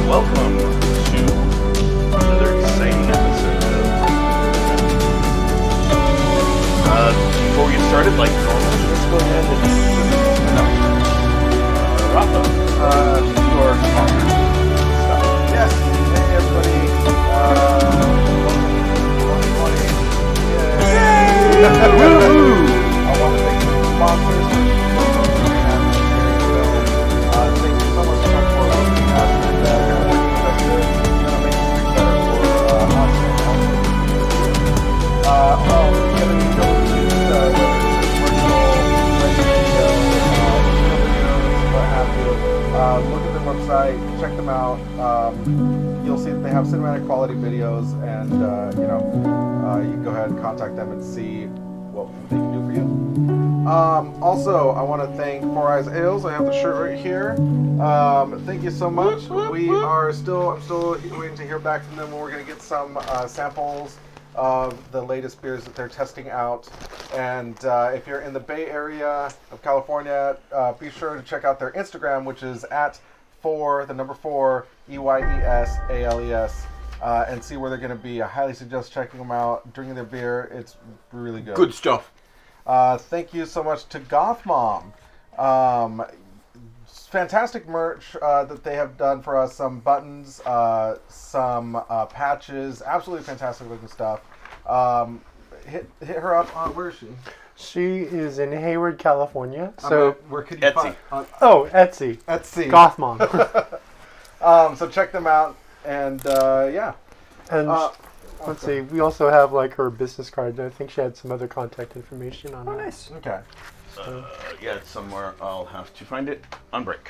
Welcome to another exciting episode of before we get started, like normal, let's go ahead and Rafa, your sponsor stuff. Yes, hey everybody, welcome to 2020. Yay! I want to thank the sponsors for thank you so much for helping us and working with us to make things better for us and also getting to know whether it's virtual, video, videos, what have you. Look at their website, check them out. You'll see that they have cinematic quality videos, and you can go ahead and contact them and see what they can do for you. Also, I want to thank Four Eyes Ales. I have the shirt right here. Thank you so much. I'm still waiting to hear back from them when we're going to get some samples of the latest beers that they're testing out. And if you're in the Bay Area of California, be sure to check out their Instagram, which is at 4 EYESALES, and see where they're going to be. I highly suggest checking them out, drinking their beer. It's really good. Good stuff. Thank you so much to Goth Mom. Fantastic merch that they have done for us. Some buttons, some patches. Absolutely fantastic looking stuff. Hit her up. Where is she? She is in Hayward, California. Where could you Etsy. Etsy. Etsy. Goth Mom. So check them out, and yeah. And let's see. We also have like her business card. I think she had some other contact information on it. Oh, nice. Okay. Yeah, it's somewhere. I'll have to find it on break.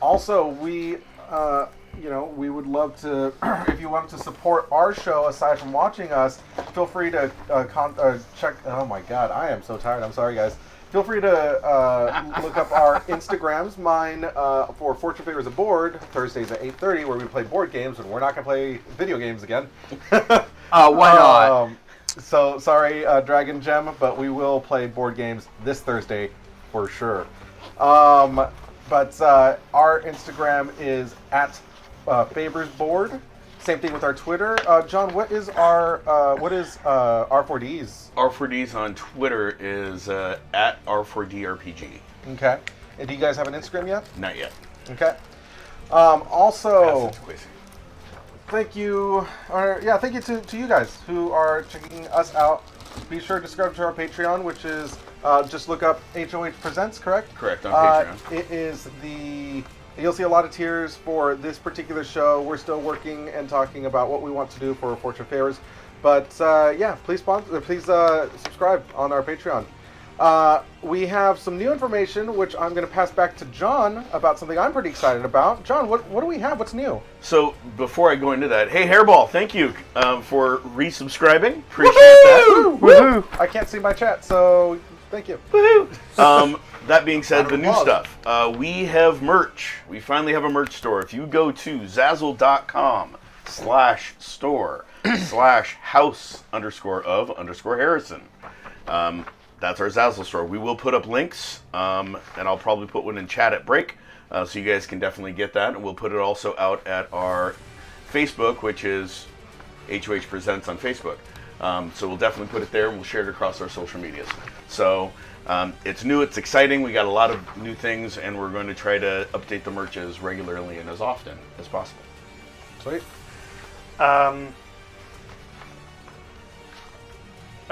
Also, we would love to, if you wanted to support our show aside from watching us, feel free to check. Oh my God, I am so tired. I'm sorry, guys. Feel free to look up our Instagrams. Mine for Fortune Favors Aboard, Thursdays at 8:30, where we play board games, and we're not going to play video games again. Why not? So sorry, Dragon Gem, but we will play board games this Thursday for sure. But our Instagram is at Favors Board. Same thing with our Twitter. John, what is R4D's? R4D's on Twitter is at R4DRPG. Okay. And do you guys have an Instagram yet? Not yet. Okay. Also, Pass it to Quasi. thank you to you guys who are checking us out. Be sure to subscribe to our Patreon, which is just look up HOH Presents, correct? Correct, on Patreon. It is you'll see a lot of tiers for this particular show. We're still working and talking about what we want to do for Fortune Favors. But please subscribe on our Patreon. We have some new information, which I'm going to pass back to John about something I'm pretty excited about. John, what do we have? What's new? So before I go into that, hey Hairball, thank you for resubscribing. Appreciate that. Woo! I can't see my chat, so thank you. Woohoo! That being said, the new love. stuff. We have merch. We finally have a merch store. If you go to Zazzle.com/store/house_of_Harrison, that's our Zazzle store. We will put up links, and I'll probably put one in chat at break, so you guys can definitely get that. And we'll put it also out at our Facebook, which is HOH Presents on Facebook. So we'll definitely put it there, and we'll share it across our social medias. So it's new, it's exciting. We got a lot of new things, and we're going to try to update the merch as regularly and as often as possible. Sweet. Oh,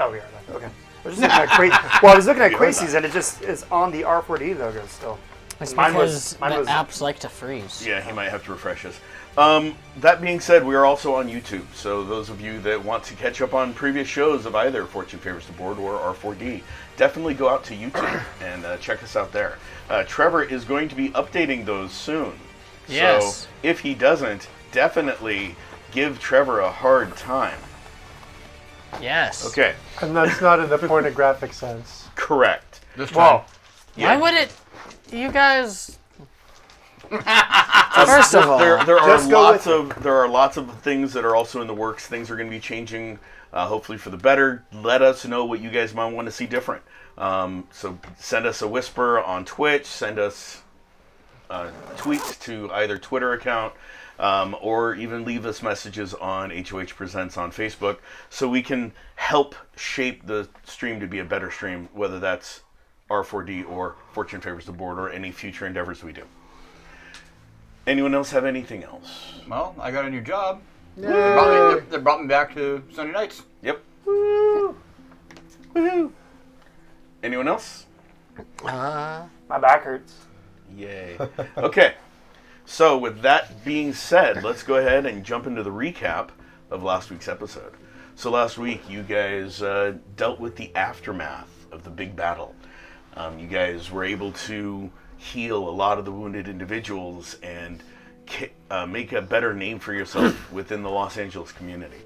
we are. Okay. I was just looking at well, I was looking at Yeah, Crazy's and it just is on the R4D logo still. It's Mine because mine the was- apps like to freeze. Yeah, he might have to refresh us. That being said, we are also on YouTube. So those of you that want to catch up on previous shows of either Fortune Favors the Board or R4D, definitely go out to YouTube and check us out there. Trevor is going to be updating those soon. Yes. So if he doesn't, definitely give Trevor a hard time. Yes. Okay, And that's not in the pornographic sense. correct. This Why Yeah. would it? You guys. First of all, There are Just go lots of things that are also in the works. Things are going to be changing, hopefully for the better. Let us know what you guys might want to see different. So send us a whisper on Twitch. Send us tweets to either Twitter account, or even leave us messages on HOH Presents on Facebook, so we can help shape the stream to be a better stream, whether that's R4D or Fortune Favors the Board or any future endeavors we do. Anyone else have anything else? Well, I got a new job. They brought me back to Sunday nights. Yep. Woohoo! Anyone else? My back hurts. Yay. Okay. So with that being said, let's go ahead and jump into the recap of last week's episode. So last week, you guys dealt with the aftermath of the big battle. You guys were able to heal a lot of the wounded individuals and make a better name for yourself within the Los Angeles community.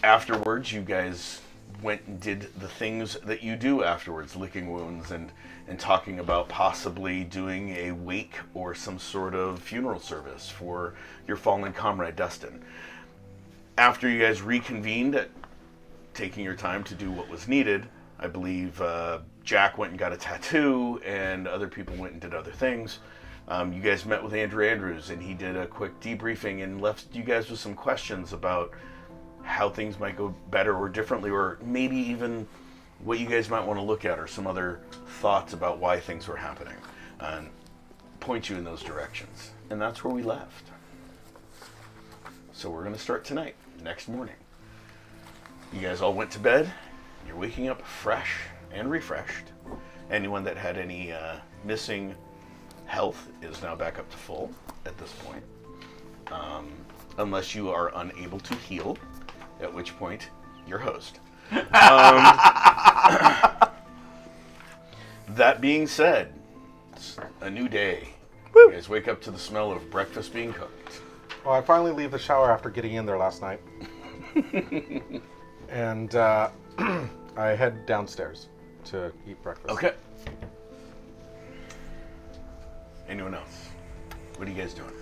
Afterwards, you guys went and did the things that you do afterwards, licking wounds and talking about possibly doing a wake or some sort of funeral service for your fallen comrade Dustin. After you guys reconvened, taking your time to do what was needed, I believe Jack went and got a tattoo and other people went and did other things. You guys met with Andrew Andrews and he did a quick debriefing and left you guys with some questions about how things might go better or differently, or maybe even what you guys might want to look at, or some other thoughts about why things were happening, and point you in those directions. And that's where we left. So we're going to start tonight, next morning. You guys all went to bed. You're waking up fresh and refreshed. Anyone that had any missing health is now back up to full at this point. Unless you are unable to heal, at which point you're host. That being said, it's a new day. You guys wake up to the smell of breakfast being cooked. Well, I finally leave the shower after getting in there last night. And I head downstairs to eat breakfast. Okay. Anyone else? What are you guys doing?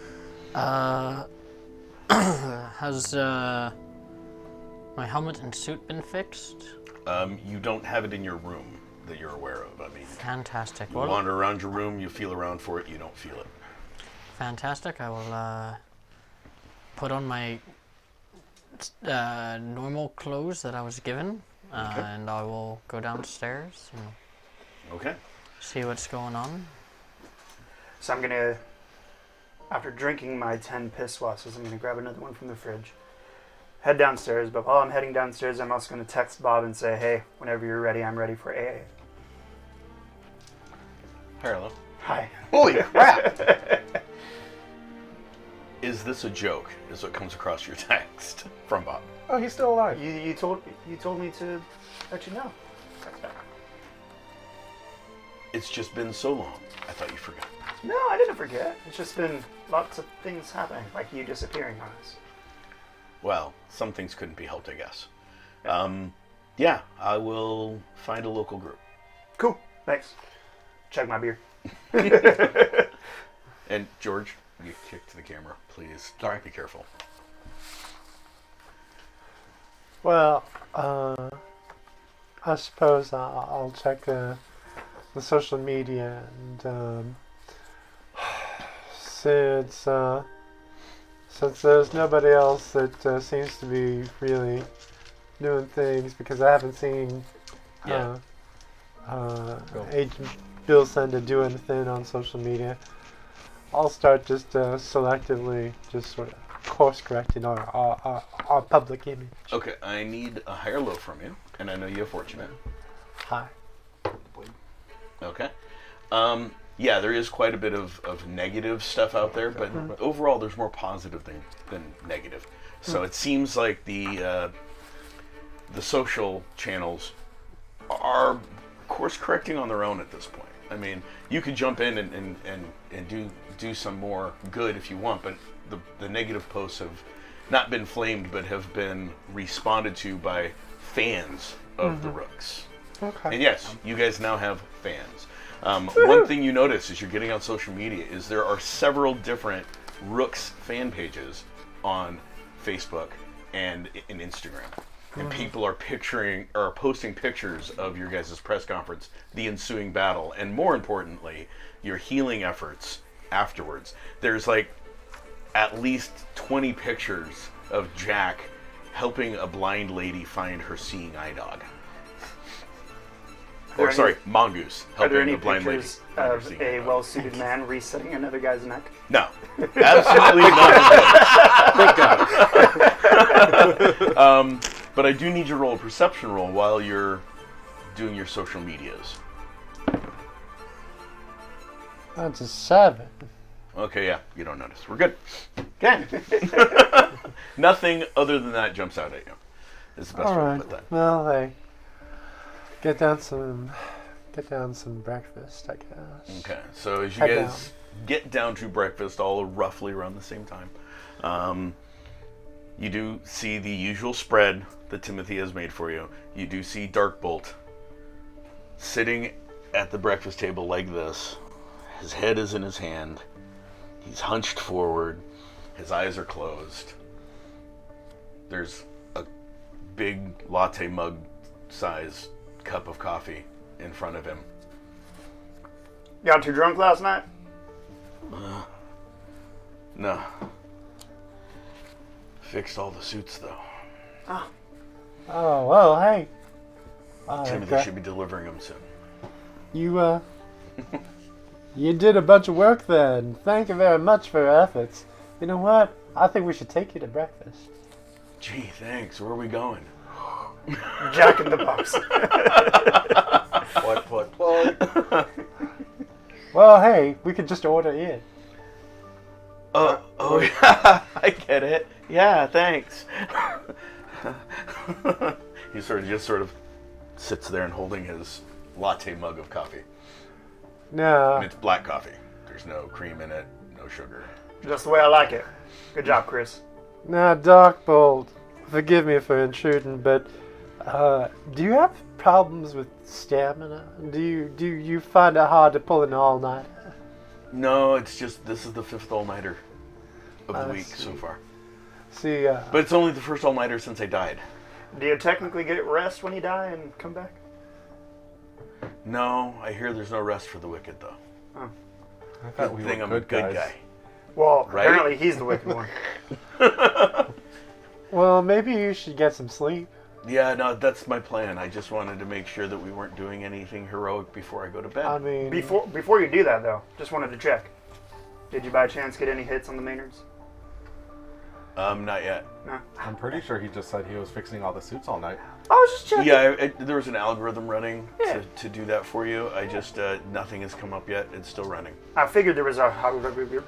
Has my helmet and suit been fixed? You don't have it in your room that you're aware of. I mean, Fantastic. you wander around your room, you feel around for it, you don't feel it. Fantastic. I will put on my normal clothes that I was given, and I will go downstairs and Okay. see what's going on. So I'm gonna, after drinking my 10 piss wasses, I'm gonna grab another one from the fridge, head downstairs. But while I'm heading downstairs, I'm also gonna text Bob and say, "Hey, whenever you're ready, I'm ready for AA." Hello. Hi. Holy crap! Is this a joke? Is what comes across your text from Bob. Oh, he's still alive. You told me to let you know. It's just been so long. I thought you forgot. No, I didn't forget. It's just been lots of things happening, like you disappearing on us. Well, some things couldn't be helped, I guess. Yeah, I will find a local group. Cool. Thanks. Check my beer. And George, you kicked the camera, please. Sorry. Be careful. Well, I suppose I'll check the social media, and since there's nobody else that seems to be really doing things, because I haven't seen Agent Bill Sender do anything on social media, I'll start just selectively just sort of course correcting our public image. Okay, I need a higher low from you, and I know you have Fortunate. Hi. Okay. Yeah, there is quite a bit of negative stuff out there, but overall there's more positive than negative. So it seems like the social channels are course correcting on their own at this point. I mean, you could jump in and do some more good if you want, but the negative posts have not been flamed, but have been responded to by fans of the Rooks. Okay. And yes, you guys now have fans. One thing you notice as you're getting on social media is there are several different Rooks fan pages on Facebook and in Instagram. And people are posting pictures of your guys' press conference, the ensuing battle, and more importantly, your healing efforts afterwards. There's like at least 20 pictures of Jack helping a blind lady find her seeing eye dog. Or sorry, Mongoose Are there helping any a blind lady pictures find her of seeing a eye dog. well-suited man resetting another guy's neck? No, absolutely not. But I do need you to roll a perception roll while you're doing your social medias. That's a 7. Okay, yeah, you don't notice. We're good. Okay. Nothing other than that jumps out at you. Is the best way to Alright. put that. Well, hey. Get down some breakfast, I guess. Okay, so as you Head guys get down to breakfast, all roughly around the same time, you do see the usual spread that Timothy has made for you. You do see Darkbolt sitting at the breakfast table like this. His head is in his hand. He's hunched forward. His eyes are closed. There's a big latte mug size cup of coffee in front of him. Got too drunk last night? No. Fixed all the suits though. Oh, well, hey. Timothy should be delivering them soon. You, you did a bunch of work then. Thank you very much for your efforts. You know what? I think we should take you to breakfast. Gee, thanks. Where are we going? Jack in the Box. Plug. Well, hey, we could just order in. Oh yeah, I get it. Yeah, thanks. He sort of sits there and holding his latte mug of coffee. No. And it's black coffee. There's no cream in it, no sugar. Just the way I like it. Good job, Chris. Now, Darkbolt, forgive me for intruding, but do you have problems with stamina? Do you find it hard to pull an all-nighter? No, it's just this is the 5th all-nighter of the I week see. so far. See, But it's only the first all-nighter since I died. Do you technically get rest when you die and come back? No, I hear there's no rest for the wicked though. I thought we Good thing were I'm a good good guys. guy. Well, Right? apparently he's the wicked one. well, maybe you should get some sleep. Yeah, no, that's my plan. I just wanted to make sure that we weren't doing anything heroic before I go to bed. I mean, Before you do that, though, just wanted to check. Did you by chance get any hits on the Maynards? Not yet. No. I'm pretty sure he just said he was fixing all the suits all night. I was just checking. Yeah, there was an algorithm running Yeah. to do that for you. I just, nothing has come up yet. It's still running. I figured there was a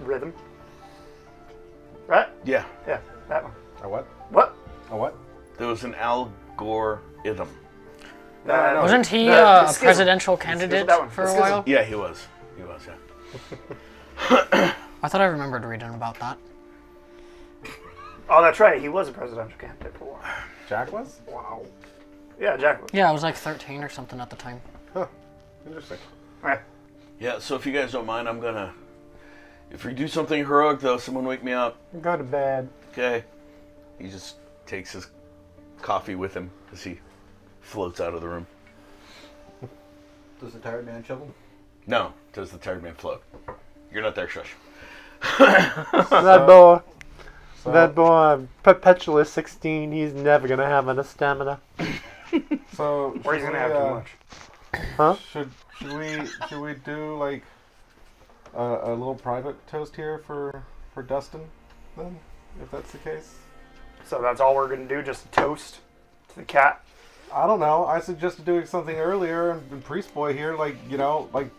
rhythm. Right? Yeah, Yeah, that one. A what? What? A what? there was an algorithm. No. Wasn't he the a schism. presidential Schism, candidate that one. for The a schism. while? Yeah, he was. He was, yeah. I thought I remembered reading about that. Oh, that's right. He was a presidential candidate for a while. Jack was? Wow. Yeah, Jack was. Yeah, I was like 13 or something at the time. Huh. Interesting. Right. Yeah, so if you guys don't mind, I'm gonna... If we do something heroic, though, someone wake me up. go to bed. Okay. He just takes his coffee with him as he floats out of the room. Does the tired man shovel? No, does the tired man float? You're not there, shush. That boy, perpetually 16, he's never gonna have enough stamina. So Or he's should gonna we, have too much. Huh? Should we do like a little private toast here for Dustin then, if that's the case? So that's all we're gonna do, just toast to the cat. I don't know. I suggested doing something earlier, and Priest Boy here,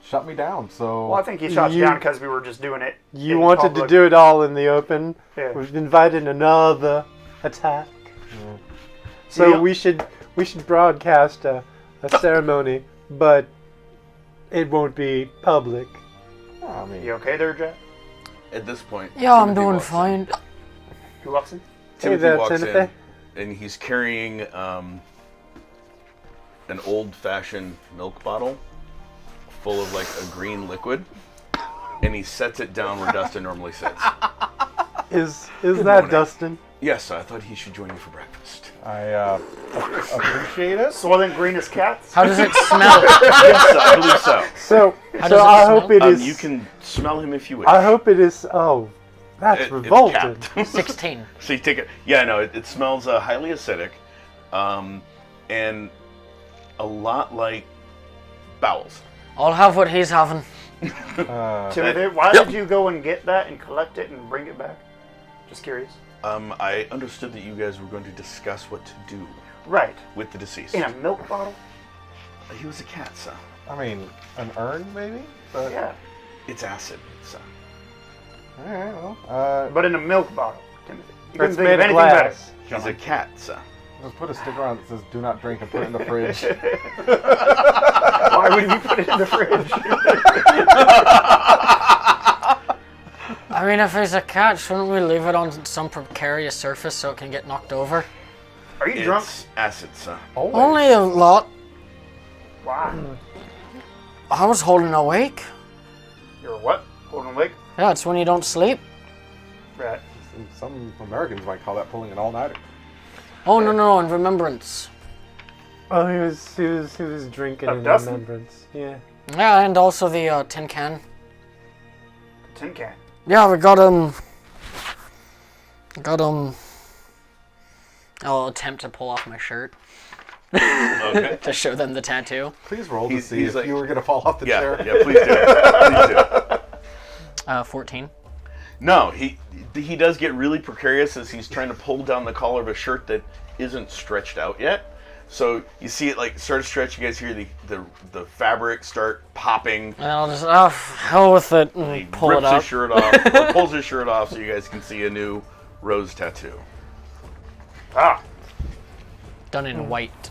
shut me down. So. Well, I think he shot you down because we were just doing it. You in wanted public. to do it all in the open. Yeah. We've invited another attack. So Yeah. we should broadcast a ceremony, but it won't be public. I mean, You okay there, Jack? At this point, Yeah, I'm Timothy doing walks in. fine. Who walks in? Timothy there, walks Timothy. in, and he's carrying an old-fashioned milk bottle full of like a green liquid, and he sets it down where Dustin normally sits. Is that morning. Dustin? Yes, I thought he should join you for breakfast. I appreciate it. Soylent Green as cats? How does it smell? Yes, I believe so. So How does it I smell? hope it is. You can smell him if you wish. I hope it is. Oh, that's It's revolting. capped. 16. So you take it. Yeah, no, it smells highly acidic, and a lot like bowels. I'll have what he's having. Timothy, why did you go and get that and collect it and bring it back? Just curious. I understood that you guys were going to discuss what to do Right. with the deceased. In a milk bottle? He was a cat, so I mean, an urn maybe. But, Yeah. it's acid. So All right. Well, But in a milk bottle, Timothy. You It's couldn't think made of of anything better. glass. he's a cat, so just put a sticker on it that says "Do not drink" and put it in the fridge. Why would you put it in the fridge? I mean, if he's a cat, shouldn't we leave it on some precarious surface so it can get knocked over? Are you drunk? it's acid, so Always. Only a lot. Wow. I was holding awake. You're what? Holding awake? Yeah, it's when you don't sleep. Right. Some Americans might call that pulling an all-nighter. Oh, no, in remembrance. Oh, he was drinking Of in Dustin? remembrance. Yeah. Yeah, and also the tin can. Tin can. Yeah, we got I'll attempt to pull off my shirt okay. to show them the tattoo. Please roll to He's- see he's if like- you were gonna fall off the Yeah, chair. yeah. Please do. Please do. 14. No, he does get really precarious as he's trying to pull down the collar of a shirt that isn't stretched out yet. So you see it like start to stretch. You guys hear the fabric start popping. And I'll just, hell with it, He and pull rips it out. his shirt off, or pulls his shirt off, so you guys can see a new rose tattoo. Ah. Done in white.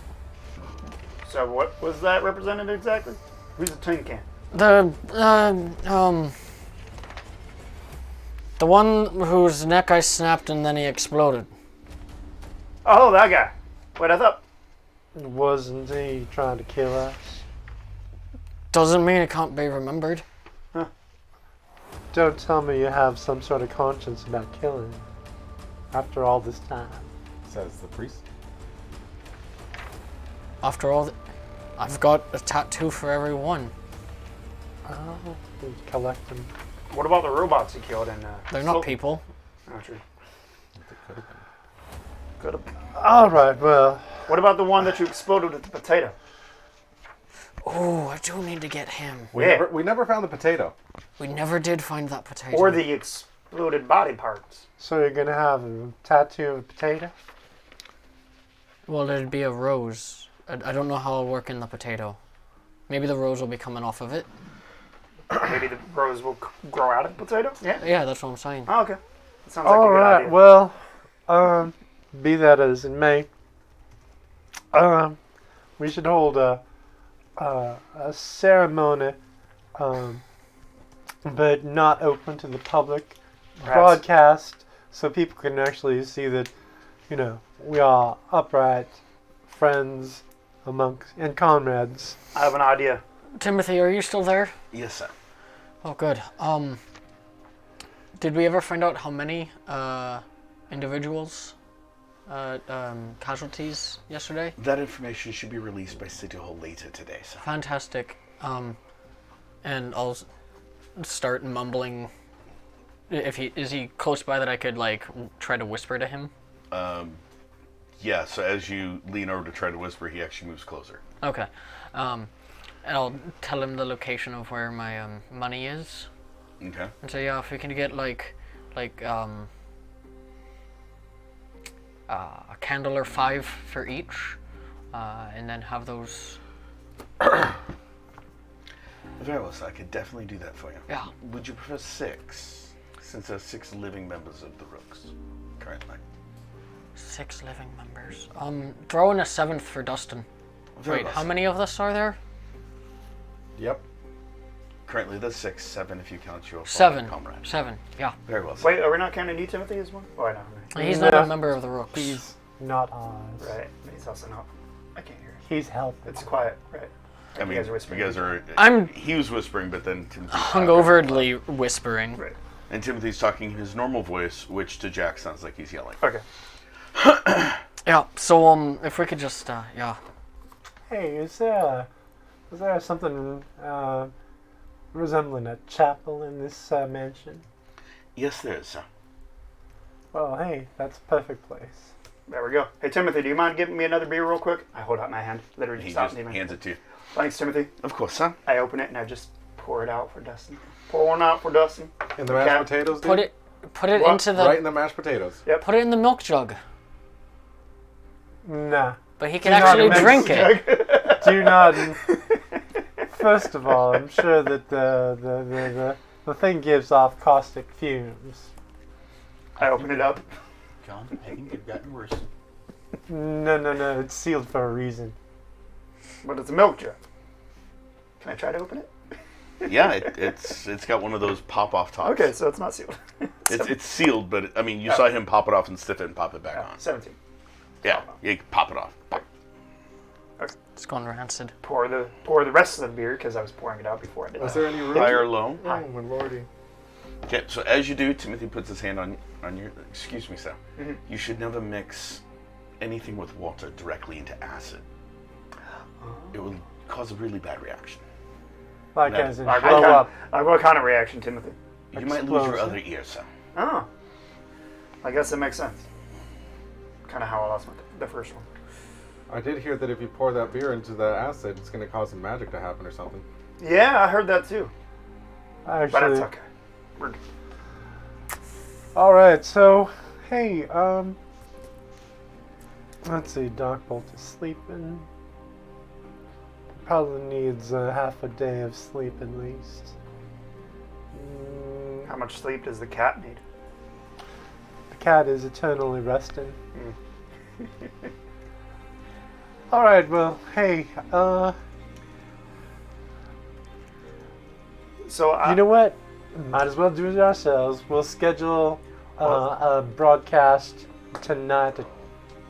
So what was that represented exactly? Who's a tin can? The one whose neck I snapped and then he exploded. Oh, that guy. Wait, I thought. Wasn't he trying to kill us? Doesn't mean it can't be remembered. Don't tell me you have some sort of conscience about killing him after all this time. Says the priest. After all, I've got a tattoo for every one. Oh, we collect them. What about the robots he killed in? They're not people. Oh, true. It could have been. Could have. All right, well, What about the one that you exploded with the potato? Oh, I do need to get him. Yeah. We never found the potato. We never did find that potato. Or the exploded body parts? so you're gonna have a tattoo of a potato? Well, it'd be a rose. I don't know how it'll work in the potato. Maybe the rose will be coming off of it. Maybe the rose will grow out of the potato? Yeah. Yeah, that's what I'm saying. Oh, okay. That sounds like All a good right, idea. well, be that as it may, we should hold a ceremony, but not open to the public. Perhaps- Broadcast so people can actually see that, we are upright friends and comrades. I have an idea. Timothy, are you still there? Yes, sir. Oh, good. Did we ever find out how many individuals, casualties yesterday? That information should be released by City Hall later today, sir. Fantastic. And I'll start mumbling. Is he close by that I could try to whisper to him? Yeah, so as you lean over to try to whisper, he actually moves closer. Okay. And I'll tell him the location of where my money is. Okay. And say, yeah, if we can get a candle or 5 for each, and then have those. Very well, so I could definitely do that for you. Yeah. Would you prefer 6? Since there's 6 living members of the Rooks currently. 6 living members. Throw in a 7th for Dustin. Very Wait, well, how sir. many of us are there? Yep. Currently there's 6, 7 if you count your 7. comrade. 7. Yeah. Very well, sir. Wait, are we not counting you, Timothy, as one? Oh, I know. He's not a No. member of the Rooks. He's not ours. Right. But he's also not. I can't hear. He's helping. It's quiet, right? I mean, you guys are whispering. You guys are. I'm- He was whispering, but then Timothy. hungoverly whispering. Right. And Timothy's talking his normal voice, which to Jack sounds like he's yelling. Okay. Yeah. So if we could just yeah. Hey, is there something resembling a chapel in this mansion? Yes, there is, sir. Well, hey, that's a perfect place. There we go. Hey, Timothy, do you mind giving me another beer real quick? I hold out my hand. Literally He stops just me. hands it to you. Thanks, Timothy. Of course, son. I open it and I just pour it out for Dustin. Pour one out for Dustin. In the mashed Cat- potatoes, dude? Put it What? into the Right in the mashed potatoes. put it in the milk jug. Nah. But he can Do not actually mix drink it. Do not. First of all, I'm sure that the thing gives off caustic fumes. I open it up. John, I think you've gotten worse. No, it's sealed for a reason. But it's a milk jug. Can I try to open it? Yeah, it's got one of those pop-off tops. Okay, so it's not sealed. It's sealed, but I mean, you saw him pop it off and stiff it and pop it back on. 17. Yeah, you pop it off. Pop. It's gone rancid. Pour the rest of the beer because I was pouring it out before I did Was that. there any room? High or low? Oh, my lordy. Okay, so as you do, Timothy puts his hand on your. Excuse me, sir. Mhm. You should never mix anything with water directly into acid. It will cause a really bad reaction. Like No. as in Like, blow up. what kind of reaction, Timothy? You might lose your Explosion. other ear, sir. Oh. I guess that makes sense. Kind of how I lost the first one. I did hear that if you pour that beer into the acid, it's going to cause some magic to happen or something. Yeah, I heard that too. But it's Actually, okay. We're good. all right. So, hey, let's see. Doc Bolt is sleeping. Probably needs half a day of sleep at least. How much sleep does the cat need? The cat is eternally resting. Mm. All right. Well, hey. So You know what? Might as well do it ourselves. We'll schedule a broadcast tonight at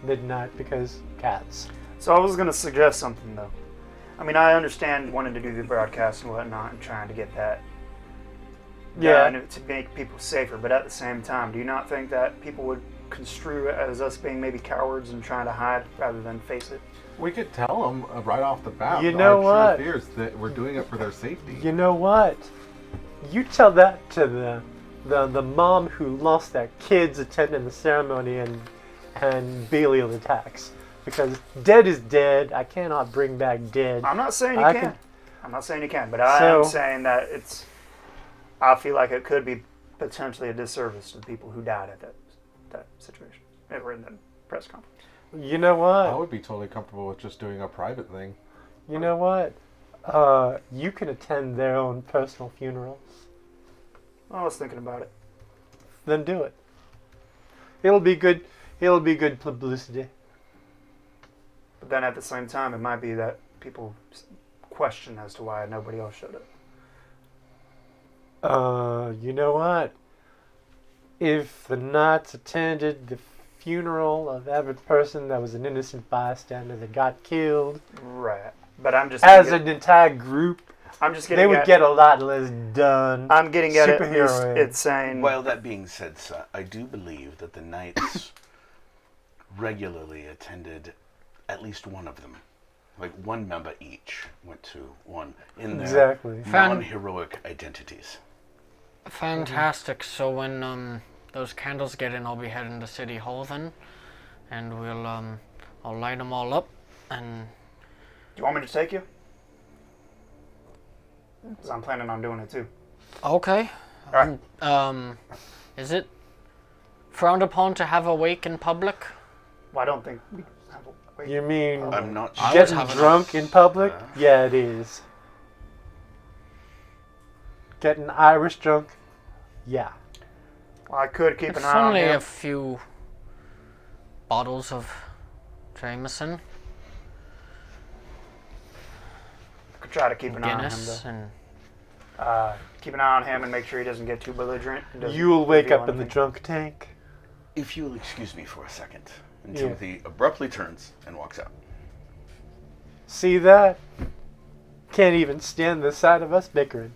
midnight because cats. So I was going to suggest something, though. I mean, I understand wanting to do the broadcast and whatnot and trying to get that Yeah. done to make people safer, but at the same time, do you not think that people would construe it as us being maybe cowards and trying to hide rather than face it? We could tell them right off the bat. You know our what? true fears that we're doing it for their safety. You know what? You tell that to the mom who lost their kids attending the ceremony and Belial attacks. Because dead is dead. I cannot bring back dead. I'm not saying you I can. can- I'm not saying you can, but I So- am saying that I feel like it could be potentially a disservice to the people who died at that situation. They were in the press conference. You know I what? would be totally comfortable with just doing a private thing. You know what? You can attend their own personal funerals. I was thinking about it. Then do it. It'll be good. It'll be good publicity. But then at the same time, it might be that people question as to why nobody else showed up. You know what? If the Knights attended the funeral of every person that was an innocent bystander that got killed, Right. But I'm just as getting an entire group, I'm just they getting would at, get a lot less done. I'm getting at it. superhero. It's saying While that being said, sir, I do believe that the knights regularly attended at least one of them. Like one member each went to one in their Exactly. non-heroic identities. Fantastic. So when those candles get in, I'll be heading to City Hall then, and I'll light them all up, and do you want me to take you? Because I'm planning on doing it too. okay. All right. Is it frowned upon to have a wake in public? Well, I don't think we have You mean I'm not I sure. was getting having a- drunk in public? Yeah, it is. Getting Irish drunk? Yeah. Well, I could keep It's an eye on only him. a few bottles of Jameson, Could try to keep an eye on him, Guinness, though. and Keep an eye on him and make sure he doesn't get too belligerent. and doesn't You'll wake reveal up in the anything. drunk tank. If you'll excuse me for a second. And Yeah. Timothy abruptly turns and walks out. See that? Can't even stand the sight of us bickering.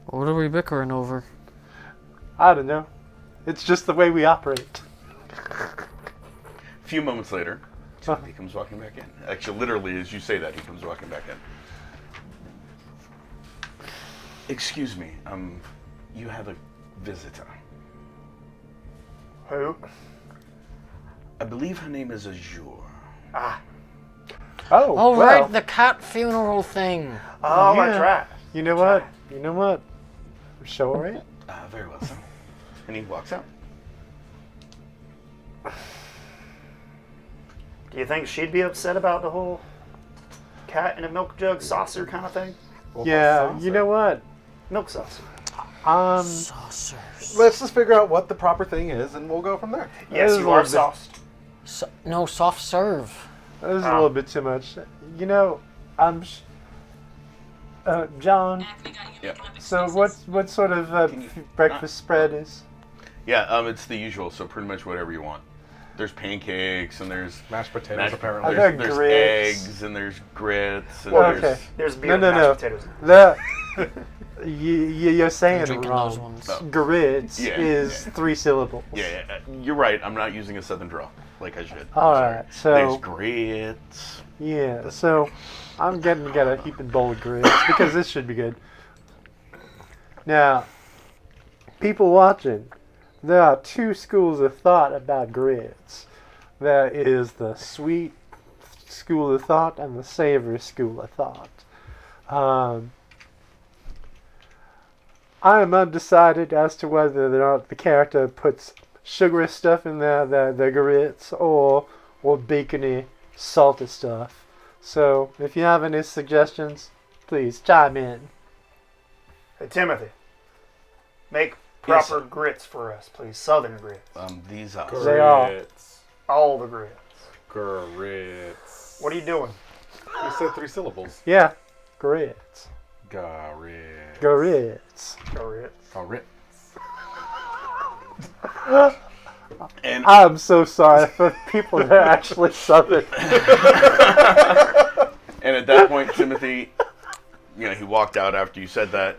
what are we bickering over? I don't know. It's just the way we operate. A few moments later, Timothy comes walking back in. Actually, literally, as you say that, he comes walking back in. Excuse me, you have a visitor. Who? I believe her name is Azure. Ah. Oh, Oh, well, right, the cat funeral thing. Oh, Yeah. that's right. You know what? You know what? Show her it. Very well, sir. And he walks out. Do you think she'd be upset about the whole cat in a milk jug saucer kind of thing? Yeah, you know what? Milk saucer. Saucers. Let's just figure out what the proper thing is, and we'll go from there. Yes, is a you little are bit- sauced. No, soft serve. That was a little bit too much. You know, John. Yeah. So what sort of Can you breakfast spread is? Yeah, it's the usual, so pretty much whatever you want. There's pancakes, and there's Mashed potatoes, mashed- apparently. I've heard there's grits. eggs, and there's grits, and Well, there's... okay. There's beer No, and no, mashed potatoes. The you're saying it Drinking those wrong. ones. Oh. Grits Yeah, is yeah. 3 syllables. Yeah, you're right. I'm not using a southern draw like I should. All Sorry. right, so- There's grits. Yeah, so I'm getting to get a heaping bowl of grits because this should be good. Now, people watching, there are 2 schools of thought about grits. There is the sweet school of thought and the savory school of thought. I am undecided as to whether or not the character puts sugary stuff in their grits or bacony, salty stuff. So, if you have any suggestions, please chime in. Hey, Timothy. Make Yes, proper sir. grits for us, please. Southern grits. These are... They are. Grits. All the grits. Grits. What are you doing? You said 3 syllables. Yeah, grits. Grits. Grits. Grits. Grits. And I'm so sorry for people that are actually Southern. And at that point, Timothy, he walked out after you said that.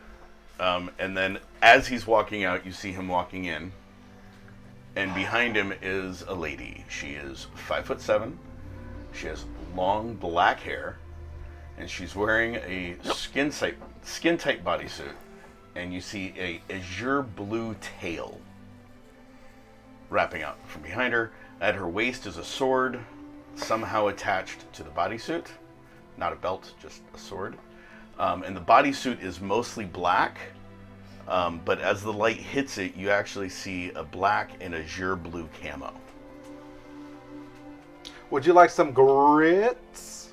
And then as he's walking out, you see him walking in. And behind him is a lady. She is 5'7". She has long black hair. And she's wearing a skin-tight bodysuit. And you see a azure blue tail wrapping out from behind her. At her waist is a sword somehow attached to the bodysuit. Not a belt, just a sword. And the bodysuit is mostly black, but as the light hits it, you actually see a black and azure blue camo. Would you like some grits?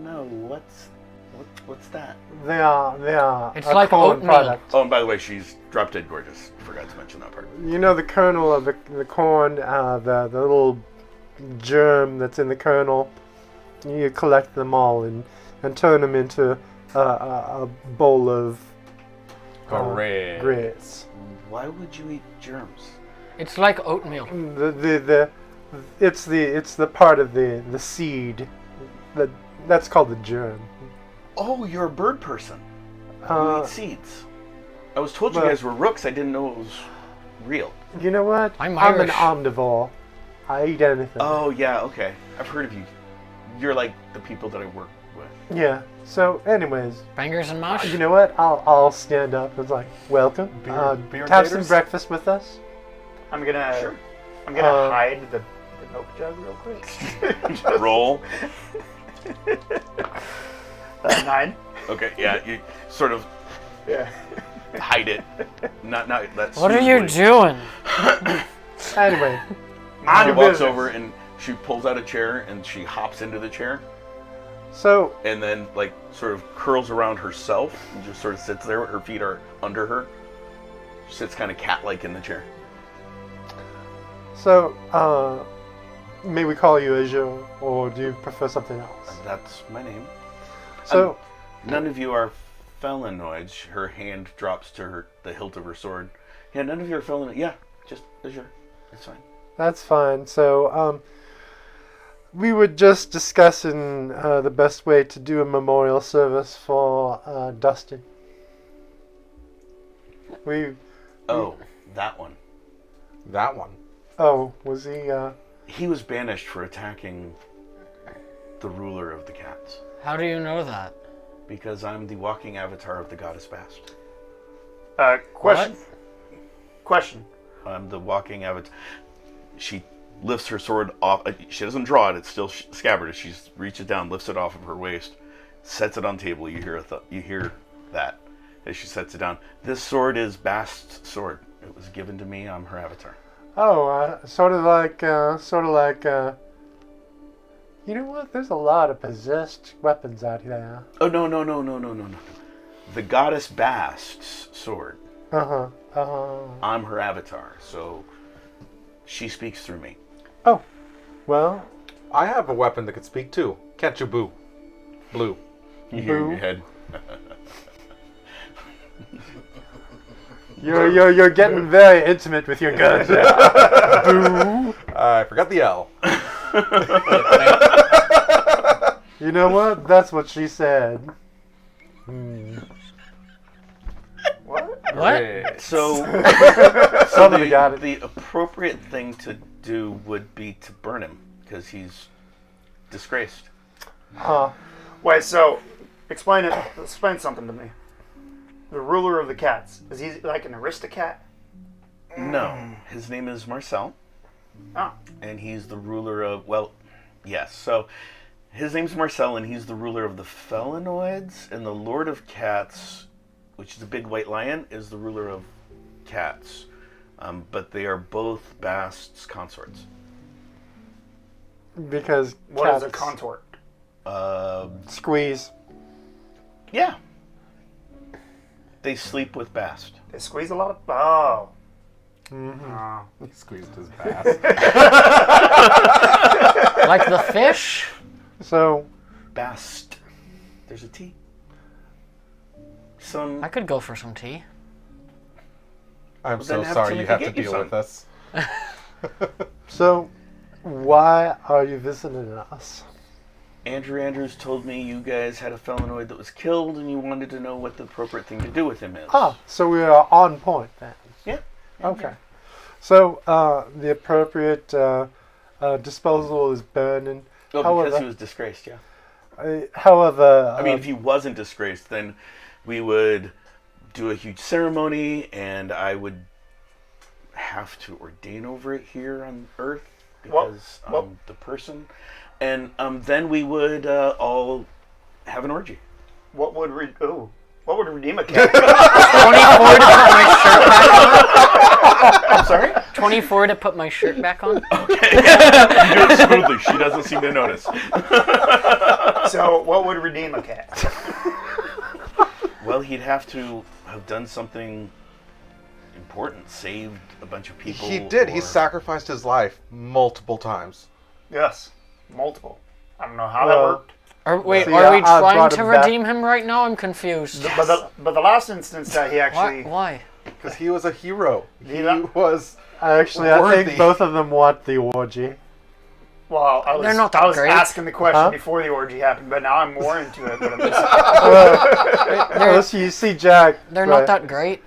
No, what's that? They are It's a like corn oatmeal. product. Oh, and by the way, she's drop dead gorgeous. Forgot to mention that part. You know the kernel of the corn, the little germ that's in the kernel. You collect them all and turn them into a bowl of Grits. grits. Why would you eat germs? It's like oatmeal. It's the part of the seed that's called the germ. Oh, you're a bird person. You Uh, eat seeds. I was told you well- guys were rooks. I didn't know it was real. You know what? I'm an Irish. omnivore. I eat anything. Oh, yeah, okay. I've heard of you. You're like the people that I work with. Yeah. So, anyways, Bangers and mash. you know what? I'll stand up. It's like, welcome. Beer have some taters? breakfast with us. I'm gonna Sure. hide the milk jug real quick. Roll. 9. Okay, yeah, you sort of Yeah. hide it. Not that's. What are you doing? Anyway, Mind She your walks business. over and she pulls out a chair and she hops into the chair So, and then like sort of curls around herself and just sort of sits there. Her feet are under her. She sits kind of cat-like in the chair. may we call you Asia, or do you prefer something else? That's my name. So, None of you are felinoids. Her hand drops to the hilt of her sword. Yeah, none of you are felinoids. Yeah, just Azure. It's fine. that's fine. So, we were just discussing the best way to do a memorial service for Dustin. Oh, that one. That one. Oh, was he? He was banished for attacking the ruler of the cats. How do you know that? Because I'm the walking avatar of the goddess Bast. Question. Question. I'm the walking avatar. She lifts her sword off. She doesn't draw it. It's still scabbarded. She reaches down, lifts it off of her waist, sets it on table. You hear you hear that as she sets it down. This sword is Bast's sword. It was given to me. I'm her avatar. Oh, sort of like. You know what? There's a lot of possessed weapons out there. Oh no. The goddess Bast's sword. I'm her avatar, so she speaks through me. Oh, well, I have a weapon that could speak too. Can't you, Boo? Blue. You hear in Boo. your head. you're getting very intimate with your guns. Boo. I forgot the L. You know what? That's what she said. What? What? So, Somebody got it. the appropriate thing to do would be to burn him because he's disgraced. Wait, so explain something to me. The ruler of the cats. Is he like an aristocrat? No, his name is Marcel, Oh. and he's the ruler of, well, yes. So his name's Marcel, and he's the ruler of the felinoids, and the Lord of Cats, which is a big white lion, is the ruler of cats. But they are both Bast's consorts. Because What cats is a contort? squeeze. Yeah. They sleep with Bast. They squeeze a lot of. Oh. He squeezed his bass. Like the fish? So, Bast. There's a T. I could go for some tea. I'm Well, so then have sorry Timothy you have to get you deal some. with us. so, why are you visiting us? Andrew Andrews told me you guys had a felinoid that was killed and you wanted to know what the appropriate thing to do with him is. So we are on point then. Yeah. Okay. So, the appropriate disposal is burning. Oh, However- because he was disgraced, yeah. However, I mean, if he wasn't disgraced, then we would do a huge ceremony and I would have to ordain over it here on Earth because What? I'm the person. And then we would all have an orgy. What would redeem a cat? 24 to put my shirt back I'm sorry? on? 24 to put my shirt back on? You do it smoothly. She doesn't seem to notice. So what would redeem a cat? Well, he'd have to have done something important, saved a bunch of people. He did. He or- sacrificed his life multiple times. Yes, multiple. I don't know how Well, that worked. Wait, See, are we I trying brought to him back. redeem him right now? I'm confused. But the last instance that he Why? actually Why? Because he was a hero. He Yeah. was... actually, I worthy. think both of them want the orgy. well, I They're not that I was great. asking the question Huh? before the orgy happened, but now I'm more into it. But I'm just, Unless you see Jack. They're right, not that great.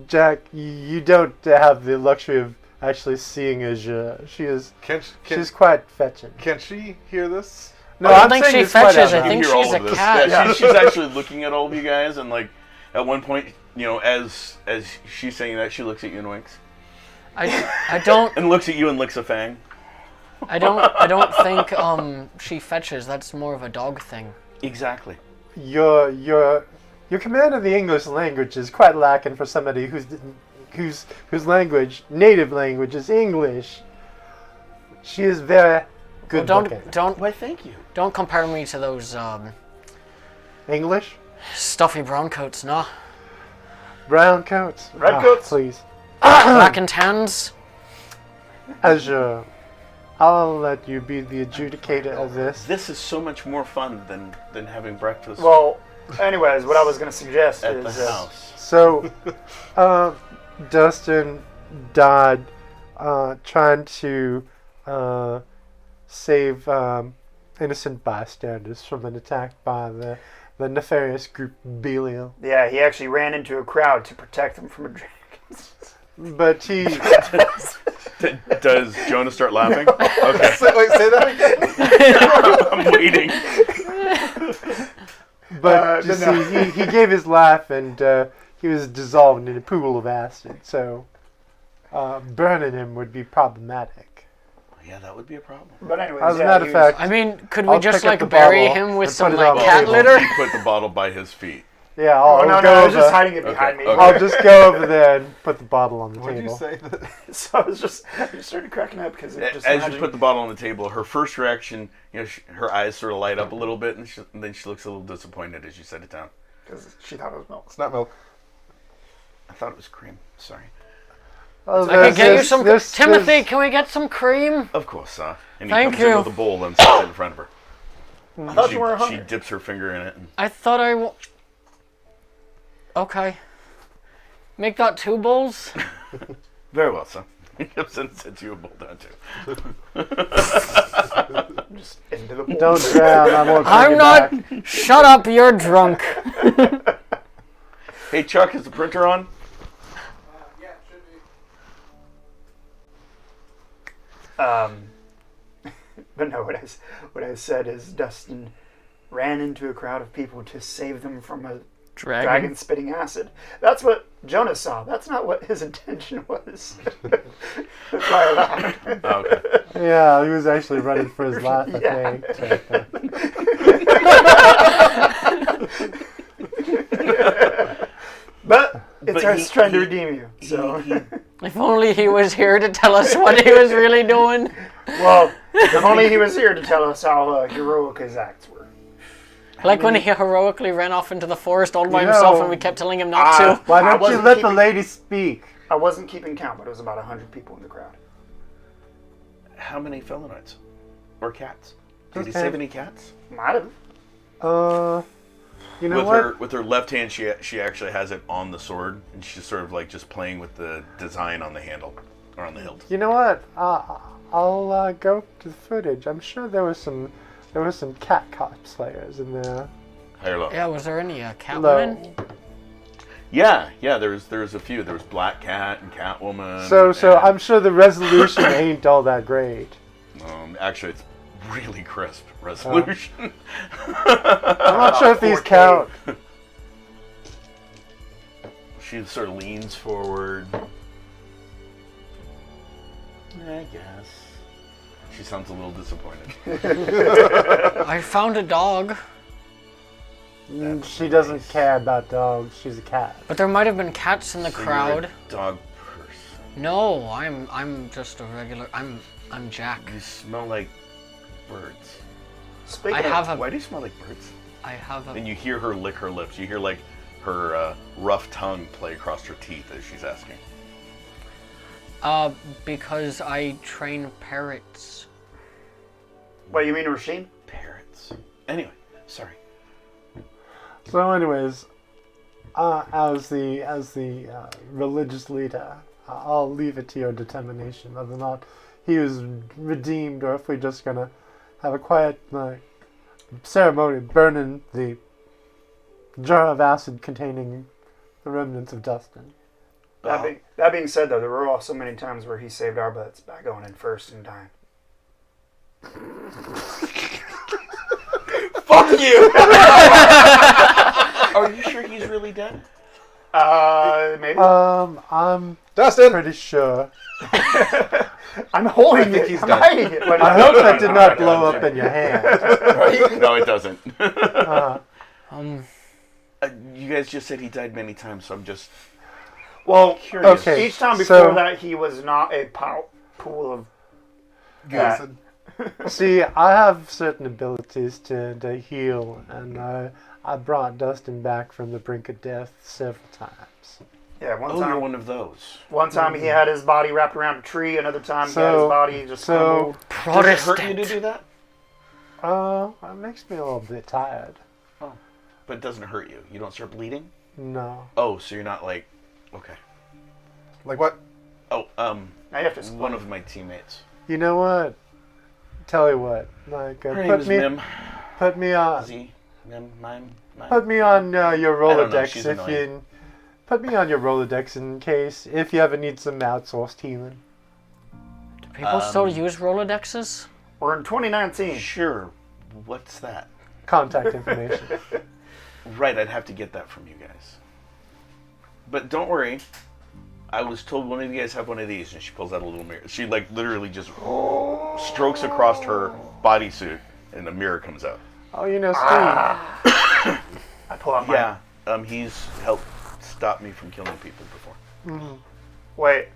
Jack, you don't have the luxury of actually seeing Asia. She's quite fetching. Can she hear this? No, I don't I'm think saying she it's quite fetches. I out You think hear all she's of a this. cat. Yeah, she's actually looking at all of you guys, and like at one point, you know, as she's saying that, she looks at you and winks, I don't and looks at you and licks a fang. I don't think she fetches. That's more of a dog thing. Exactly. Your command of the English language is quite lacking for somebody whose native language is English. She is very good looking. Why, thank you. Don't compare me to those English? stuffy brown coats, no. Brown coats? Red coats? Please. Black and tans. Azure, I'll let you be the adjudicator of this. This is so much more fun than having breakfast Well, anyways, what I was going to suggest at the is house. So, Dustin died trying to save innocent bystanders from an attack by the nefarious group Belial. yeah, he actually ran into a crowd to protect them from a dragon. But he... Does Jonah start laughing? Okay. Wait, say that again. I'm waiting. But you no. see, he gave his life and he was dissolved in a pool of acid. So burning him would be problematic. Yeah, that would be a problem. But anyways, As a yeah, matter he of was- fact, I mean, could we I'll just pick up the bury bottle him with and some put it on like the cat table. litter? He put the bottle by his feet. yeah, Oh, I'll no, go I was just over. hiding it behind me. Okay. I'll just go over there and put the bottle on the What did you table. say? That? So I just started cracking up because it just As you imagining- put the bottle on the table, her first reaction, her eyes sort of light up a little bit, and then she looks a little disappointed as you set it down. because she thought it was milk. It's not milk. I thought it was cream. Sorry. Oh, I can there's get you this- some. this- Timothy, this- can we get some cream? Of course, and he Thank comes in you. with a bowl and sets it in front of her. I thought She, you were she hungry. dips her finger in it. And, I thought Okay. Make that 2 bowls. very well, son. He comes in and sets you a bowl down too. Just into the pool. Don't drown. I won't bring I'm it not. back. Shut up. You're drunk. Hey, Chuck, is the printer on? But no, what I said is Dustin ran into a crowd of people to save them from a dragon spitting acid. That's what Jonah saw. That's not what his intention was. That's why I laughed. Oh, okay. Yeah, he was actually running for his life, I Yeah. think. But it's But us trying to redeem you. So, If only he was here to tell us what he was really doing. well, if only he was here to tell us how heroic his acts were. Like when he heroically ran off into the forest all by You himself know, and we kept telling him not to. Why I don't you wasn't let the keeping- lady speak? I wasn't keeping count, but it was about 100 people in the crowd. How many felinoids? Or cats? Did he Okay. save any cats? Might have. You know with what? her left hand, she actually has it on the sword, and she's sort of like just playing with the design on the handle or on the hilt. You know what? I'll go to the footage. I'm sure there was some cat cosplayers in there. High or low? Yeah, was there any cat Low. women? Yeah. There's a few. There was Black Cat and Catwoman. So and, I'm sure the resolution ain't all that great. actually, it's really crisp resolution. I'm not sure if these 4K. count. She sort of leans forward. I guess. She sounds a little disappointed. I found a dog, She doesn't care about dogs. She's a cat. but there might have been cats in the So you're crowd. a dog person. No, I'm just a regular. I'm Jack. You smell like birds. Speaking I of, have a. Why do you smell like birds? I have a. And you hear her lick her lips. You hear like her rough tongue play across her teeth as she's asking. Because I train parrots. what you mean, Rasheen? Parrots. Anyway, sorry. So, anyways, as the religious leader, I'll leave it to your determination whether or not he was redeemed, or if we're just gonna have a quiet ceremony burning the jar of acid containing the remnants of Dustin. That being said, though, there were also many times where he saved our butts by going in first and dying. Fuck you! Are you sure he's really dead? Maybe. I'm Dustin! pretty sure. I'm holding I think it. he's I'm done. hiding it. I hope that did not blow up in your hand. No, it doesn't. Um, You guys just said he died many times, so I'm just Well, curious. Okay. each time before So- that, he was not a pool of Good. See, I have certain abilities to heal, and I brought Dustin back from the brink of death several times. Yeah, one Oh, you're time. one of those. One time he had his body wrapped around a tree. Another time he had his So- body just so- crumbled. Does it hurt you Protestant. to do that? It makes me a little bit tired. But it doesn't hurt you. You don't start bleeding? No. Oh, so you're not like... Okay. Like what? Oh, Now you have to explain. one of my teammates. You know what? Tell you what, like Her name is Mim. put me on Z. Mim. Mime. put me on your I don't know, Rolodex she's if annoying. you put me on your Rolodex in case if you ever need some outsourced healing. Do people still use Rolodexes? We're in 2019. Sure. What's that? Contact information. Right, I'd have to get that from you guys. But don't worry. I was told one of you guys have one of these, and she pulls out a little mirror. She like literally just strokes across her bodysuit, and a mirror comes out. Oh, you know, Steve. I pull out my. Yeah, he's helped stop me from killing people before. Wait.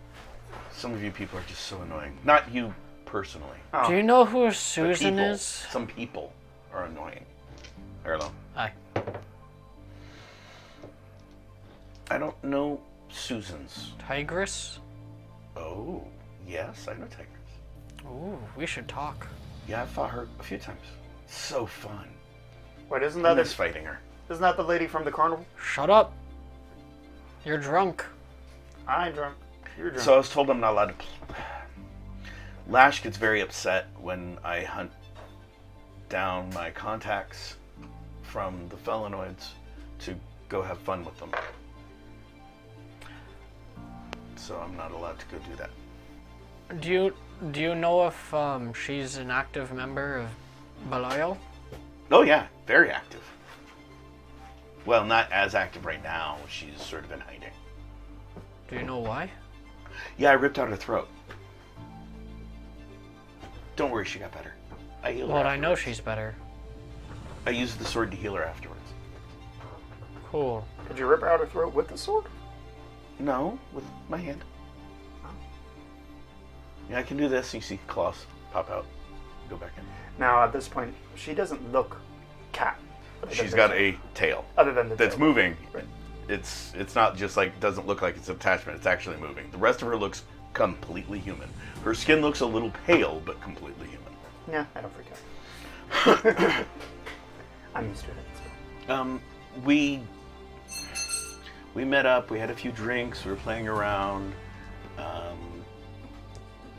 Some of you people are just so annoying. Not you personally. Oh. Do you know who but Susan people. is? Some people are annoying. Hello. Hi. I don't know Susan's. Tigress? Oh, yes, I know Tigers. Ooh, we should talk. Yeah, I've fought her a few times. So fun. Wait, isn't I that miss fighting her. isn't that the lady from the carnival? Shut up. You're drunk. I ain't drunk. You're drunk. So I was told I'm not allowed to. Lash gets very upset when I hunt down my contacts from the Felinoids to go have fun with them. So I'm not allowed to go do that. Do you know if she's an active member of Belial? Oh yeah, very active. Well, not as active right now. She's sort of in hiding. Do you know why? Yeah, I ripped out her throat. Don't worry, she got better. I healed her Well, I know afterwards. she's better. I used the sword to heal her afterwards. Cool. Did you rip out her throat with the sword? No, with my hand. Yeah, I can do this. You see claws pop out, go back in. Now at this point, she doesn't look cat. other than She's the got tail. a tail Other than the that's tail. moving. Right. It's not just like doesn't look like it's an attachment. It's actually moving. The rest of her looks completely human. Her skin looks a little pale, but completely human. Yeah, I don't freak out. I'm used to it. It's fine. We met up. We had a few drinks. We were playing around.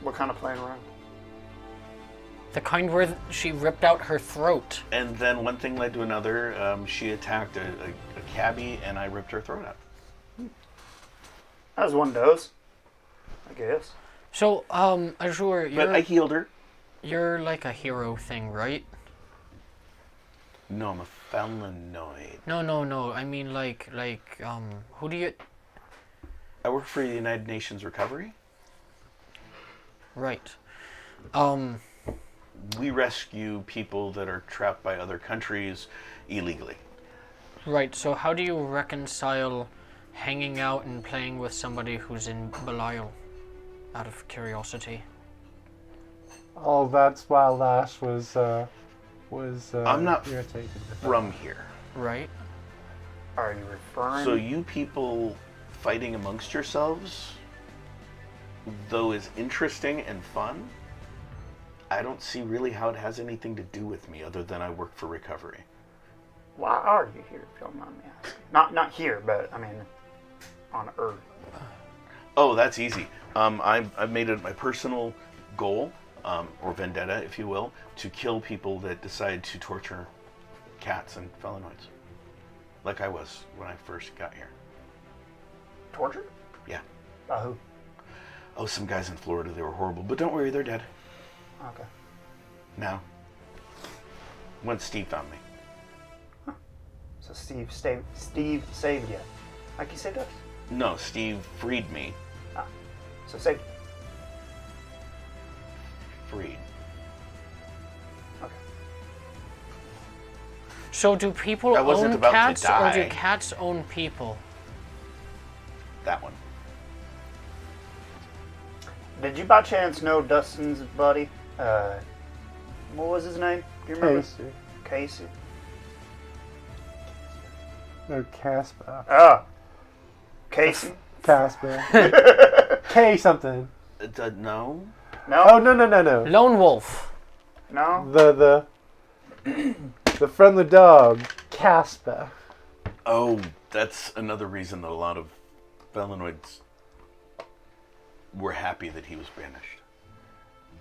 What kind of playing around? The kind where she ripped out her throat. And then one thing led to another. She attacked a cabbie, and I ripped her throat out. As one does, I guess. So, Azure, But I healed her. you're like a hero thing, right? No, I'm a felinoid. No. I mean, who do you... I work for the United Nations Recovery. Right. We rescue people that are trapped by other countries illegally. Right, so how do you reconcile hanging out and playing with somebody who's in Belial? Out of curiosity. Oh, that's why Lash was I'm not irritated. From here. Right? Are you referring? So you people fighting amongst yourselves, though is interesting and fun, I don't see really how it has anything to do with me other than I work for recovery. Why are you here, if you don't mind me asking? Not here, but I mean, on Earth. Oh, that's easy. I've made it my personal goal, or vendetta, if you will, to kill people that decide to torture cats and felinoids. Like I was when I first got here. Torture? Yeah. By who? Oh, some guys in Florida, they were horrible. But don't worry, they're dead. Okay. Now. Once Steve found me. So Steve saved you. Like he saved us. No, Steve freed me. So saved. Freed. Okay. So do people I wasn't own about to cats, or do die. cats own people? That one. Did you by chance know Dustin's buddy? What was his name? Do you remember? Casey. Casey. No, Casper. Ah. Casey. Casper. K something. No. No. Oh, no. Lone Wolf. No. The friendly dog, Casper. Oh, that's another reason that a lot of Felinoids were happy that he was banished.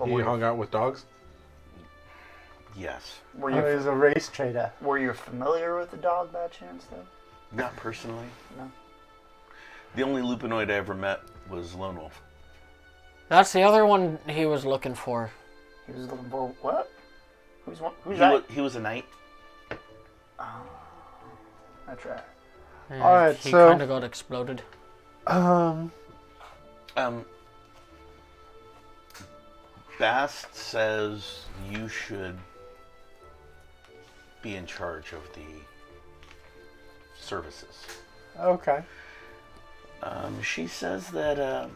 He hung out with dogs. Yes. Were Oh, you he's a race trader. Were you familiar with the dog by chance, though? Not personally. No. The only Lupinoid I ever met was Lone Wolf. That's the other one he was looking for. He was looking for what? Who's He that? he was a knight. That's right. And Alright, he so- kind of got exploded. Bast says you should be in charge of the services. Okay. She says that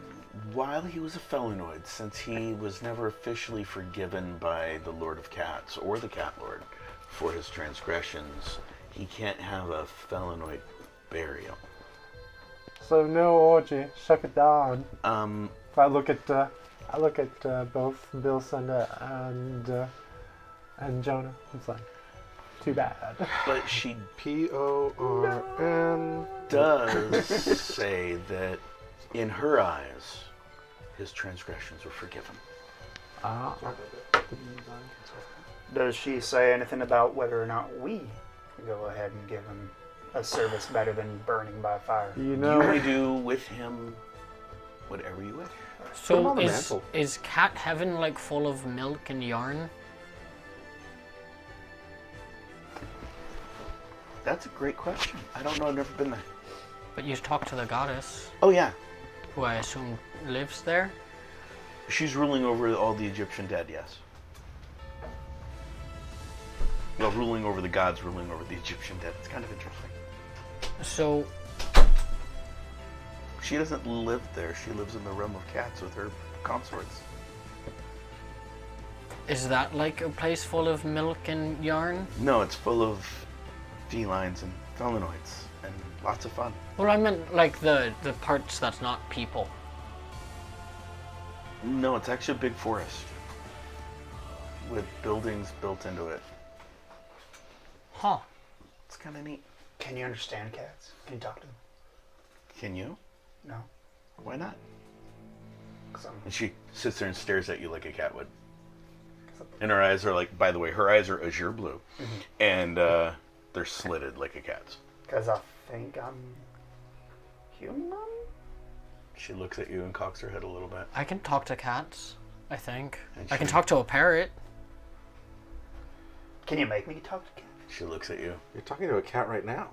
while he was a Felinoid, since he was never officially forgiven by the Lord of Cats or the Cat Lord for his transgressions, he can't have a Felinoid burial. So no orgy, shut it down. If I look at both Bill Sunder and Jonah, it's like too bad. But she Porn. does say that in her eyes, his transgressions were forgiven. Does she say anything about whether or not we go ahead and give him a service better than burning by fire? You You know, may do with him whatever you wish. him So on the is mantle. Cat Heaven like full of milk and yarn? That's a great question. I don't know. I've never been there. But you talk to the goddess, Oh yeah, who I assume lives there. she's ruling over all the Egyptian dead. Yes. Well, ruling over the gods, ruling over the Egyptian dead. It's kind of interesting. So She doesn't live there. She lives in the realm of cats with her consorts. is that like a place full of milk and yarn? No, it's full of felines and felinoids and lots of fun. Well, I meant like the parts that's not people. No, it's actually a big forest with buildings built into it. Huh. It's kind of neat. Can you understand cats? Can you talk to them? Can you? No. Why not? 'Cause I'm- And she sits there and stares at you like a cat would. And her eyes are like, by the way, her eyes are azure blue. And they're slitted like a cat's. Because I think I'm human? She looks at you and cocks her head a little bit. I can talk to cats, I think. And I can she- talk to a parrot. Can you make me talk to cats? She looks at you. You're talking to a cat right now.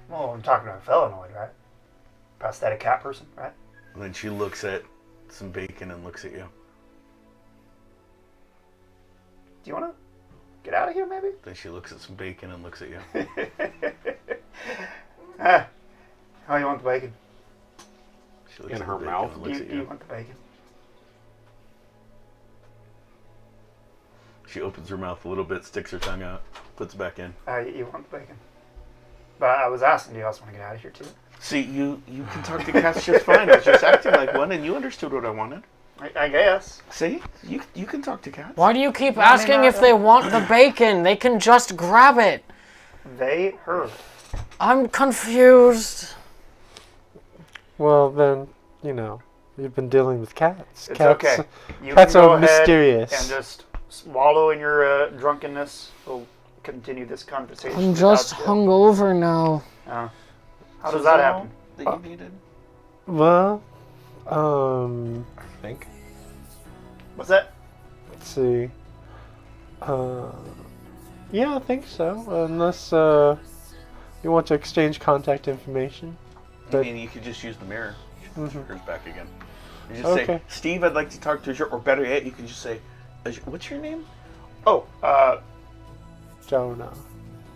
Well, I'm talking to a felinoid, right? Prosthetic cat person, right? And then she looks at some bacon and looks at you. Do you want to get out of here, maybe? Then she looks at some bacon and looks at you. Ah, how you want the bacon? She looks In at her the bacon mouth? and Do looks you, at do you you. want the bacon? She opens her mouth a little bit, sticks her tongue out, puts it back in. You want the bacon? But I was asking, do you also want to get out of here, too? See, you can talk to cats just fine. I was just acting like one, and you understood what I wanted. I guess. See, you can talk to cats. Why do you keep asking if they want the bacon? They can just grab it. They heard. I'm confused. well then, you know, you've been dealing with cats. It's Cats, okay. You cats can go are ahead mysterious. and just wallow in your drunkenness. We'll continue this conversation. I'm just without you. hungover now. How does that happen? That you needed? Well, I think. What's that? let's see. Yeah, I think so. Unless you want to exchange contact information. I But- mean, you could just use the mirror. Mhm. Hers back again. You just Okay. say, Steve, I'd like to talk to Azure. Or better yet, you can just say, what's your name? Oh, Jonah.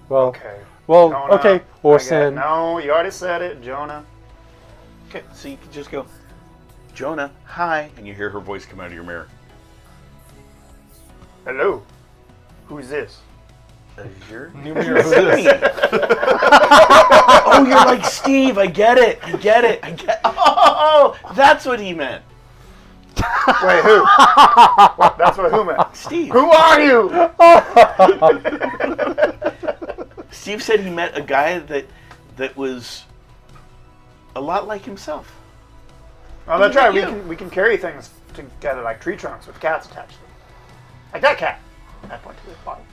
Well, okay. well, Jonah, okay. I Orson. No, you already said it, Jonah. Okay, so you can just go, Jonah, hi. And you hear her voice come out of your mirror. Hello. Who's this? You're New mirror, who is this? oh, you're like Steve. I get it. Oh, that's what he meant. Wait, who? What? That's what who meant. Steve. Who are you? Steve said he met a guy that was a lot like himself. Oh, that's right. You. We can carry things together like tree trunks with cats attached to them. Like that cat. I point to the bottom.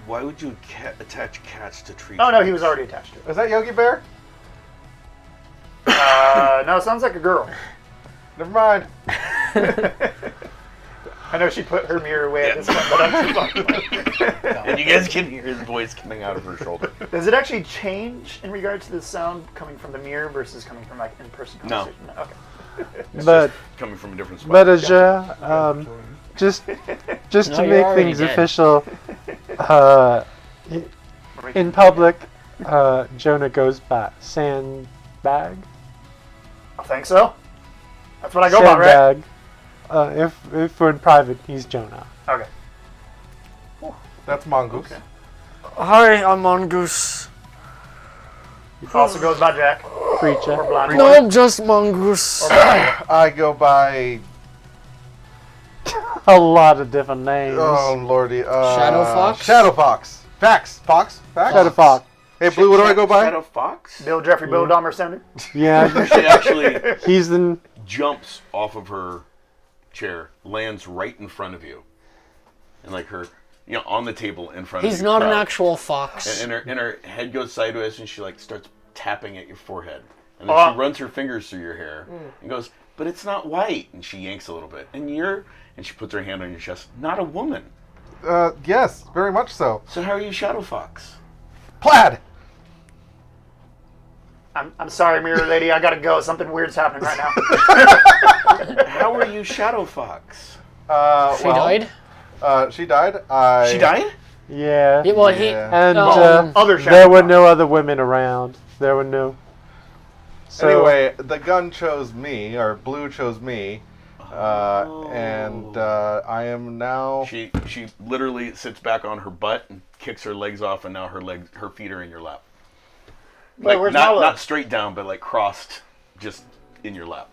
Why would you attach cats to trees? Oh no, he was already attached to it. Is that Yogi Bear? No, it sounds like a girl. Never mind. I know she put her mirror away at this point, but I'm And you guys can hear his voice coming out of her shoulder. Does it actually change in regards to the sound coming from the mirror versus coming from like in-person No. conversation? No. Okay. But Coming from a different spot. but just No, to you're make already things dead. official, in public, Jonah goes by Sandbag. I think so. That's what I go by, right? Sandbag. If we're in private, he's Jonah. Okay. That's Mongoose. Okay. Hi, I'm Mongoose. Also goes by Jack. Preacher. Or Blind No, Boy. I'm just Mongoose. I go by. A lot of different names. Oh lordy. Shadow Fox? Shadow Fox. Fox. Shadow Fox. Hey Blue, what do I go by? Shadow Fox? Bill Jeffrey Bill Dahmer Sender. Yeah, She actually he's the. jumps off of her chair, lands right in front of you. And like her, on the table in front of you. He's not an crouched. actual fox. And her head goes sideways and she like starts tapping at your forehead. And then Oh. she runs her fingers through your hair and goes, "But it's not white." And she yanks a little bit. And she puts her hand on your chest. Not a woman. Yes, very much so. So how are you Shadow Fox? Plaid. I'm sorry, Mirror Lady. I gotta go. Something weird's happening right now. How are you Shadow Fox? She died? She died. She died? Yeah. Yeah, well, he. Yeah. And Other Shadow there were Fox. no other women around. There were no. So, Anyway, the gun chose me, or Blue chose me, and I am now. She literally sits back on her butt and kicks her legs off, and now her feet are in your lap. Wait, where's my leg? not straight down, but like crossed, just in your lap.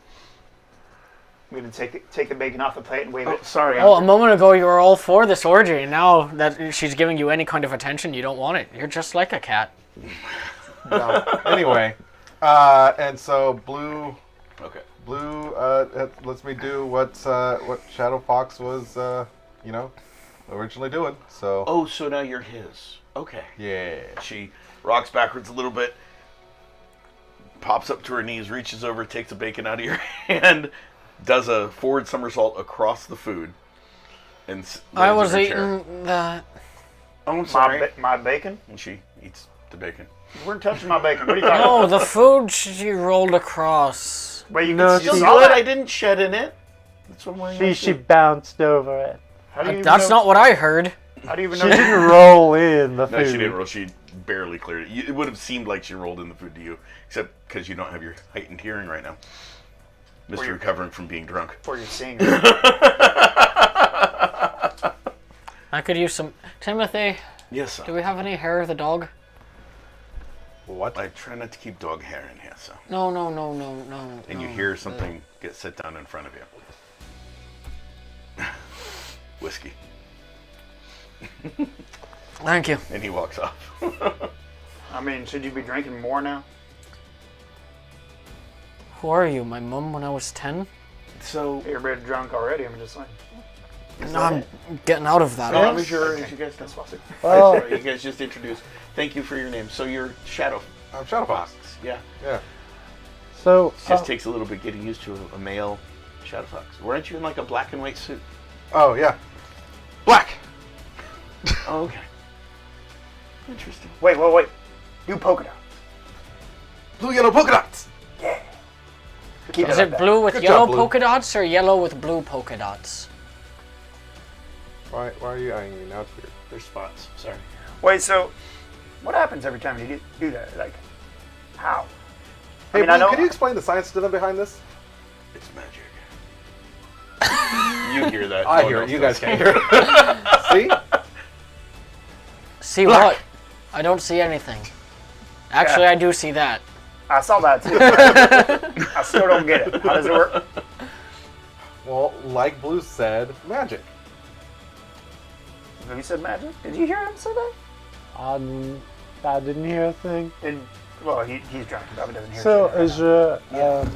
I'm gonna take the bacon off the plate and wave Oh, it. sorry. Oh, a moment ago you were all for this orgy, and now that she's giving you any kind of attention, you don't want it. You're just like a cat. No. Anyway, and so Blue Okay. lets me do what Shadow Fox was, originally doing. So Oh, so now you're his. Okay. yeah. She rocks backwards a little bit, pops up to her knees, reaches over, takes the bacon out of your hand, does a forward somersault across the food, and I lands was in her chair. eating that. Oh, I'm sorry. My bacon? And she eats the bacon. You weren't touching my bacon. What are you talking No, about? the food she rolled across. Wait, you No, can she- still Still saw good. I that? didn't shed in it. That's what I'm wearing. she bounced over it. How do you even That's know? not what I heard. How do you even She know? didn't roll in the food. No, she didn't roll. She barely cleared it. It would have seemed like she rolled in the food to you, except because you don't have your heightened hearing right now. Mr. you're- Recovering from being drunk. Or you're seeing it. I could use some. Timothy, Yes, sir. do we have any hair of the dog? What? I try not to keep dog hair in here, so. No. And you hear something get set down in front of you. Whiskey. Thank you. And he walks off. I mean, should you be drinking more now? Who are you? My mum when I was 10? So, You're a bit drunk already. I'm just saying. No, I'm getting out of that. how was your, you guys know? Well, Sorry, you guys just introduced. Thank you for your name. So you're Shadow I'm Shadow Fox. Fox. Yeah. Yeah. so It just takes a little bit getting used to a male Shadow Fox. Weren't you in like a black and white suit? Oh yeah. Black. Oh, okay. Interesting. Wait. Do polka dot. Blue, yellow polka dots. Keep Is like it that. blue with Good yellow job, Blue. polka dots or yellow with blue polka dots? Why are you eyeing me now? It's weird. There's spots. Sorry. Wait, so what happens every time you do that? Like, how? Hey, I Blue, know. can you explain the science to them behind this? It's magic. You hear that? I No hear one it. You else guys can't hear it. See? See what? I don't see anything. Actually, I do see that. I saw that too. I still don't get it. How does it work? Well, like Blue said, magic. Have you said magic? Did you hear him say that? I didn't hear a thing. Well, he's drunk. He probably doesn't hear So, shit.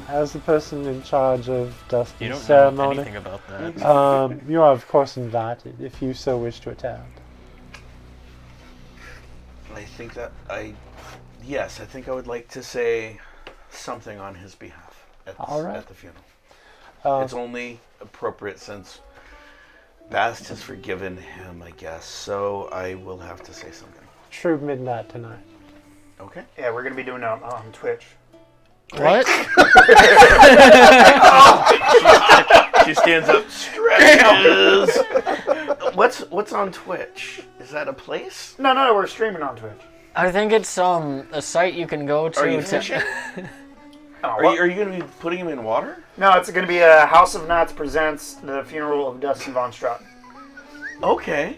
as the person in charge of Dustin's You don't know ceremony, anything about that. you are of course invited if you so wish to attend. I think that yes, I think I would like to say something on his behalf All right. at the funeral. Uh, It's only appropriate since Bast has forgiven him, I guess. So I will have to say something. True midnight tonight. Okay. Yeah, we're gonna be doing it on Twitch. What? She stands up, stretches. What's on Twitch? Is that a place? No, we're streaming on Twitch. I think it's a site you can go to. Are you to fishing? Oh, Are what? you going to be putting him in water? No, it's going to be a House of Knots presents the funeral of Dustin Von Straten. Okay.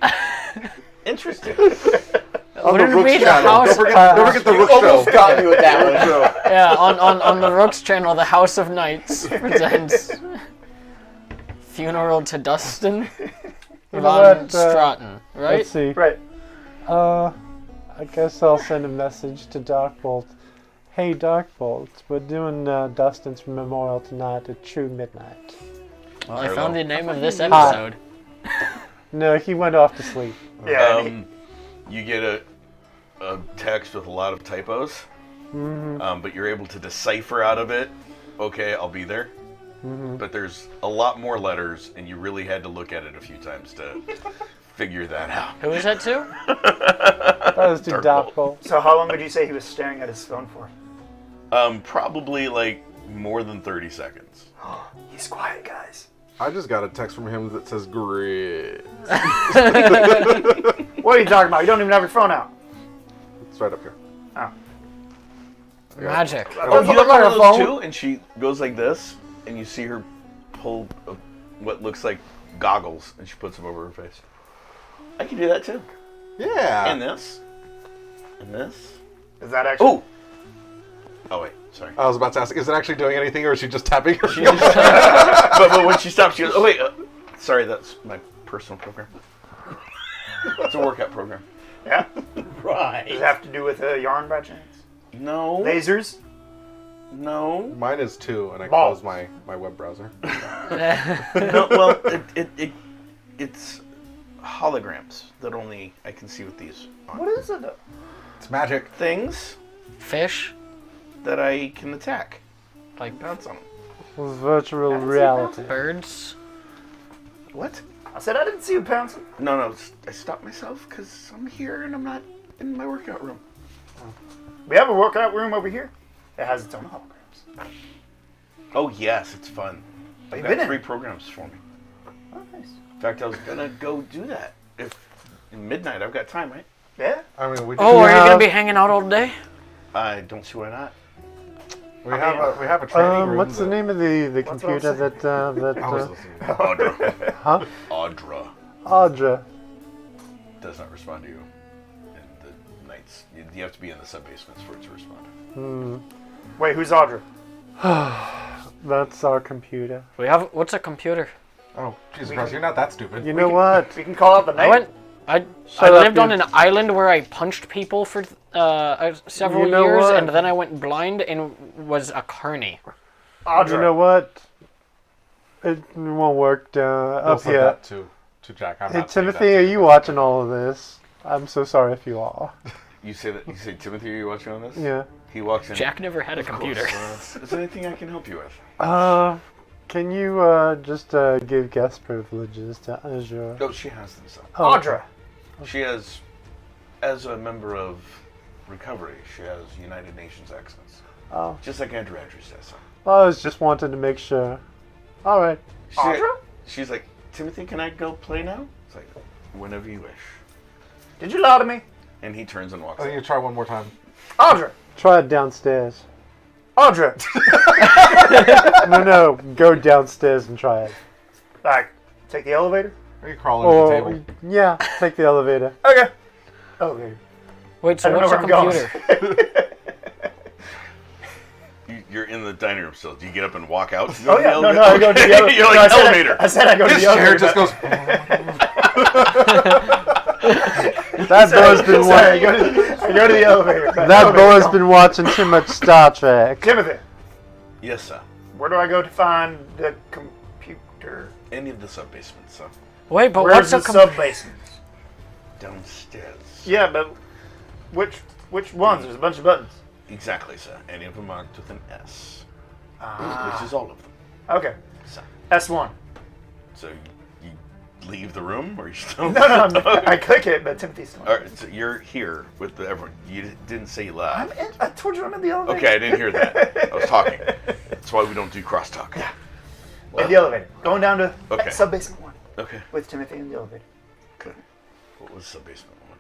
Interesting. Would it be the channel. house? Don't forget the Rook Show. Got me with that one. Yeah, on the Rooks channel, the House of Knights presents Funeral to Dustin You know Von what, Straten, right? Let's see. Right. I guess I'll send a message to Darkbolt. Hey Darkbolt, we're doing Dustin's memorial tonight at true midnight. Well, I found the name of this Hi. episode. No, he went off to sleep. Yeah. You get a text with a lot of typos, but you're able to decipher out of it. Okay, I'll be there. But there's a lot more letters, and you really had to look at it a few times to figure that out. Who is that to? That was to Darkbolt. Darkbolt. So how long would you say he was staring at his phone for? Probably like more than 30 seconds. He's quiet, guys. I just got a text from him that says grit. What are you talking about? You don't even have your phone out. It's right up here. Magic. Oh, you Doesn't have look one like of a those phone. too? And she goes like this, and you see her pull what looks like goggles, and she puts them over her face. I can do that too. Yeah. And this. And this. Is that actually? Oh wait, sorry. I was about to ask, is it actually doing anything, or is she just tapping her? but when she stops, she goes, "Oh wait, sorry, that's my personal program. It's a workout program." Yeah. Does it Right. have to do with yarn by chance? No. Lasers? No. Mine is 2, and I Balls. close my web browser. No. Well, it's holograms that only I can see with these on. What is it? It's magic. Things Fish? that I can attack. Like Bounce on them. It was virtual That's reality. birds? What? I said I didn't see you pouncing. No. I stopped myself because I'm here and I'm not in my workout room. We have a workout room over here. It has its own holograms. Oh yes, it's fun. But you've Got been in 3 it. programs for me. Oh, nice. In fact, I was gonna go do that if in midnight. I've got time, right? Yeah. I mean, we Oh, are you Yeah. gonna be hanging out all day? I don't see why not. we have a training room. What's the name of the What's what I was computer that I was that listening. Audra. huh? Audra Audra. does not respond to you in the nights. You have to be in the sub-basements for it to respond. Wait, who's Audra? That's our computer. What's a computer? Oh, Jesus Christ, you're not that stupid. You know what? We can call out the name. I Shut up, lived on you- an island where I punched people for several You know years, what? and then I went blind and was a carny. Audra. You know what? It won't work Bill up said here. that to Jack. I'm Hey, not saying Timothy, that are to you watching all of this? I'm so sorry if you are. You say that? You say Timothy? Are you watching on this? Yeah. He walks in. Jack never had a Of course. computer. Is there anything I can help you with? Can you just give guest privileges to Azure? Oh, she has them. So Audra. she has, as a member of recovery, she has United Nations access, Oh, just like Andrew Andrews does. So. I was just wanting to make sure. All right. Audra? She's like, Timothy, can I go play now? It's like, whenever you wish. Did you lie to me? And he turns and walks. I think out. you try one more time. Audra. Try it downstairs. Audra. No, go downstairs and try it. Like, Take the elevator? Are you crawling to the Or table? yeah, take the elevator. Okay. Elevator. Wait, I so don't know what's where a I'm computer? going. You're in the dining room still. Do you get up and walk out? Oh yeah, no, I go to the elevator. You're like, No, I said elevator. I said I go to This the elevator. chair just but- goes. That boy's been Sorry, watching. I go to the elevator. That boy's been watching too much Star Trek. Timothy, Yes, sir. where do I go to find the computer? Any of the sub-basements, so Wait, but Where's what's the a sub basement? downstairs. Yeah, but which ones? There's a bunch of buttons. Exactly, sir. Any of them marked with an S, Ah. which is all of them. Okay. So, S1. so you leave the room, or you still? No, I click it, but Timothy's still. All right, so you're here with everyone. You didn't say you left. I told you I'm in the elevator. Okay, I didn't hear that. I was talking. That's why we don't do crosstalk. Yeah. In the elevator. Going down to Okay. sub basement 1 Okay. with Timothy in the elevator. Okay. What was sub-basement one?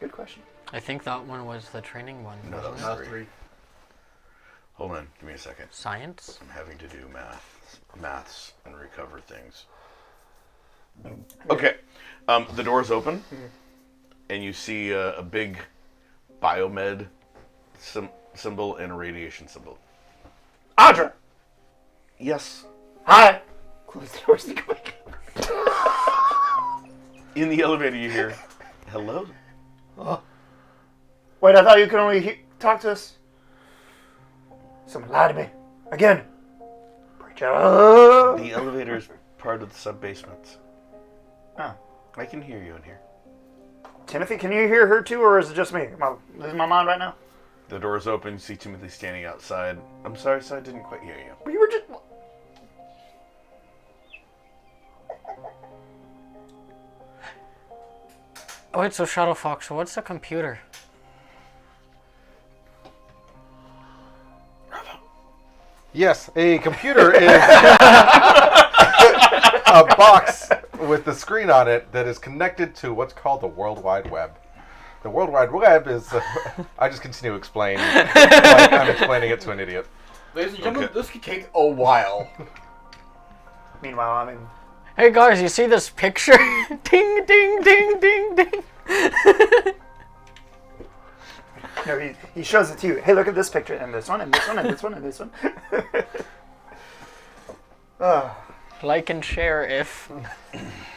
Good question. I think that one was the training one. No, that wasn't was it? three. Hold on. Give me a second. Science? I'm having to do maths, and recover things. Okay. The doors open, and you see a big biomed symbol and a radiation symbol. Audra! Yes. Hi! Close the doors to quick. In the elevator, you hear, "Hello." Wait, I thought you could only talk to us. Someone lied to me. Again. Preach out. The elevator is part of the sub-basements. Oh. I can hear you in here. Timothy, can you hear her too, or is it just me? Am I losing my mind right now? The door's open. You see Timothy standing outside. I'm sorry, sir. I didn't quite hear you. We were just... Oh, wait, so Shadow Fox, what's a computer? Yes, a computer is a box with the screen on it that is connected to what's called the World Wide Web. The World Wide Web is... I just continue to explain like I'm explaining it to an idiot. Ladies and gentlemen, Okay. this could take a while. Meanwhile, I'm in... Hey guys, you see this picture? Ding, ding, ding, ding, ding. No, he shows it to you. Hey, look at this picture, and this one, and this one, and this one, and this one. Like and share if.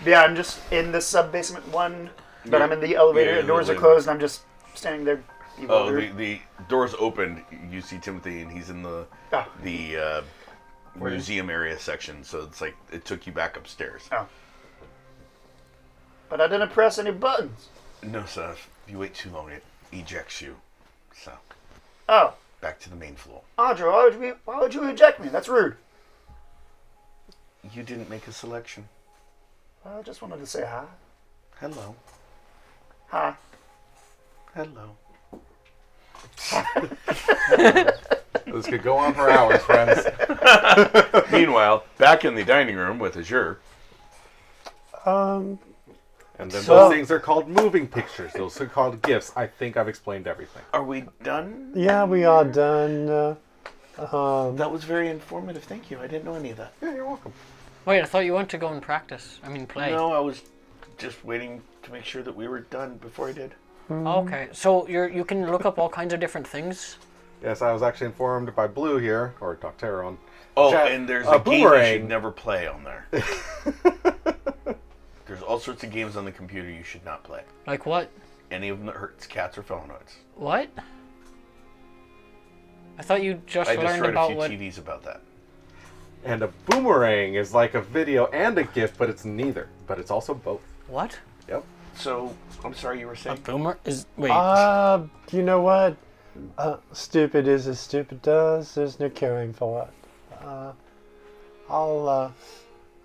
Yeah, I'm just in the sub-basement 1, but I'm in the elevator, Yeah, the doors are the- closed, and I'm just standing there. Oh, the door's opened. You see Timothy, and he's in the Ah. museum area section. So it's like it took you back upstairs. Oh. But I didn't press any buttons. No, sir. If you wait too long, it ejects you. So Oh, back to the main floor. Audra, why would you eject me? That's rude. You didn't make a selection. I just wanted to say hi. Hello. Hi. Hello. This could go on for hours, friends. Meanwhile, back in the dining room with Azure. Um, And then So- those things are called moving pictures. Those are called GIFs. I think I've explained everything. Are we done? yeah, we are done. That was very informative. Thank you. I didn't know any of that. Yeah, you're welcome. Wait, I thought you went to go and practice. I mean, play. No, I was just waiting to make sure that we were done before I did. Okay, so you can look up all kinds of different things. Yes, I was actually informed by Blue here, or Doctera on. Oh, Chat- and there's a a game you boomerang. should never play on there. There's all sorts of games on the computer you should not play. Like what? Any of them that hurts cats or felinoids. What? I thought you just I learned destroyed a about few what. TVs about that. And a boomerang is like a video and a GIF, but it's neither. But it's also both. What? Yep. So, I'm sorry you were A saying? boomer is wait. you know what? Stupid is as stupid does. There's no caring for it.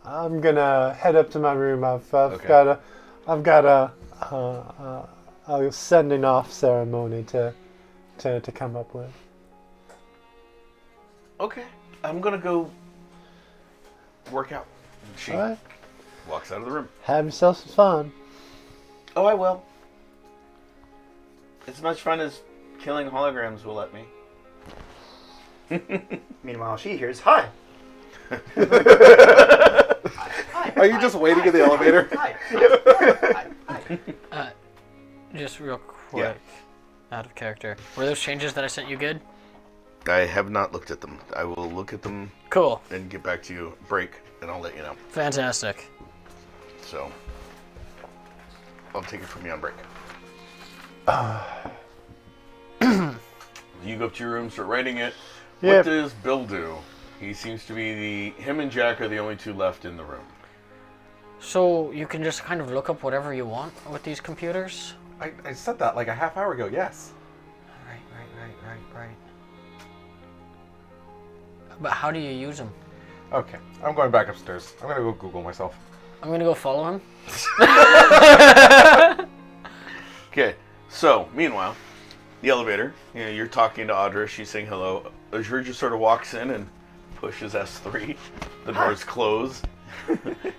I'm gonna head up to my room. I've Okay. got a sending off ceremony to come up with. Okay. I'm gonna go work out. And she All right. walks out of the room. Have yourself some fun. Oh, I will. As much fun as killing holograms will let me. Meanwhile, she hears hi. Are you just waiting in the elevator? Just real quick, out of character. Were those changes that I sent you good? I have not looked at them. I will look at them Cool. and get back to you. Break, and I'll let you know. Fantastic. So, I'll take it from you on break. You go up to your room, start writing it. Yeah. What does Bill do? He seems to be him and Jack are the only two left in the room. So you can just kind of look up whatever you want with these computers? I said that like a half hour ago, yes. Right. But how do you use them? Okay, I'm going back upstairs. I'm gonna go Google myself. I'm gonna go follow him. Okay, so, meanwhile, the elevator, you're talking to Audra, she's saying hello. Azure just sort of walks in and pushes S3. The doors close.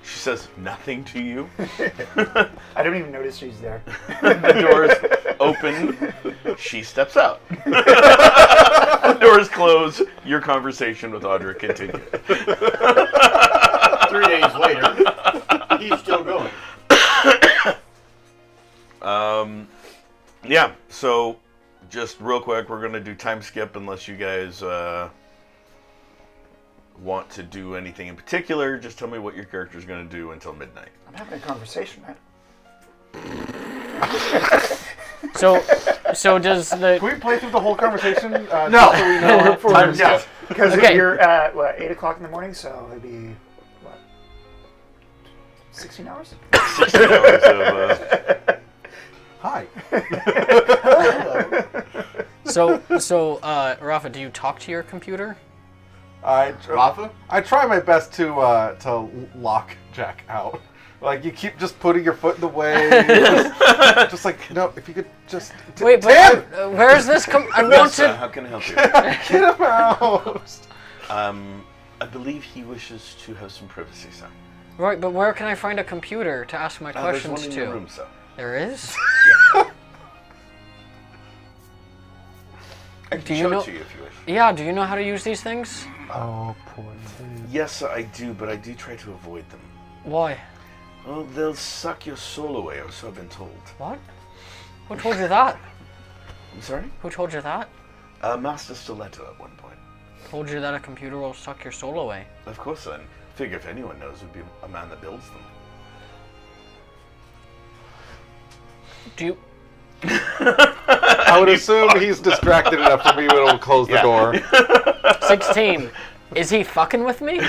She says nothing to you. I don't even notice she's there. The doors open. She steps out. The doors close. Your conversation with Audra continues. 3 days later, he's still going. Yeah, so just real quick, we're going to do time skip unless you guys want to do anything in particular. Just tell me what your character's going to do until midnight. I'm having a conversation, man. So does the... Can we play through the whole conversation? No. Just so we know time Yeah, skip. because Okay. you're at, 8 o'clock in the morning, so it'd be, 16 hours? 16 hours of... Hi. So Rafa, do you talk to your computer? Rafa? I try my best to lock Jack out. Like, you keep just putting your foot in the way. just like, no, if you could just... Wait, but where's this I want Nessa, to... how can I help you? Get him out! I believe he wishes to have some privacy, sir. Right, but where can I find a computer to ask my There's questions one in to? your room, sir. There is? I can Do you show know- it to you if you wish. Yeah, do you know how to use these things? Oh, poor thing. Yes, sir, I do, but I do try to avoid them. Why? Well, they'll suck your soul away, or so I've been told. What? Who told you that? I'm sorry? Who told you that? Master Stiletto at one point. Told you that a computer will suck your soul away. Of course, then. Figure if anyone knows, it would be a man that builds them. Do you... I would assume he's distracted enough for me to be able to close the door. 16. Is he fucking with me?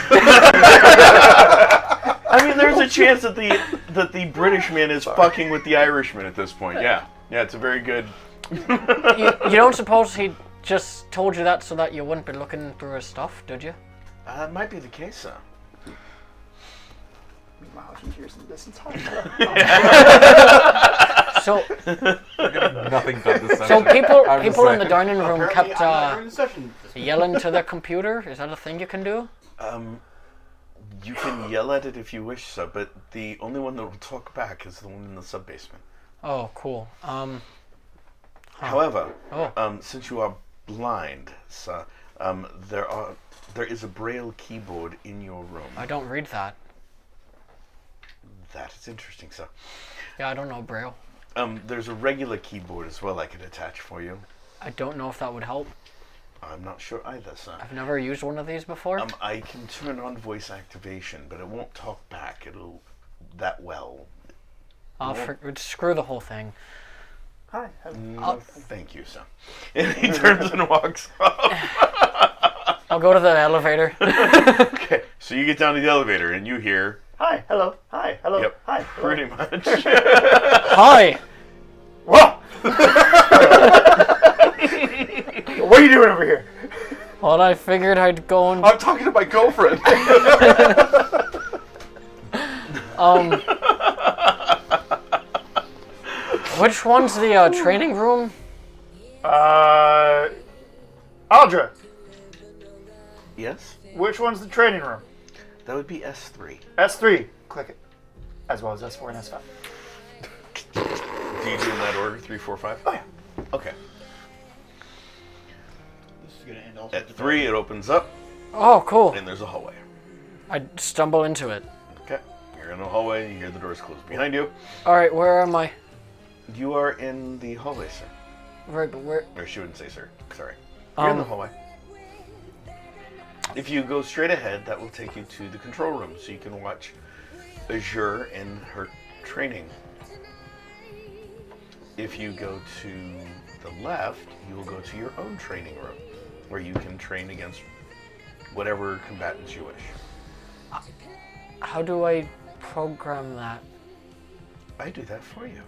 I mean, there's a chance that the British man is fucking with the Irishman at this point. Yeah, it's a very good. You don't suppose he just told you that so that you wouldn't be looking through his stuff, did you? It might be the case, sir. Meanwhile, he hears in the distance. So Nothing done this so session. people I'm just in the saying. dining room Apparently, kept I'm not during the session. yelling to the computer. Is that a thing you can do? You can yell at it if you wish, sir, but the only one that will talk back is the one in the sub-basement. Oh, cool. However, Oh. since you are blind, sir, there is a braille keyboard in your room. I don't read that. That is interesting, sir. Yeah, I don't know Braille. There's a regular keyboard as well I could attach for you. I don't know if that would help. I'm not sure either, sir. I've never used one of these before. I can turn on voice activation, but it won't talk back. It'll that well. Screw the whole thing. Hi. No, thank you, sir. And he turns and walks off. I'll go to the elevator. Okay, so you get down to the elevator and you hear. Hi. Hello. Hi. Hello. Yep. Hi. Hello. Pretty much. Hi. Whoa! What are you doing over here? Well, I figured I'd go and I'm talking to my girlfriend. Which one's the training room? Audra, Yes, which one's the training room? that would be S3. S3. Click it. As well as S4 and S5. Do you do in that order? 3, 4, 5? Oh, yeah. Okay. This is going to end also At 3, it opens up Oh, cool. and there's a hallway. I stumble into it. Okay. You're in the hallway, you hear the doors close behind you. All right, where am I? You are in the hallway, sir. Right, but where? Or she wouldn't say sir. Sorry. You're in the hallway. If you go straight ahead, that will take you to the control room, so you can watch Azure in her training. If you go to the left, you will go to your own training room, where you can train against whatever combatants you wish. How do I program that? I do that for you.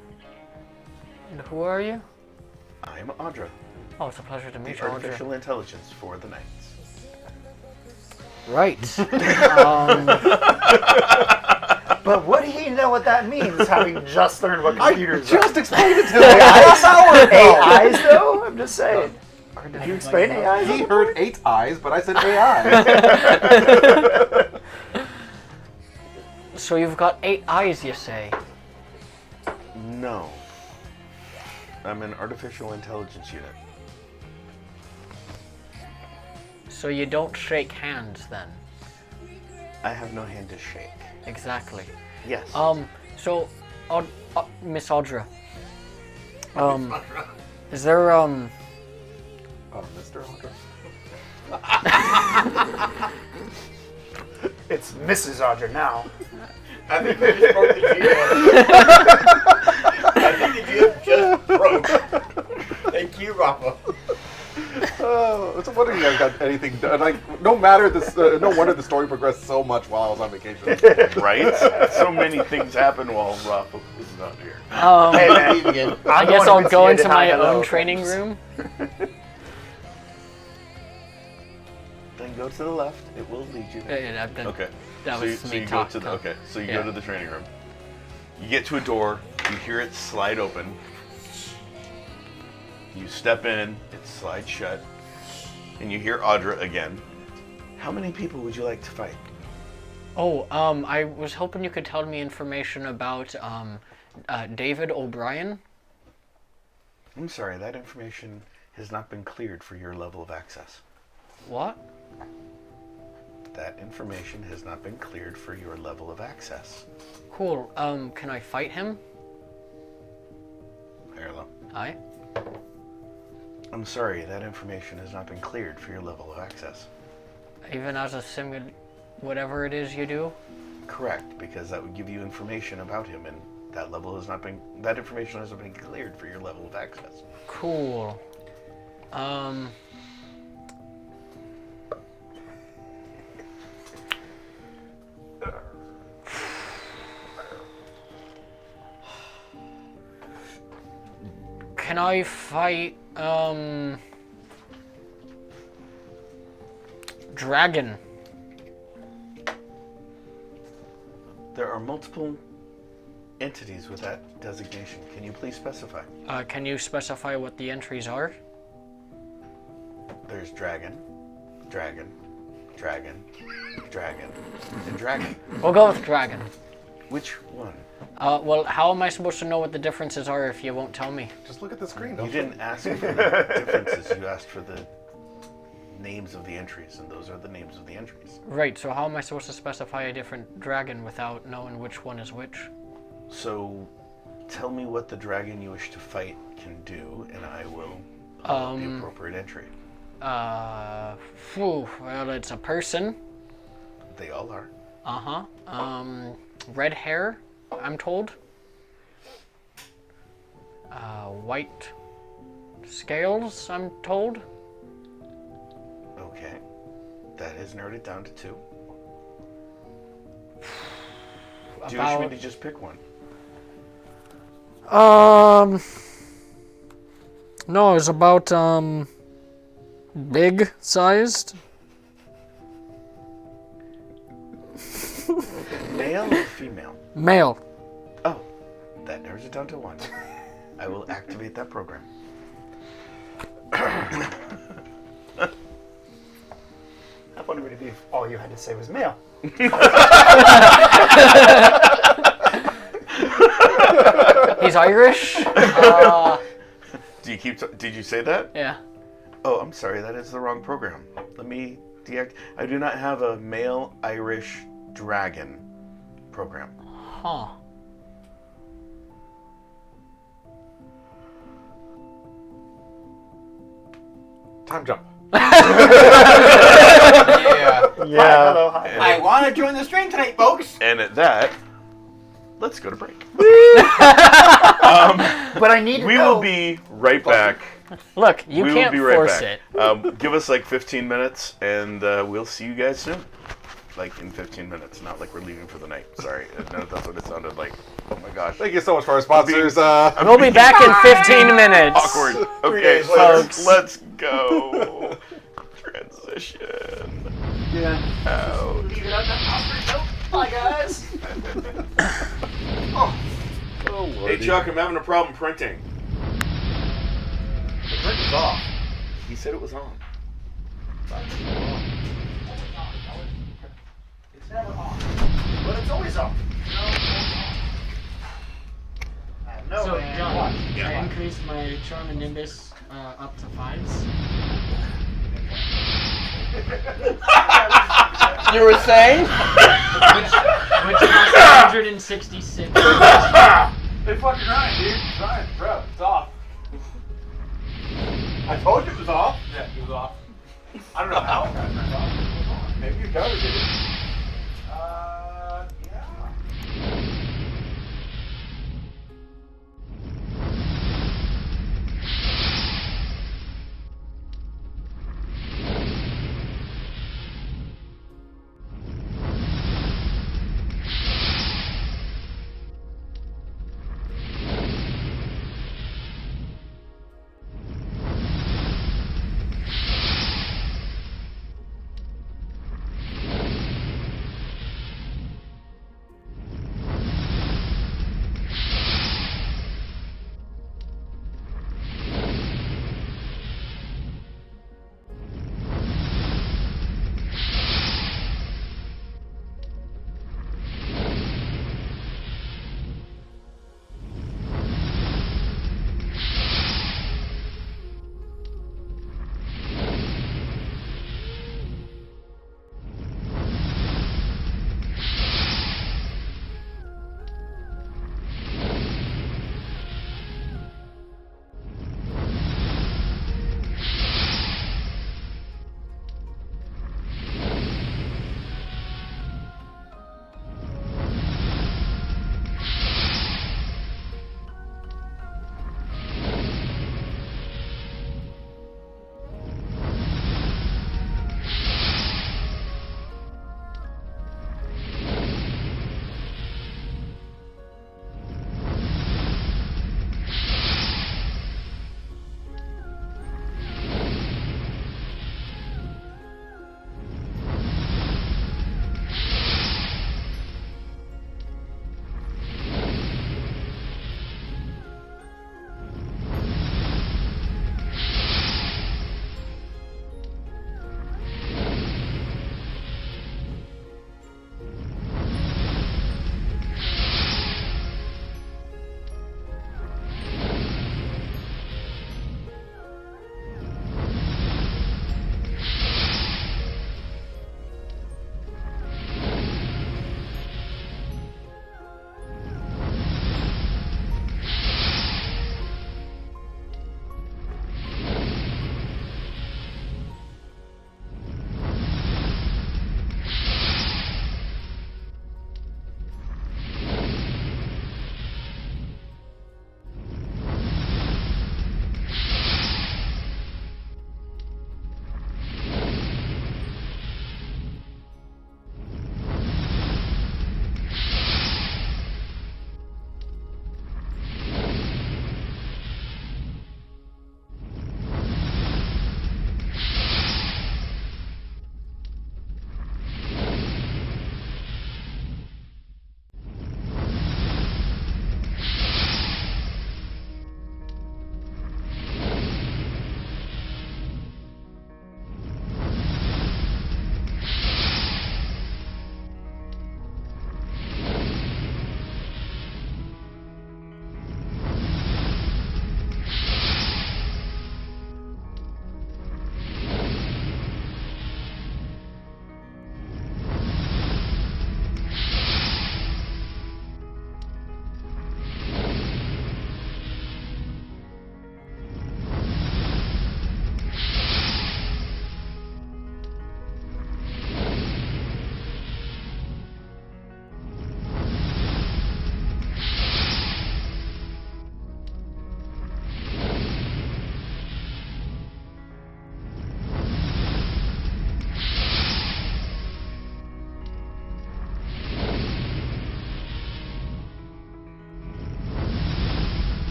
And who are you? I'm Audra, Oh, it's a pleasure to meet the you, artificial intelligence for the Knights. Right. But what do you know what that means, having just learned what computers are? Just explained it to me half an hour ago. AIs, though? I'm just saying. Did you explain AIs? He heard 8 eyes, but I said AI. So you've got 8 eyes, you say? No. I'm an artificial intelligence unit. So you don't shake hands then? I have no hand to shake. Exactly. Yes. So, Miss Audra. Is there, Oh, Mr. Audra. It's Mrs. Audra now. I think we just broke the GM. I think the GM just broke. Thank you, Rafa. Oh, it's a wonder you guys got anything done. Like, no wonder the story progressed so much while I was on vacation. Right? So many things happen while Rafa was not here. Hey, man. Again. I guess I'll go into my own training room. Then go to the left. It will lead you there. Okay. That so was you, me so you talk, go to the huh? okay. So you Yeah. go to the training room. You get to a door. You hear it slide open. You step in. It slides shut. And you hear Audra again. How many people would you like to fight? Oh, I was hoping you could tell me information about David O'Brien. I'm sorry. That information has not been cleared for your level of access. What? That information has not been cleared for your level of access. Cool. Can I fight him? Hello. Aye. I'm sorry. That information has not been cleared for your level of access. Even as a whatever it is you do? Correct, because that would give you information about him, and that information hasn't been cleared for your level of access. Cool. Can I fight, Dragon? There are multiple entities with that designation. Can you please specify? Can you specify what the entries are? There's dragon, dragon, dragon, dragon, and dragon. We'll go with Dragon. Which one? Well, how am I supposed to know what the differences are if you won't tell me? Just look at the screen. You Don't didn't ask for the differences. You asked for the names of the entries, and those are the names of the entries. Right, so how am I supposed to specify a different dragon without knowing which one is which? So, tell me what the dragon you wish to fight can do, and I will pull up the appropriate entry. Well, it's a person. They all are. Red hair, I'm told. White scales, I'm told. Okay. That has narrowed it down to 2. Do you wish me to just pick one? No, it's about, big sized. Male or female? Male. Oh, that narrows it down to 1. I will activate that program. How funny would it be if all you had to say was male? He's Irish. Did you say that? Yeah. Oh, I'm sorry. That is the wrong program. Let me deactivate. I do not have a male Irish dragon program. Huh. Time jump. Yeah. Yeah. Hello, hi. I want to join the stream tonight, folks. And at that, let's go to break. But I need to We will be right back. Look, you we can't will be right force back. it. Give us like 15 minutes, and we'll see you guys soon. Like in 15 minutes, not like we're leaving for the night. Sorry, no, that's what it sounded like. Oh my gosh. Thank you so much for our sponsors. We'll be back in 15 minutes. Awkward. Okay, days later. folks, let's go. Transition. Yeah. Out. Leave it on that awkward note. Bye, guys. Oh, hey Chuck, I'm having a problem printing. The print is off. He said it was on. It's never off. But it's always off. No, So, man. John, What? I increased my charm and nimbus up to 5s. You were saying? Which costs 166. They fucking right, dude. Right, bro. It's off. I told you it was off. Yeah, it was off. I don't know how it got turned off. Maybe your cover did it. Yeah.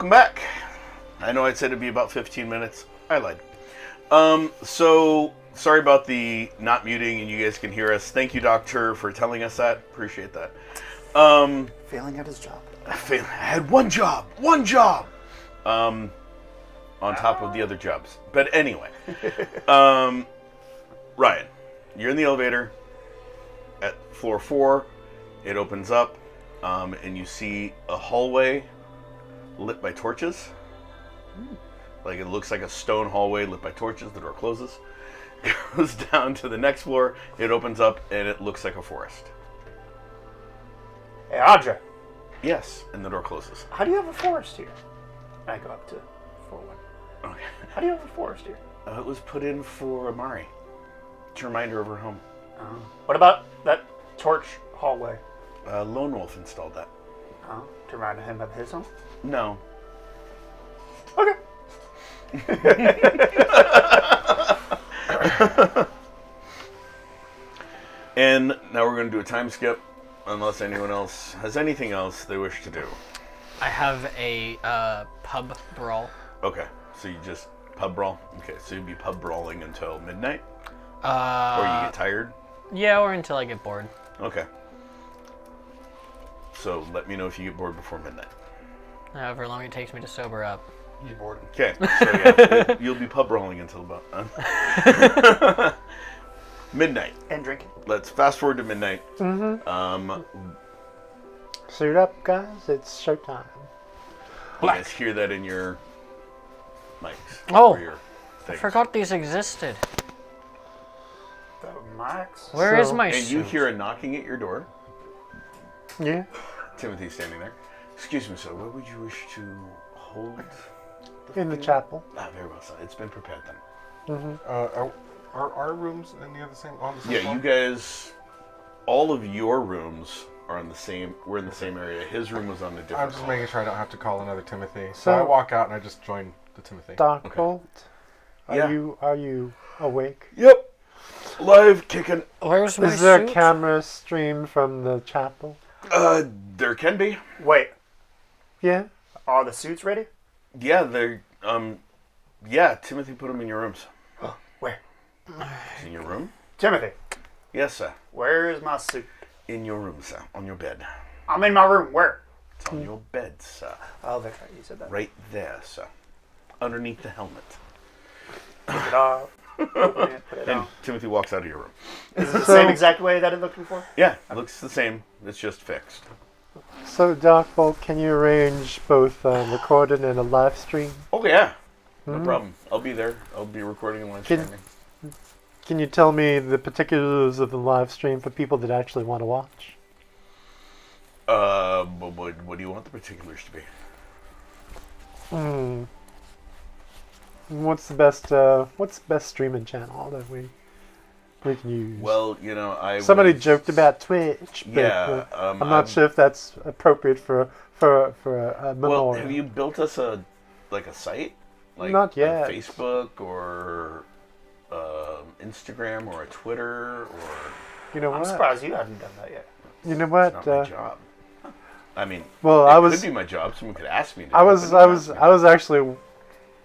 welcome back. I know I said it'd be about 15 minutes. I lied. So sorry about the not muting, and you guys can hear us. Thank you, Doctor, for telling us that. Appreciate that. Failing at his job. I had one job. On top of the other jobs. But anyway, Ryan, you're in the elevator at floor 4. It opens up, and you see a hallway lit by torches. Like it looks like a stone hallway lit by torches. The door closes. Goes down to the next floor. It opens up, and it looks like a forest. Hey, Audra, Yes, and the door closes. how do you have a forest here? I go up to 4-1. Okay. How do you have a forest here? It was put in for Amari. To remind her of her home. What about that torch hallway? Lone Wolf installed that. To remind him of his home? No. Okay. And now we're going to do a time skip, unless anyone else has anything else they wish to do. I have a pub brawl. Okay, so you just pub brawl? Okay, so you'd be pub brawling until midnight? Or you get tired? Yeah, or until I get bored. Okay. So let me know if you get bored before midnight. However long it takes me to sober up. You bored? Okay, so yeah, you'll be pub brawling until about midnight. And drinking. Let's fast forward to midnight. Suit up, guys. It's showtime. You guys hear that in your mics. Oh, or your I things. forgot these existed. The Max. Where is So- my And you suit? hear a knocking at your door. Yeah. Timothy's standing there. Excuse me, sir. Where would you wish to hold? In the chapel. Ah, very well, sir. It's been prepared then. Are our rooms near the same on the same Yeah, floor? you guys. All of your rooms are in the same. We're in the same area. His room was on a different. I'm just floor. making sure I don't have to call another Timothy. So So- I walk out and I just join the Timothy. Dark Okay. Bolt. Yeah. Are you awake? Yep. Live kicking. Where's my Is there suit? a camera stream from the chapel? There can be. Wait, Yeah. are the suits ready? Yeah, they're. Yeah, Timothy put them in your rooms. Where? In your room? Timothy, Yes, sir. where is my suit? In your room, sir. On your bed. I'm in my room. Where? It's on your bed, sir. Oh, that's right. You said that. Right there, sir. Underneath the helmet. Take it off. Open it, put it And on. Timothy walks out of your room. Is it the So- same exact way that it looked before? Yeah, it looks the same. It's just fixed. So, Dark Bolt, can you arrange both recorded and a live stream? Oh, yeah. No problem. I'll be there. I'll be recording and live Can- streaming. Can you tell me the particulars of the live stream for people that actually want to watch? What do you want the particulars to be? What's the best streaming channel that we can use? Well, I Somebody was- joked about Twitch, but Yeah, I'm not sure if that's appropriate for a memorial. Well, have you built us a site? Like Not a yet. Facebook or Instagram or a Twitter or You know I'm what? surprised you hadn't done that yet. You know it's what? not my job. I mean, Well, it I was could be my job. Someone could ask me to. I do it, was but I not was ask me. I was actually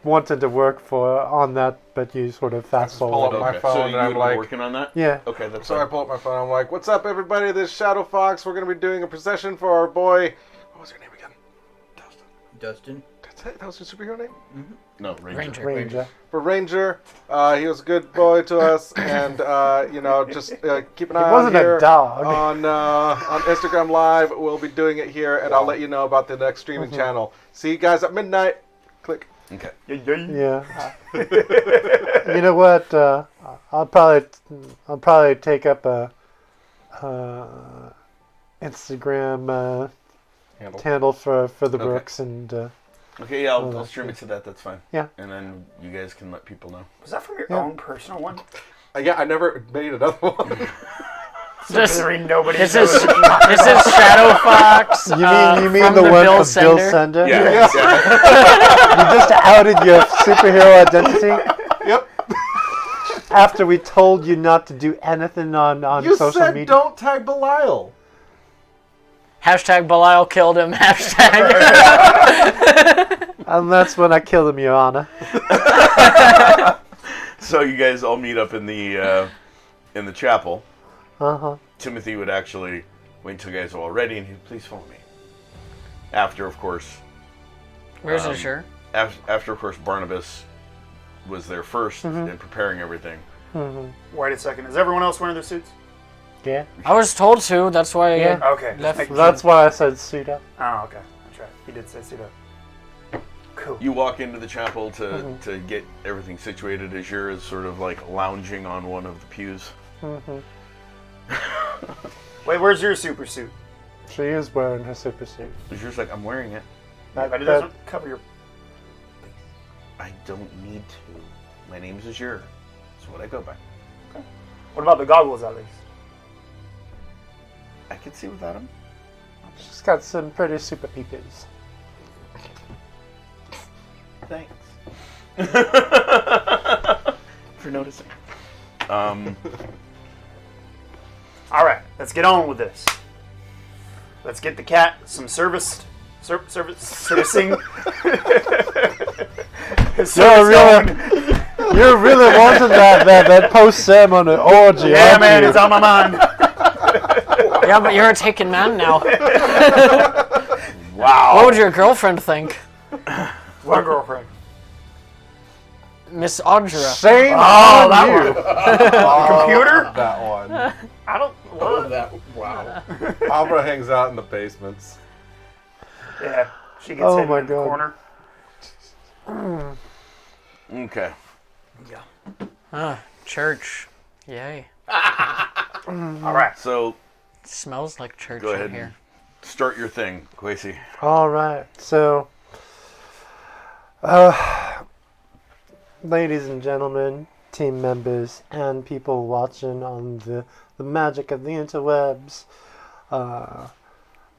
wanted to work on that, but you sort of fast just pull forward. up my Okay, phone so and you I'm would be like- working on that. Yeah. Okay, that's So I fine. pull up my phone. I'm like, "What's up, everybody? This is Shadow Fox. We're gonna be doing a procession for our boy. What was your name again? Dustin. That's it. That was your superhero name. No, Ranger. Ranger. For Ranger, he was a good boy to us, and just keep an eye He on wasn't here a dog. on Instagram Live. We'll be doing it here, and I'll let you know about the next streaming channel. See you guys at midnight. Click. Okay. Yeah. You know what? I'll probably take up a Instagram Handle. handle for the Okay. Brooks and Okay, yeah, I'll that's stream it to that. That's fine. Yeah. And then you guys can let people know. Was that from your Yeah. own personal one? Yeah, I never made another one. Considering nobody This knows. is Shadow Fox. you mean from the one Bill from Bill Sender? Sender? Yeah. You just outed your superhero identity Yep. after we told you not to do anything on You social said media. don't tag Belial. Hashtag Belial killed him. Hashtag. And that's when I killed him, Your Honor. So you guys all meet up in the chapel. Uh-huh. Timothy would actually wait until you guys are all ready, and he'd please follow me. After, of course, Where's his shirt? after of course Barnabas was there 1st in preparing everything. Wait a second. Is everyone else wearing their suits? Yeah. I was told to. That's why I Yeah. Okay. just Left- making That's sure. why I said suit up. Oh, okay. That's right. He did say suit up. Cool. You walk into the chapel to get everything situated. Azure is sort of like lounging on one of the pews. Wait, where's your super suit? She is wearing her super suit. Azure's like, I'm wearing it. But it doesn't cover your. I don't need to. My name's Azure. That's what I go by. What about the goggles, at least? I can see without them. She's got some pretty super peepers. Thanks. For noticing. All right, let's get on with this. Let's get the cat some servicing. You're really wanting that post-ceremony orgy, Yeah, aren't man, you? it's on my mind. Yeah, but you're a taken man now. Wow. What would your girlfriend think? What girlfriend? Miss Audra. Shame Oh, on that you. one. Computer? That one. I don't. Oh, What? that, wow. Abra hangs out in the basements. Yeah, she gets Oh hidden my in the God. corner. Okay. Church. Yay. All right. So Smells like church go in ahead here. and start your thing, Quasi. All right, so, ladies and gentlemen, team members, and people watching on the magic of the interwebs,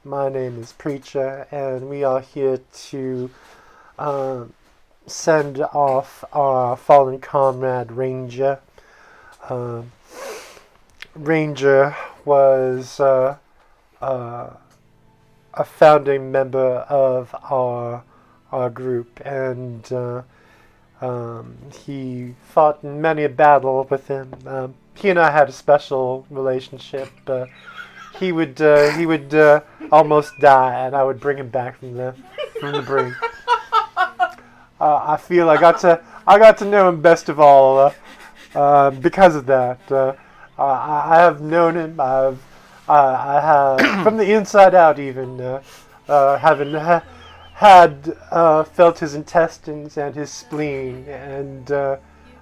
my name is Preacher, and we are here to send off our fallen comrade Ranger. Ranger was a founding member of our group, and he fought in many a battle with him. He and I had a special relationship. He would almost die, and I would bring him back from the brink. I feel I got to know him best of all because of that. I have known him. I have from the inside out, even having had felt his intestines and his spleen, and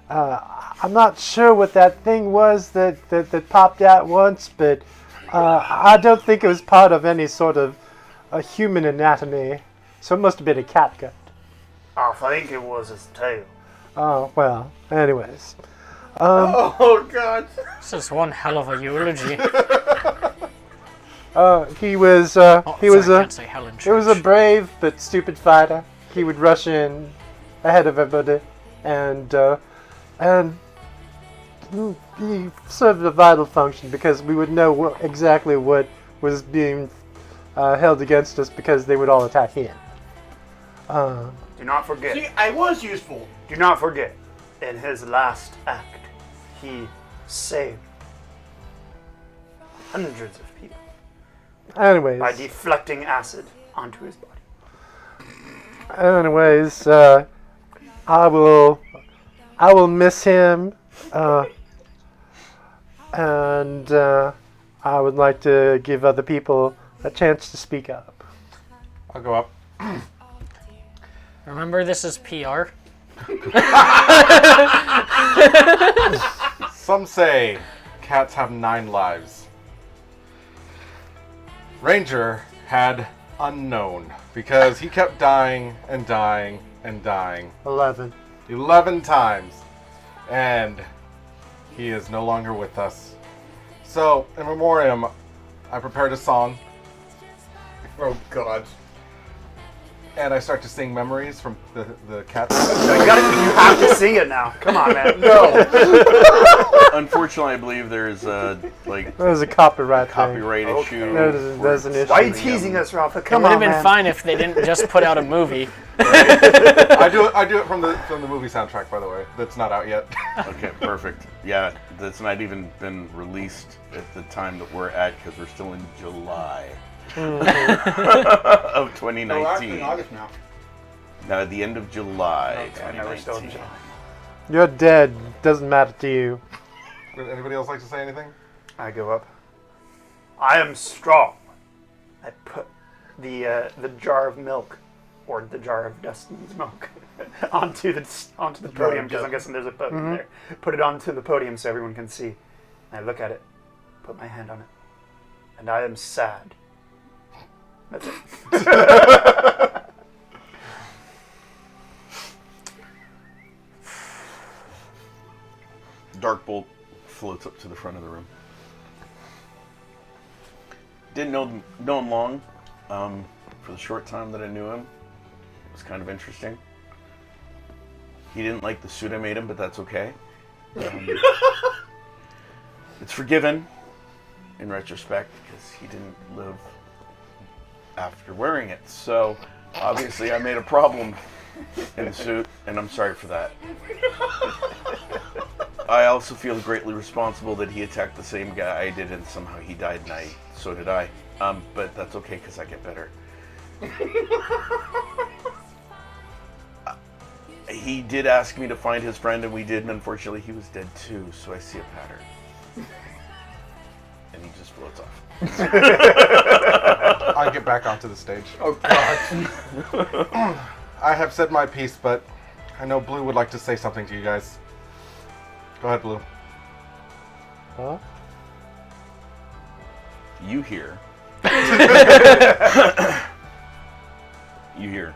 I'm not sure what that thing was that popped out once, but I don't think it was part of any sort of a human anatomy, so it must have been a catgut. I think it was his tail. Oh well. Anyways, Oh, God. This is one hell of a eulogy. he was Oh, he was sorry, I a can't say hell in he was a church. brave but stupid fighter. He would rush in ahead of everybody, and he served a vital function because we would know exactly what was being held against us because they would all attack him. Do not forget. See, I was useful. Do not forget. In his last act, he saved hundreds of people Anyways, by deflecting acid onto his body. Anyways, I will miss him, and I would like to give other people a chance to speak up. I'll go up. Remember, this is PR. Some say cats have 9 lives. Ranger had unknown because he kept dying and dying and dying 11. 11 times, and he is no longer with us. So, in memoriam, I prepared a song, Oh, God. and I start to sing memories from the cats. You have to sing it now. Come on, man. No. Unfortunately, I believe there's There's a copyright thing. copyright issue. There's an issue. Why are you teasing us, Ralph? It Come would on, have been man. fine if they didn't just put out a movie. I do it from the movie soundtrack, by the way. That's not out yet. Okay, perfect. Yeah, that's not even been released at the time that we're at because we're still in July of 2019. Oh, actually, in August now. Now, at the end of July, I know we're still in 2019. July. You're dead. Doesn't matter to you. Would anybody else like to say anything? I go up. I am strong. I put the jar of milk, or the jar of Dustin's milk, onto the podium because I'm guessing there's a podium there. Put it onto the podium so everyone can see. I look at it, put my hand on it, and I am sad. That's it. Darkbolt floats up to the front of the room. Didn't know him long. For the short time that I knew him, it was kind of interesting. He didn't like the suit I made him, but that's okay. It's forgiven in retrospect because he didn't live after wearing it. So obviously I made a problem in the suit, and I'm sorry for that. I also feel greatly responsible that he attacked the same guy I did, and somehow he died, and so did I. But that's okay because I get better. He did ask me to find his friend, and we did, and unfortunately he was dead too, so I see a pattern. And he just floats off. I get back onto the stage. Oh, God. I have said my piece, but I know Blue would like to say something to you guys. Go ahead, Blue. Huh? You hear. You hear.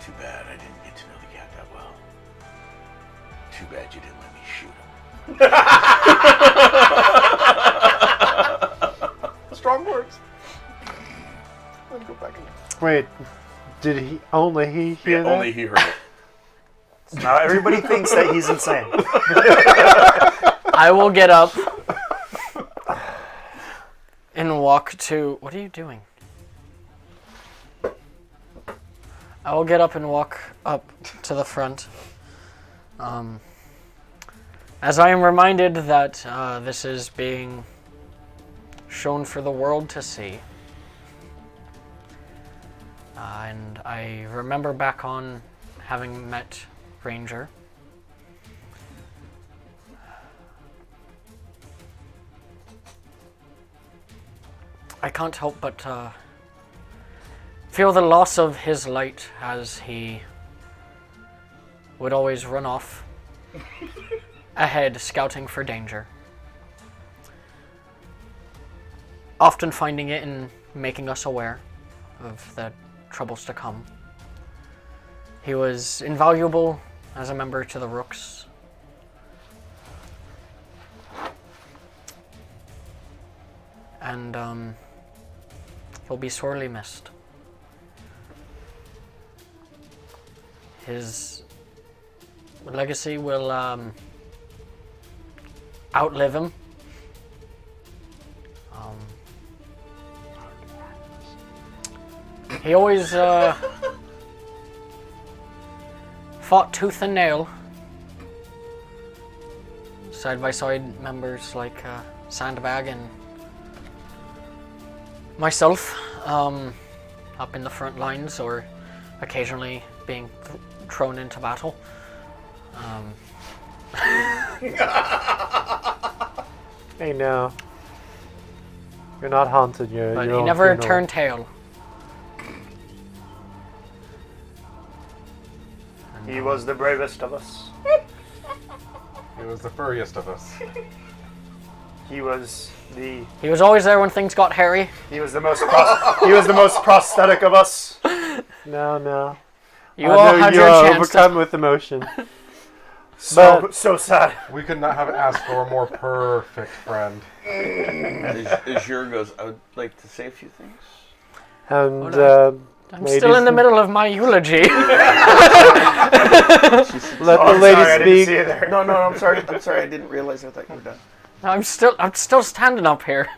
Too bad I didn't get to know the cat that well. Too bad you didn't let me shoot him. Strong words. Let me go back and... Wait, did he only hear that? Only he heard it. Now everybody thinks that he's insane. I will get up and walk to... What are you doing? I will get up and walk up to the front. As I am reminded that this is being shown for the world to see. And I remember back on having met Ranger. I can't help but feel the loss of his light as he would always run off ahead scouting for danger. Often finding it and making us aware of the troubles to come. He was invaluable as a member to the Rooks. And he'll be sorely missed. His legacy will outlive him. He always fought tooth and nail side by side members like Sandbag and myself up in the front lines or occasionally being thrown into battle. Hey, no. You're not haunted. You're. But you're he on never funeral. turned tail. He was the bravest of us. He was the furriest of us. He was the He was always there when things got hairy. he was the most prosthetic of us. No. You I all know had you're your chance. overcome with emotion. So sad. We could not have asked for a more perfect friend. Azure goes, I would like to say a few things. And I'm still in the middle of my eulogy. Let Oh, the lady sorry, I didn't speak. see you there. No, I'm sorry. I'm sorry. I didn't realize. I thought you were done. I'm still standing up here.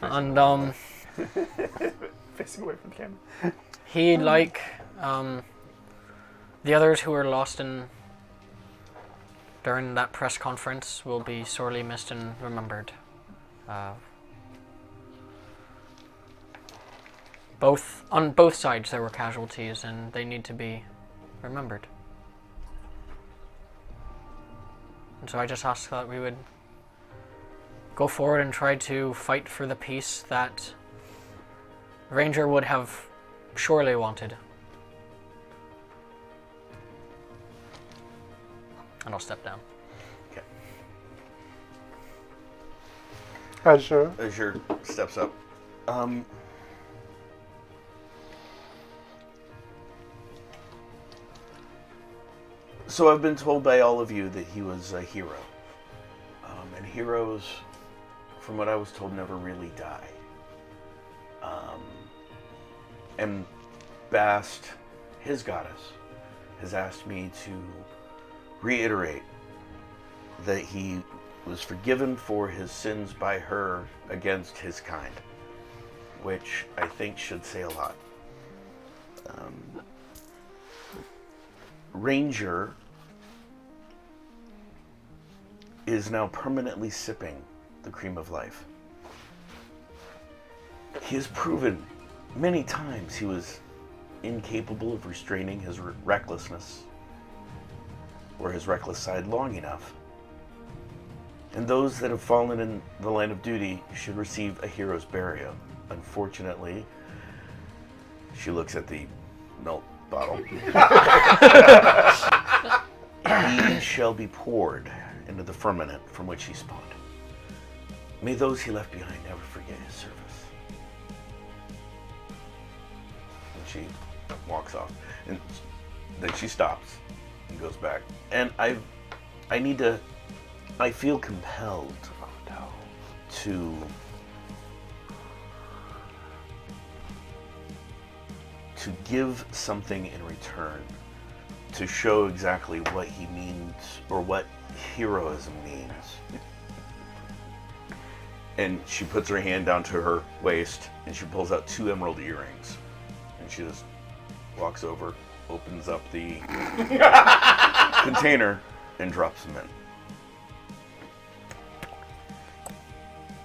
And Facing away from the camera. he, like the others who were lost during that press conference, will be sorely missed and remembered. On both sides there were casualties, and they need to be remembered. And so I just ask that we would go forward and try to fight for the peace that Ranger would have surely wanted. And I'll step down. Sure. Azure steps up. So I've been told by all of you that he was a hero. And heroes, from what I was told, never really die. And Bast, his goddess, has asked me to reiterate that he was forgiven for his sins by her against his kind, which I think should say a lot. Ranger is now permanently sipping the cream of life. He has proven many times he was incapable of restraining his recklessness or his reckless side long enough. And those that have fallen in the line of duty should receive a hero's burial. Unfortunately, she looks at the milk bottle. He shall be poured into the firmament from which he spawned. May those he left behind never forget his service. And she walks off. And then she stops and goes back. And I feel compelled to give something in return to show exactly what he means, or what heroism means. And she puts her hand down to her waist and she pulls out 2 emerald earrings. And she just walks over, opens up the container, and drops them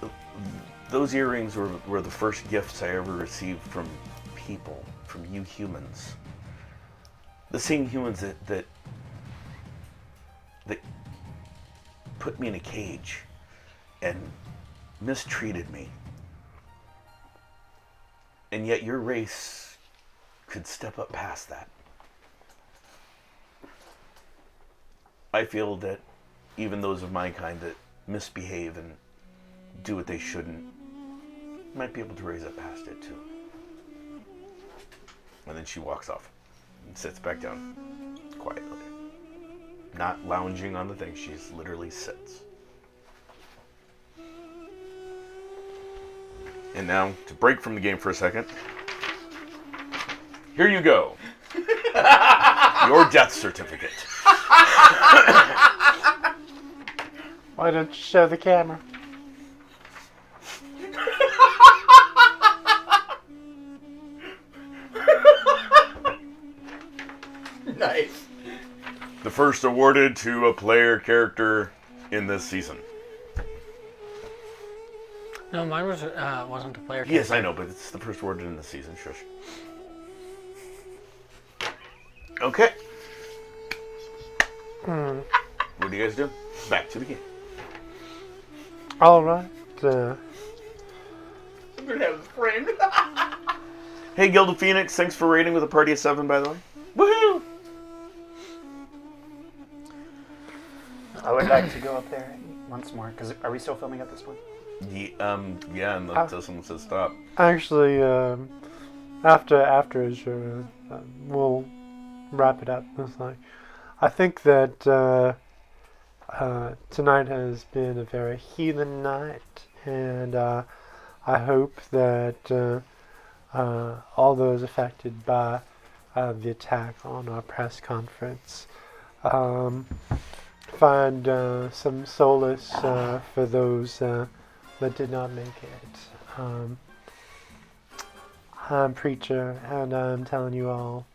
in. Those earrings were the first gifts I ever received from people, from you humans. The same humans that put me in a cage and mistreated me. And yet your race could step up past that. I feel that even those of my kind that misbehave and do what they shouldn't might be able to raise up past it too. And then she walks off and sits back down quietly. Not lounging on the thing, she literally sits. And now, to break from the game for a second, here you go. Your death certificate. Why don't you show the camera? Nice. The first awarded to a player character in this season. No, mine wasn't a player. Yes, I know, but it's the first awarded in the season. Shush. Okay. What do you guys do? Back to the game. All right. I'm gonna have this framed. Hey, Guild of Phoenix, thanks for raiding with a party of 7, by the way. Woohoo! I would like to go up there once more, because are we still filming at this point? Yeah, and the someone says stop. Actually, after Azure, we'll wrap it up. It's like, I think that tonight has been a very healing night, and I hope that all those affected by the attack on our press conference. Find some solace for those that did not make it. I'm Preacher, and I'm telling you all,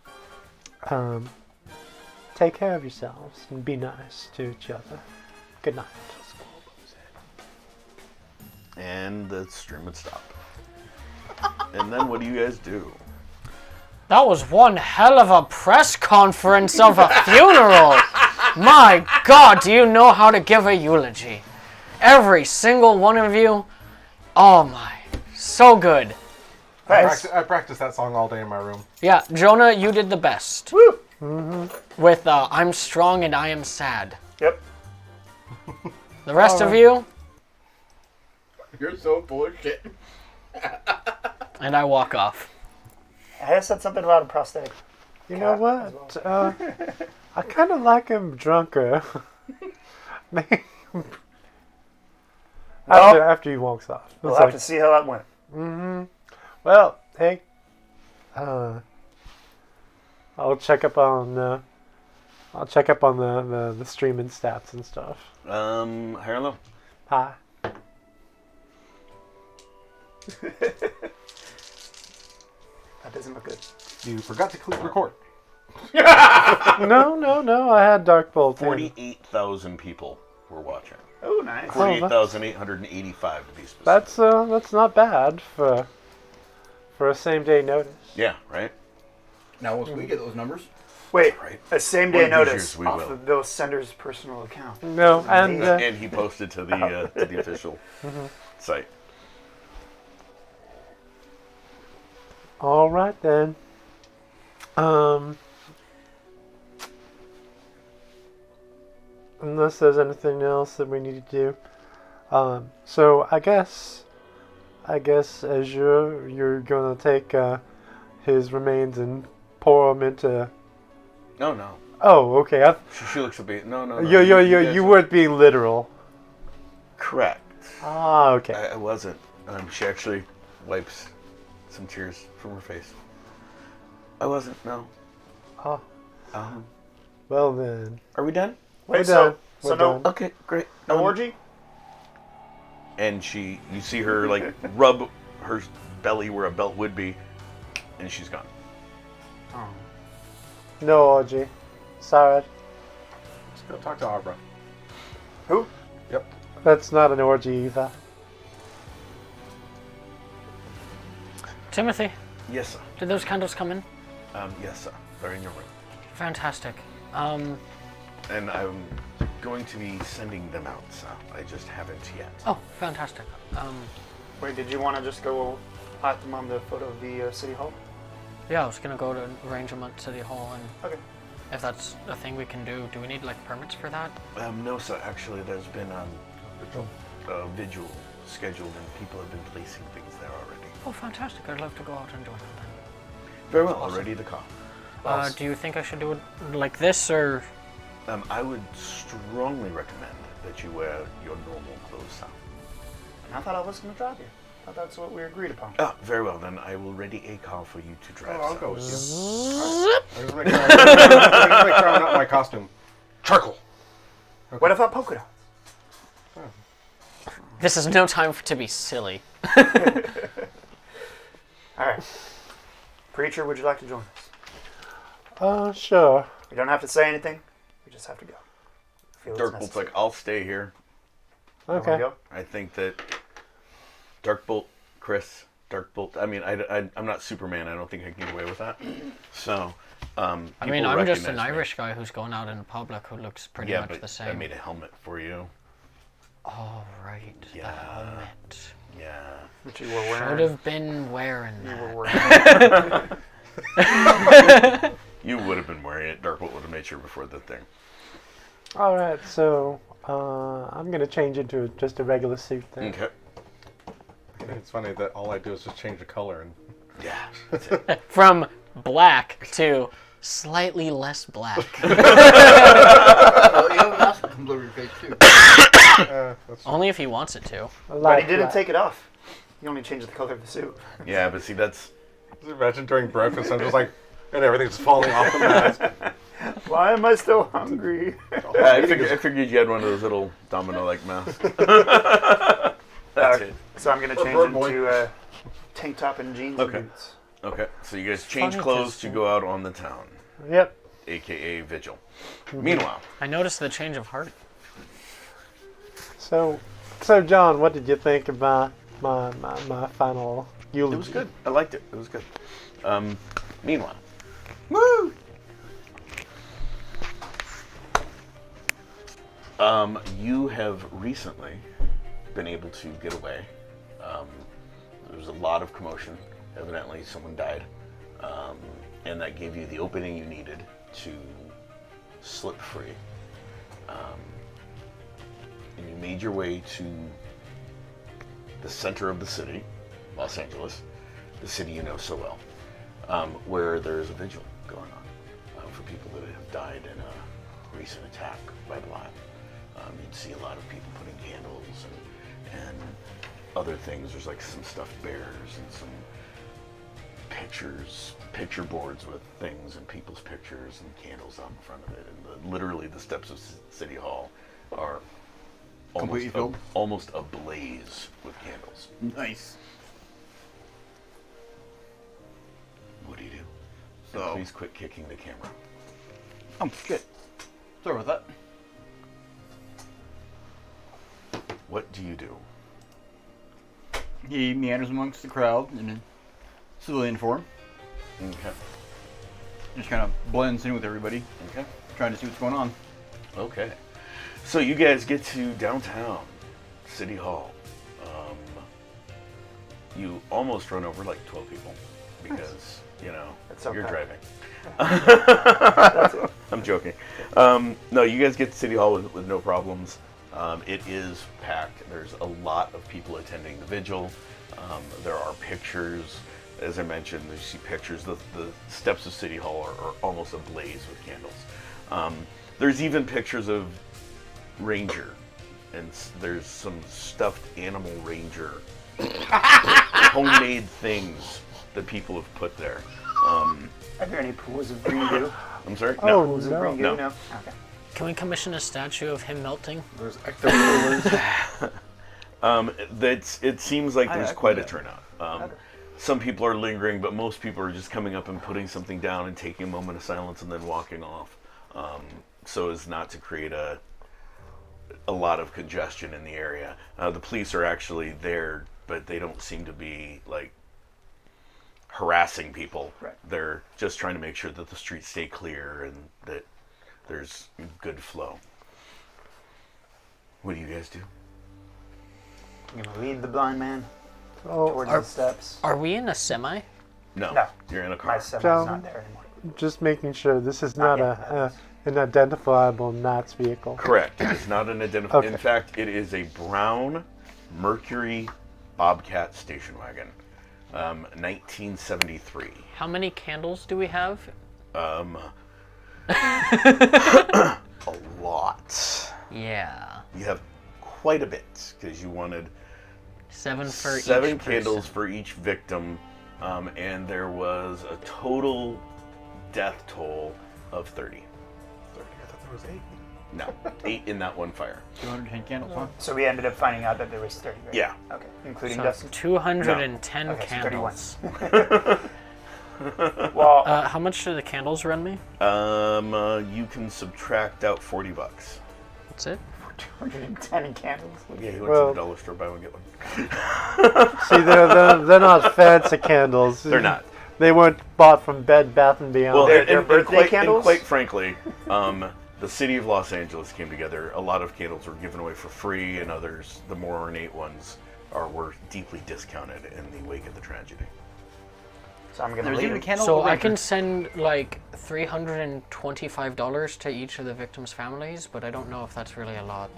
take care of yourselves and be nice to each other. Good night. And the stream would stop. And then what do you guys do? That was one hell of a press conference of a funeral. My God, do you know how to give a eulogy? Every single one of you. Oh my, so good. I practiced that song all day in my room. Yeah, Jonah, you did the best. Woo! With I'm strong and I am sad. Yep. The rest of you, You're so full of shit. and I walk off. I said something about a prosthetic. You know what? I kind of like him drunker. after he walks off. We'll It's have like, to see how that went. well, hey, I'll check up on the streaming stats and stuff. High or low? Hi. That doesn't look good. You forgot to click record. No. I had Dark Bolt. 48,000 people were watching. Oh, nice. 48,885 to be specific. That's not bad for a same day notice. Yeah, right? Now, once we get those numbers, Wait, Right. a same One day of these notice years we off will. of those senders' personal account. No, and And he posted to the official site. all right then. Unless there's anything else that we need to do. So I guess as you're gonna take his remains and pour them into. No. Oh, okay. She looks a bit. No. You weren't being literal. Correct. Ah, okay. I wasn't. She actually wipes some tears from her face. I wasn't. No. Ah, Um, well then. are we done? Wait, We're so done. so We're no done. Okay, great. no orgy? And you see her like rub her belly where a belt would be, and she's gone. Oh. No orgy. Sorry. Let's go talk to Abra. Who? Yep. That's not an orgy either. Timothy, Yes, sir. did those candles come in? Yes, sir. They're in your room. Fantastic. And I'm going to be sending them out, sir. I just haven't yet. Oh, fantastic. Wait, did you want to just go hot them on the foot of the city hall? Yeah, I was gonna go to arrange them at City Hall, and Okay. if that's a thing we can do, do we need like permits for that? No, sir. Actually, there's been a vigil scheduled, and people have been placing things there already. Oh, fantastic. I'd love to go out and join them then. Very well. Already the call. Do you think I should do it like this, or? I would strongly recommend that you wear your normal clothes, sir. I thought I was going to drive you. I thought that's what we agreed upon. Ah, very well. Then I will ready a car for you to drive. I'll sir. go with you. I just make sure I'm not my costume. Charcoal. What about polka dots? This is no time to be silly. All right. Preacher, would you like to join us? Sure. We don't have to say anything. We just have to go. Feel it's Darkbolt's necessary. like, I'll stay here. You wanna Okay. go? I think that Darkbolt, Chris, Darkbolt. I mean, I'm not Superman. I don't think I can get away with that. So, I mean, people I'm just an recognize me. Irish guy who's going out in public who looks pretty Yeah, much but the same. I made a helmet for you. Oh, right. The Yeah. helmet. Yeah. That you were Should wearing. have been wearing You that. were wearing. You would have been wearing it. Darkbolt would have made sure before the thing. All right. So I'm gonna change into just a regular suit then. Okay. It's funny that all I do is just change the color and Yeah. That's it. From black to slightly less black. oh, you have a mask that comes over your face too. that's Only if he wants it to. I But like he didn't that. take it off. He only changed the color of the suit. Yeah, but see, that's Just imagine during breakfast, I'm just like, and everything's just falling off the mask. Why am I still hungry? I figured you had one of those little domino-like masks. That's it. So I'm gonna change bird boy. into a tank top and jeans Okay. and boots. Okay, so you guys change Funny clothes 'cause- to go out on the town, Yep. aka Vigil. Meanwhile, I noticed the change of heart. So John, what did you think about my final eulogy? it was good. I liked it. It was good. Meanwhile, you have recently been able to get away. There was a lot of commotion. Evidently, someone died, and that gave you the opening you needed to slip free. And you made your way to the center of the city, Los Angeles, the city you know so well, where there's a vigil going on for people that have died in a recent attack by Bly. You'd see a lot of people putting candles and other things. There's like some stuffed bears and some picture boards with things and people's pictures and candles out in front of it. And literally the steps of City Hall are Completely filled? almost ablaze with candles. Nice. What do you do? So- Please quit kicking the camera. Oh, shit. Sorry about that. What do you do? He meanders amongst the crowd in a civilian form. Okay. Just kind of blends in with everybody, Okay. trying to see what's going on. Okay. So you guys get to downtown City Hall. You almost run over like 12 people because, you know, That's so you're bad. driving. I'm joking. No, you guys get to City Hall with no problems. It is packed. There's a lot of people attending the vigil. There are pictures. As I mentioned, you see pictures. The steps of City Hall are almost ablaze with candles. There's even pictures of Ranger, and there's some stuffed animal Ranger, homemade things that people have put there. Are there any pools of green goo? I'm sorry? Oh, Pools of no. green goo? No. No. Okay. Can we commission a statue of him melting? There's ecto It seems like there's I can quite do a that. turnout. Some people are lingering, but most people are just coming up and putting something down and taking a moment of silence and then walking off, so as not to create a lot of congestion in the area. The police are actually there, but they don't seem to be like harassing people. Right. They're just trying to make sure that the streets stay clear and that there's good flow. What do you guys do? I'm gonna lead the blind man Oh, towards the steps. Are we in a semi? No, No. you're in a My car. semi's John? not there anymore. just making sure this is not yet. an identifiable Knott's vehicle. Correct. It is not an identifier. Okay. In fact, it is a brown Mercury Bobcat station wagon, 1973. How many candles do we have? A lot. Yeah. You have quite a bit because you wanted 7 for seven each candles person. for each victim, and there was a total death toll of 30. 30. I thought there was 8. No, 8 in that one fire. 210 candles, huh? So we ended up finding out that there was 30, right? Yeah. Okay. Including So Dustin? 210 Okay, so candles. 31. Well, How much do the candles run me? You can subtract out $40. That's it? 210 candles. Yeah, you went Well- to the dollar store, buy one, get one. See, they're not fancy candles. They're not. They weren't bought from Bed Bath and Beyond. Well, They're birthday candles? quite frankly, the city of Los Angeles came together. A lot of candles were given away for free, and others, the more ornate ones, were deeply discounted in the wake of the tragedy. So I'm gonna There's lead even a him. candle. So I Ranger. can send like $325 to each of the victims' families, but I don't know if that's really a lot.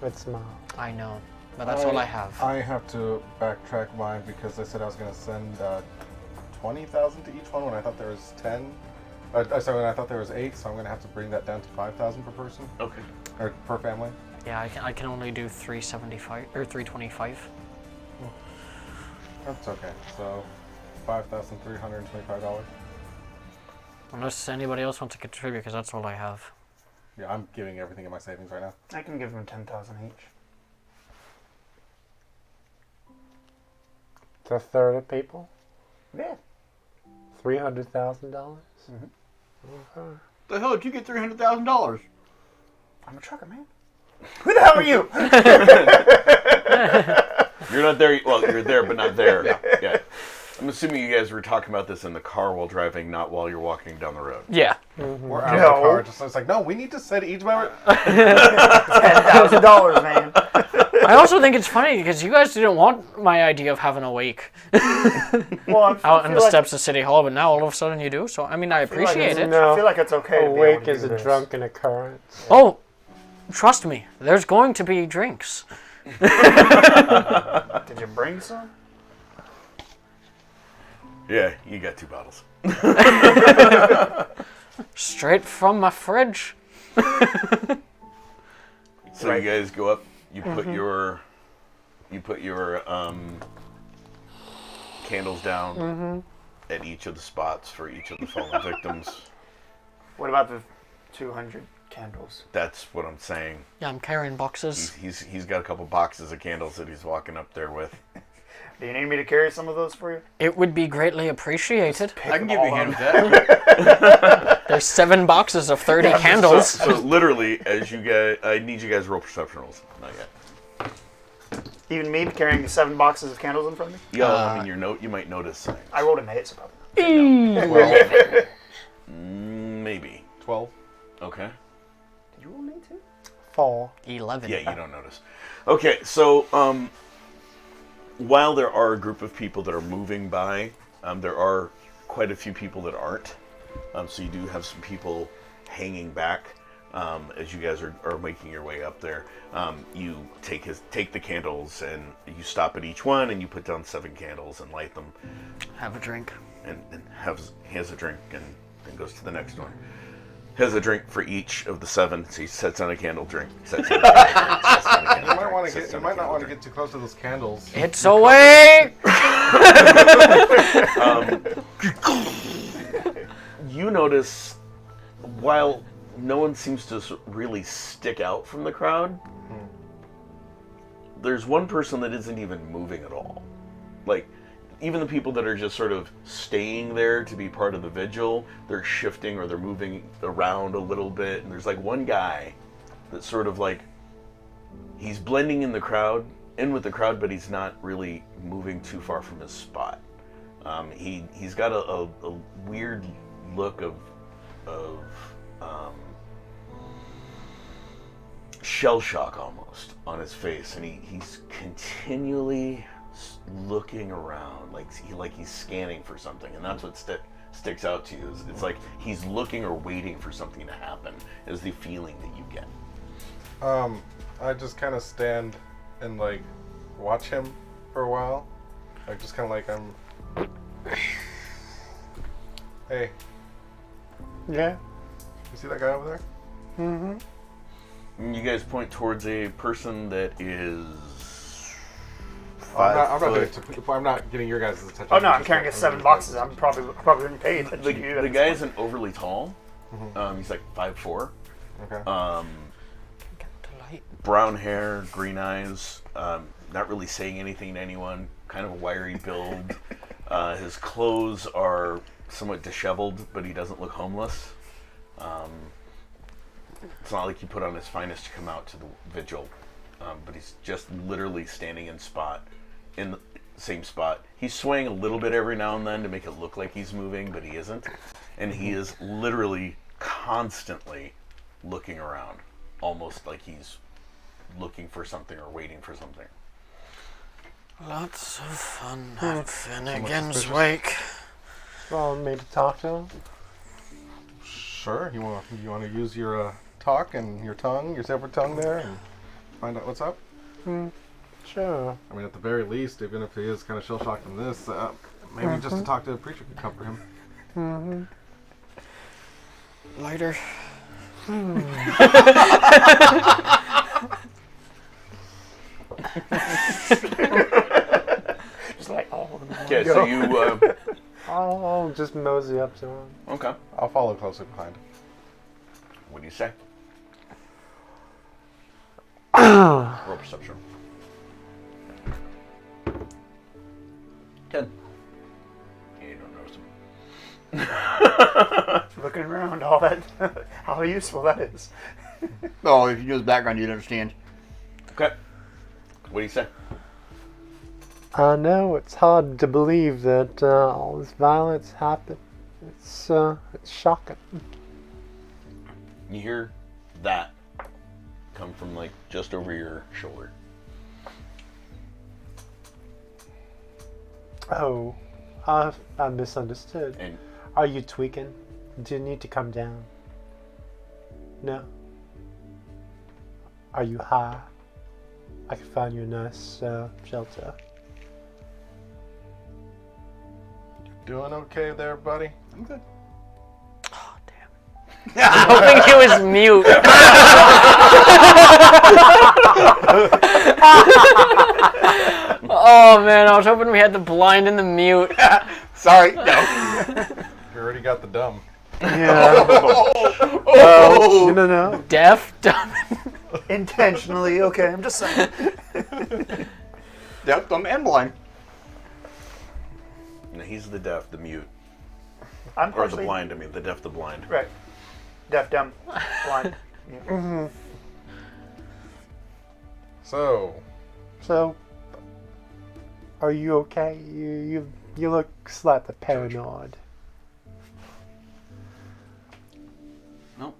It's not. I know, but that's all I have. I have to backtrack mine because I said I was going to send 20,000 to each one when I thought there was 10. Sorry, when I thought there was 8, so I'm going to have to bring that down to 5,000 per person Okay. or per family. Yeah, I can only do 375 or 325. That's okay. So $5,325. Unless anybody else wants to contribute, because that's all I have. Yeah, I'm giving everything in my savings right now. I can give them 10,000 each. It's a third of people. Yeah. $300,000. The hell did you get $300,000? I'm a trucker, man. Who the hell are you? You're not there. Well, you're there, but not there. Yeah. I'm assuming you guys were talking about this in the car while driving, not while you're walking down the road. Yeah. We're out of the car. Just it's like, no, we need to set each member. $10,000, man. I also think it's funny because you guys didn't want my idea of having a wake Well, out in the steps of City Hall, but now all of a sudden you do. So, I mean, I appreciate it. No. I feel like it's okay. A to be able wake to is do a this. drunken occurrence. Oh, trust me, there's going to be drinks. Did you bring some? Yeah, you got 2 bottles. Straight from my fridge. So you guys go up. You put your candles down at each of the spots for each of the fallen victims. What about the 200 candles? That's what I'm saying. Yeah, I'm carrying boxes. He's got a couple boxes of candles that he's walking up there with. Do you need me to carry some of those for you? It would be greatly appreciated. I can give you a hand with that. There's 7 boxes of 30 candles. So literally, as you guys, I need you guys to roll perception rolls. Not yet. Even me carrying 7 boxes of candles in front of me? Yeah, I mean, you might notice things. I rolled an 8, so probably not. 12. Maybe. 12. Okay. Did you roll an 8 too? 4. 11. Yeah, you don't notice. Okay, so while there are a group of people that are moving by, there are quite a few people that aren't. So you do have some people hanging back as you guys are making your way up there. You take the candles and you stop at each one and you put down 7 candles and light them Have a drink. and has a drink and then goes to the next one. Has a drink for each of the 7. So he sets on a candle, drink. Sets on a candle, drink, sets on a candle, You might drink, want to sets get. You on a might not candle, want to drink. get too close to those candles. It's awake! You notice, while no one seems to really stick out from the crowd, there's one person that isn't even moving at all. Like, even the people that are just sort of staying there to be part of the vigil, they're shifting or they're moving around a little bit. And there's like one guy that's sort of like, he's blending in with the crowd, but he's not really moving too far from his spot. He's got a weird look of shell shock almost on his face, and he's continually looking around like he's scanning for something, and that's what sticks out to you. It's like he's looking or waiting for something to happen is the feeling that you get. I just kind of stand and like watch him for a while, like just kind of like Hey, Yeah. you see that guy over there? Mm-hmm. And you guys point towards a person that is I'm not getting your guys' attention. Oh no, I'm carrying 7 boxes. I'm probably wouldn't pay attention to you. The guy isn't overly tall. He's like 5'4". Okay. Brown hair, green eyes, not really saying anything to anyone, kind of a wiry build. His clothes are somewhat disheveled, but he doesn't look homeless. It's not like he put on his finest to come out to the vigil, but he's just literally standing in the same spot. He's swaying a little bit every now and then to make it look like he's moving, but he isn't. And he is literally constantly looking around, almost like he's looking for something or waiting for something. Lots of fun at Finnegan's Wake. Well, maybe talk to him. Sure. You want to use your talk and your tongue, your separate tongue there, and find out what's up? Sure. I mean, at the very least, even if he is kind of shell shocked from this, maybe just to talk to a preacher could comfort him. Lighter. Just like, oh, Okay, so I'll just mosey up to him. Okay. I'll follow closely behind. What do you say? Roll perception. 10. Yeah, you don't notice him. Looking around, all that, how useful that is. Oh, if you knew his background, you'd understand. Okay. What do you say? I know it's hard to believe that all this violence happened. It's shocking. You hear that come from like just over your shoulder. Oh, I misunderstood. And Are you tweaking? Do you need to come down? No. Are you high? I can find you a nice shelter. Doing okay there, buddy? I'm good. Oh, damn. I'm hoping he was mute. Oh, man, I was hoping we had the blind and the mute. Sorry, no. You already got the dumb. Yeah. oh, No. Deaf, dumb. Intentionally, okay, I'm just saying. Yep, I'm blind. no, he's the deaf, the mute, I'm or the partially blind. I mean, the deaf, the blind. right. Deaf, dumb, blind. So, So, are you okay? You look slightly paranoid. Nope.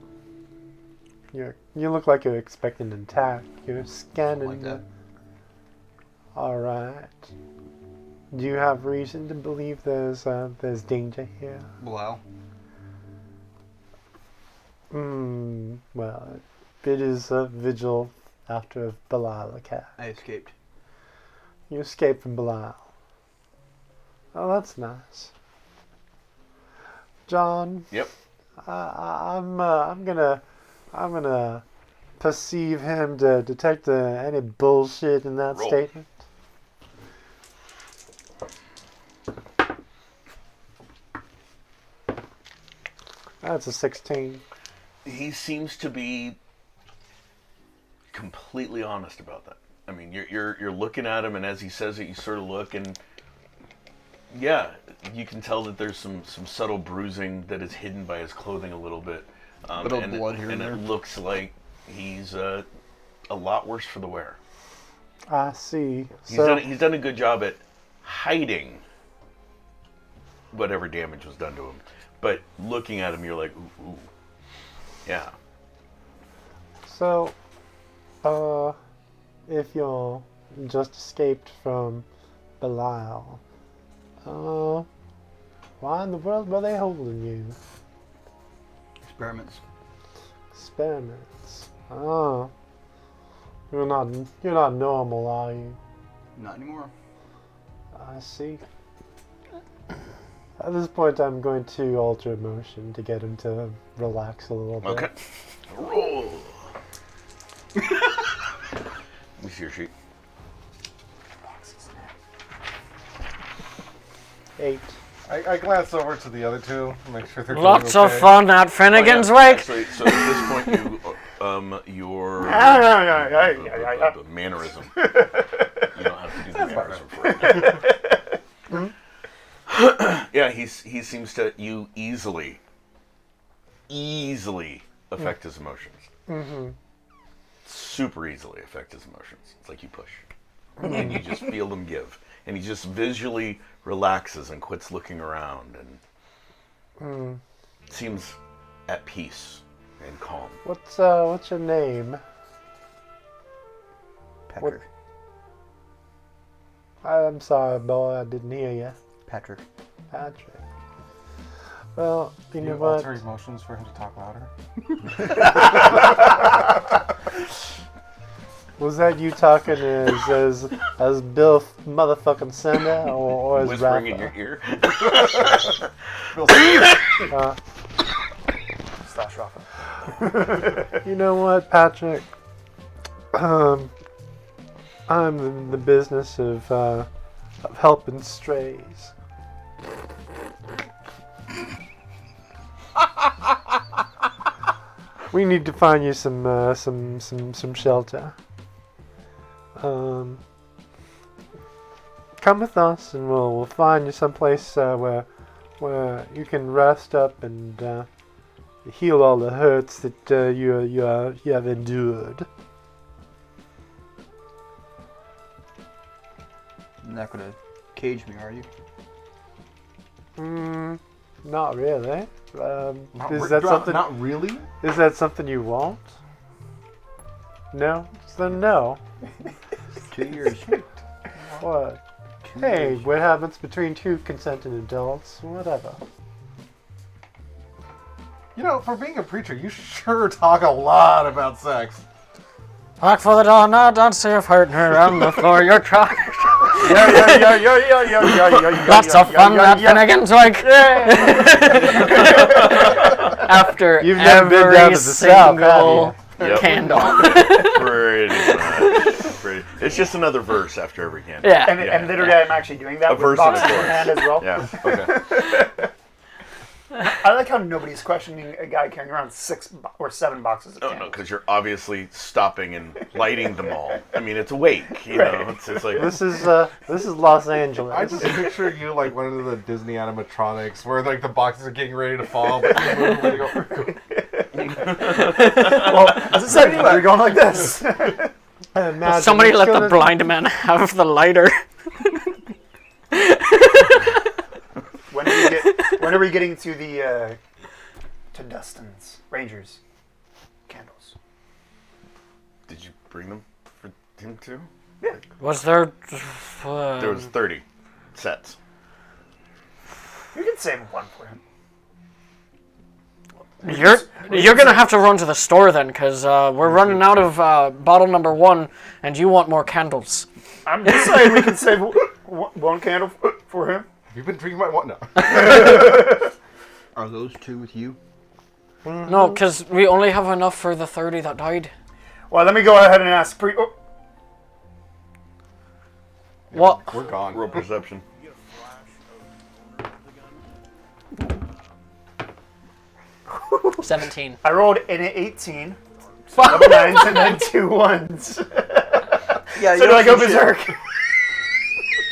You look like you're expecting an attack. You're scanning. Like that. All right. Do you have reason to believe there's danger here? Wow. Well, it is a vigil after a Belial attack. I escaped. You escaped from Belial. Oh, that's nice. John, Yep. I'm gonna perceive him to detect any bullshit in that Roll. statement. That's a 16. He seems to be completely honest about that. I mean, you're looking at him, and as he says it, you sort of look, and yeah, you can tell that there's some subtle bruising that is hidden by his clothing a little bit. Little blood here and it there. looks like he's a lot worse for the wear. I see. He's done a good job at hiding whatever damage was done to him, but looking at him, you're like, ooh. Yeah. So, if you're just escaped from Belial, why in the world were they holding you? Experiments. Experiments. Oh, you're not normal, are you? Not anymore. I see. At this point, I'm going to alter emotion to get him to relax a little bit. Okay. Roll. Let me see your sheet. 8. I glance over to the other two, make sure they're doing Lots okay. of fun at Finnegan's Oh, yeah. Wake. Actually, so at this point, your the mannerism. You don't have to do the mannerism for it. Yeah, he seems to you easily affect his emotions. Mm-hmm. Super easily affect his emotions. It's like you push, and you just feel them give, and he just visually relaxes and quits looking around and seems at peace and calm. What's your name? Patrick. I'm sorry, boy, I didn't hear you. Patrick. Patrick. Well, you Do know you what? alter emotions for him to talk louder? Was that you talking as Bill motherfucking Sender or as Whispering in Rafa? your ear. Slash Rafa. You know what, Patrick? I'm in the business of helping strays. we need to find you some shelter. Come with us, and we'll find you someplace where you can rest up and heal all the hurts that you have endured. You're not gonna cage me, are you? Not really. Is Not really. Is that something you want? No? Then no. 2 years. What? Hey, what happens between two consenting adults? Whatever. You know, for being a preacher, you sure talk a lot about sex. Back for the dawn, now don't say I've hurt her on the floor. You're trying. Lots of fun at Finnegan's Wake. After You've never been down every to the South, have single Yep. candle. Pretty much. It's just another verse after every candle. Yeah. And literally, I'm actually doing that A with verse box and in a one hand as well. Yeah. Okay. I like how nobody's questioning a guy carrying around 6 or 7 boxes of No, candles. because you're obviously stopping and lighting them all. I mean, it's a wake, you know. It's like This is Los Angeles. I just picture you like one of the Disney animatronics where like the boxes are getting ready to fall, but you move and you go. Well, as I said, we're going like this. Imagine Somebody it's let the gonna- blind man have the lighter. When are we getting to the to Dustin's Rangers candles? Did you bring them for him too? Was there? There was 30 sets. You can save one for him. You're gonna have to run to the store then, because we're running out of bottle number 1, and you want more candles. I'm just saying we can save one candle for him. You've been drinking my what now? Are those 2 with you? No, because we only have enough for the 30 that died. Well, let me go ahead and ask. What? We're gone. Roll perception. 17. I rolled an 18, double 9s, and then 2 1s. Yeah. So do I go berserk?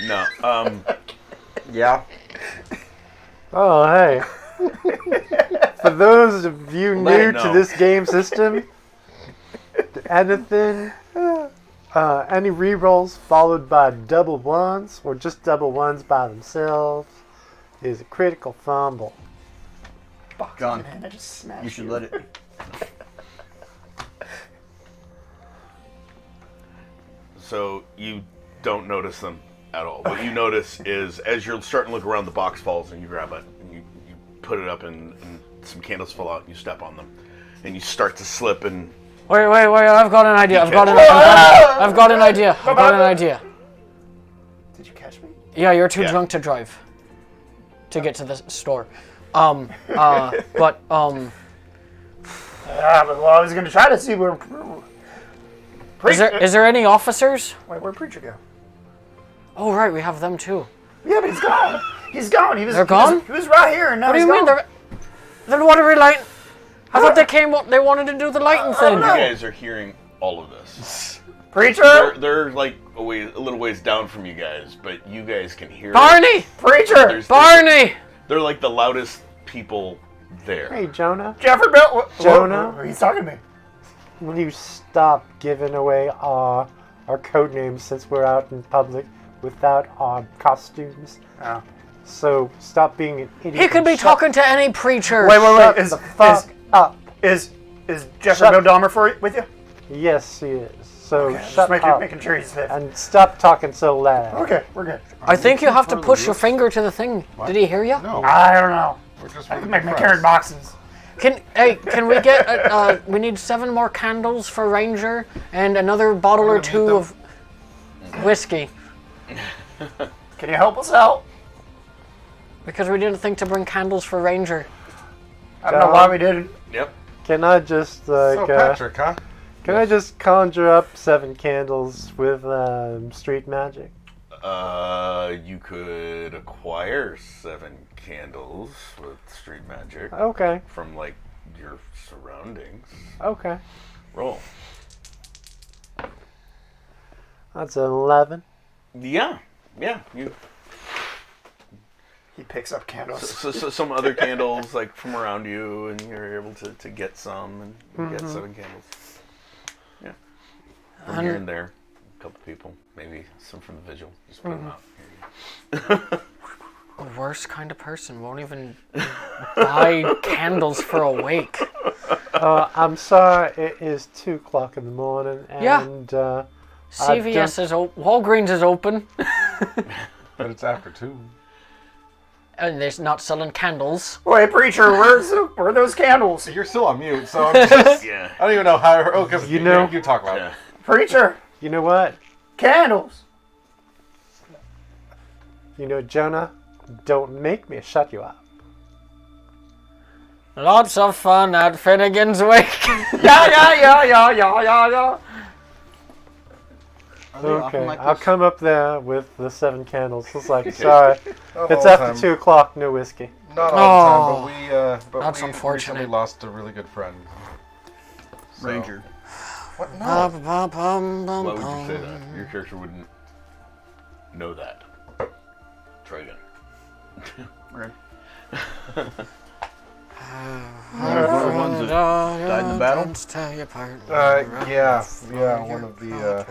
No. Yeah. Oh, hey. For those of you Let new it to know. this game system, anything, any rerolls followed by double ones or just double ones by themselves is a critical fumble. John, Man, I just smashed you should let it. So you don't notice them at all. What you notice is as you're starting to look around, the box falls and you grab it and you put it up and some candles fall out and you step on them and you start to slip and Wait, I've got an idea. I've got an idea. Did you catch me? Yeah, you're too Yeah. drunk to drive. To get to the store. But Well, I was going to try to see where. is there any officers? Wait, where'd Preacher go? Oh right, we have them too. Yeah, but he's gone. He's gone. They're gone? He was right here, and now What do he's you mean? gone. Then what are we lighting? I thought they came. They wanted to do the lighting thing. you guys are hearing all of this. Preacher! They're like a little ways down from you guys, but you guys can hear it. Barney, Preacher! There's- Barney. They're like the loudest people there. Hey, Jonah, Jeffrey Bill! Jonah? He's talking to me. will you stop giving away our code names since we're out in public without our costumes? Oh. So stop being an idiot. He could be and talking to any preacher. Wait. Shut Is the fuck up. Jeffrey Shut- Bill Dahmer with you? Yes, he is. So Just shut up making sure he's safe. and stop talking so loud. Okay, we're good. I think you have to push your finger to the thing. Did he hear you? No, I don't know. we're just I really can make my depressed. carrot boxes. Can we get? We need 7 more candles for Ranger and another bottle or 2 of whiskey Can you help us out? because we didn't think to bring candles for Ranger. I don't know why we didn't. Yep. Can I just So Patrick, huh? can I just conjure up 7 candles with street magic? You could acquire 7 candles with street magic Okay. from like your surroundings. Okay. Roll. That's an 11. Yeah. You He picks up candles. so some other candles like from around you, and you're able to get some, and you get 7 candles. Yeah. From here and there, a couple people, maybe some from the vigil. Just put them out. The worst kind of person won't even buy candles for a wake. I'm sorry, it is 2 o'clock in the morning, Yeah. and CVS is Walgreens is open, But it's after 2. and they're not selling candles. Wait, preacher, where are those candles? You're still on mute, so I'm just, Yeah. I don't even know how. Oh, because You know- you talk about it. Yeah. Preacher, you know what? candles. You know, Jonah, don't make me shut you up. Lots of fun at Finnegan's Wake. Yeah. Are they often Okay, like I'll this? come up there with the 7 candles. It's like, sorry, Not it's all the after time. 2 o'clock, no whiskey. Not all Oh, the time, but that's we unfortunate. recently lost a really good friend. So- Ranger. What? No. Why would you say that? Your character wouldn't know that. Try again. Okay. One of the ones that died in the battle? Yeah, one of the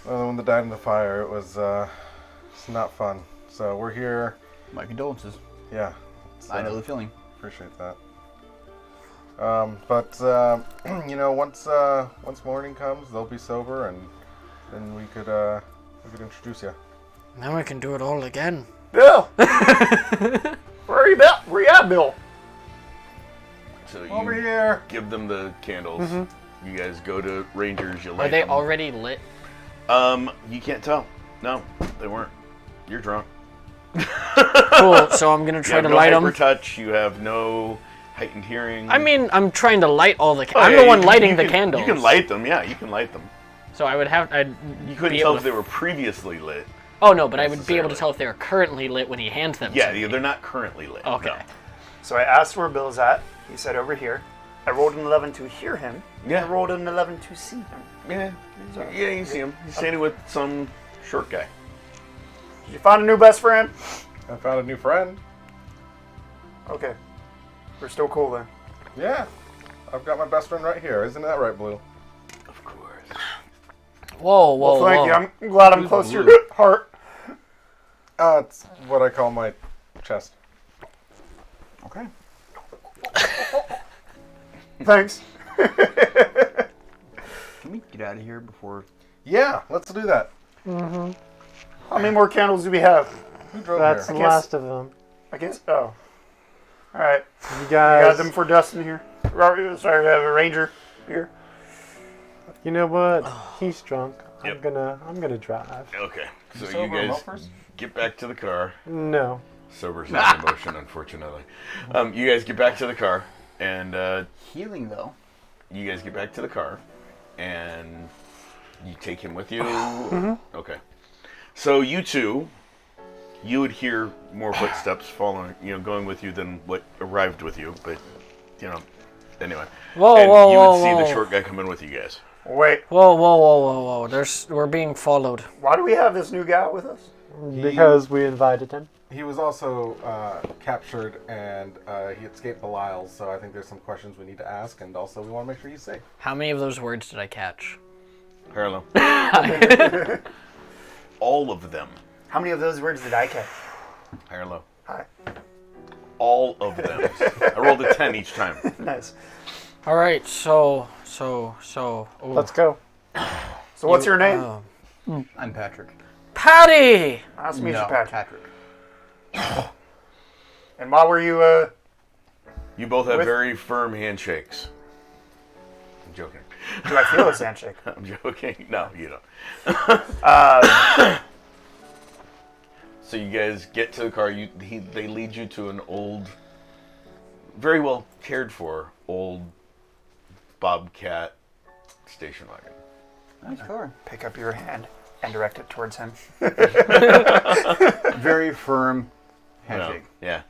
one that died in the fire. It was it's not fun. So we're here. My condolences. Yeah, I know the feeling. appreciate that. But you know, once morning comes, they'll be sober, and then we could introduce you. Then we can do it all again. Bill, where you at, Bill? So you Over here. give them the candles. You guys go to Rangers. You light Are they them. already lit? You can't tell. No, they weren't. You're drunk. Cool. So I'm gonna You try have to no light them. hyper-touch. You have no heightened hearing. I mean, I'm trying to light all the. Oh, I'm yeah, the one you- lighting you the can- candles. You can light them. Yeah, you can light them. So I would have. I'd You couldn't be tell able if to- they were previously lit. Oh no, but I would be able to necessarily. tell if they were currently lit when he hands them. Yeah, to me. they're not currently lit. Okay. no. So I asked where Bill's at. He said over here. I rolled an 11 to hear him. Yeah. I rolled an 11 to see him. Yeah, yeah, you see him. He's standing with some short guy. Did you find a new best friend? I found a new friend. Okay. We're still cool then. Yeah, I've got my best friend right here. Isn't that right, Blue? Of course. Whoa, whoa, Well, thank whoa. you. I'm glad I'm close to your heart. It's what I call my chest. Okay. Thanks. Can we get out of here before? Yeah, let's do that. How many more candles do we have? Who drove That's here? the guess- last of them. I guess. Oh. All right. You I got guys, them for Dustin here. Sorry to have a ranger here. you know what? He's drunk. Yep. I'm gonna drive. Okay, so you sober guys loafers? get back to the car. No. Sober's not an emotion, unfortunately. You guys get back to the car, and Healing though. you guys get back to the car, and you take him with you. Okay. So you two, you would hear more footsteps following, going with you than what arrived with you. But anyway. Whoa, And whoa, you whoa, would see whoa. the short guy come in with you guys. Wait. Whoa, whoa, whoa, whoa, whoa. We're being followed. Why do we have this new guy with us? Because we invited him. He was also captured, and he escaped Belial. So I think there's some questions we need to ask, and also we want to make sure he's safe. How many of those words did I catch? Harlow. All of them. How many of those words did I catch? Harlow. Hi. All of them. I rolled a 10 each time. Nice. All right, so. Ooh. Let's go. So what's your name? I'm Patrick. Patty! Nice to meet No, you, Patrick. Patrick. And why were you, You both have With- very firm handshakes. I'm joking. do I feel his handshake? I'm joking. No, you don't. So you guys get to the car. They lead you to an old, very well cared for old Bobcat station wagon. Nice car. Pick up your hand and direct it towards him. Very firm handshake. Yeah,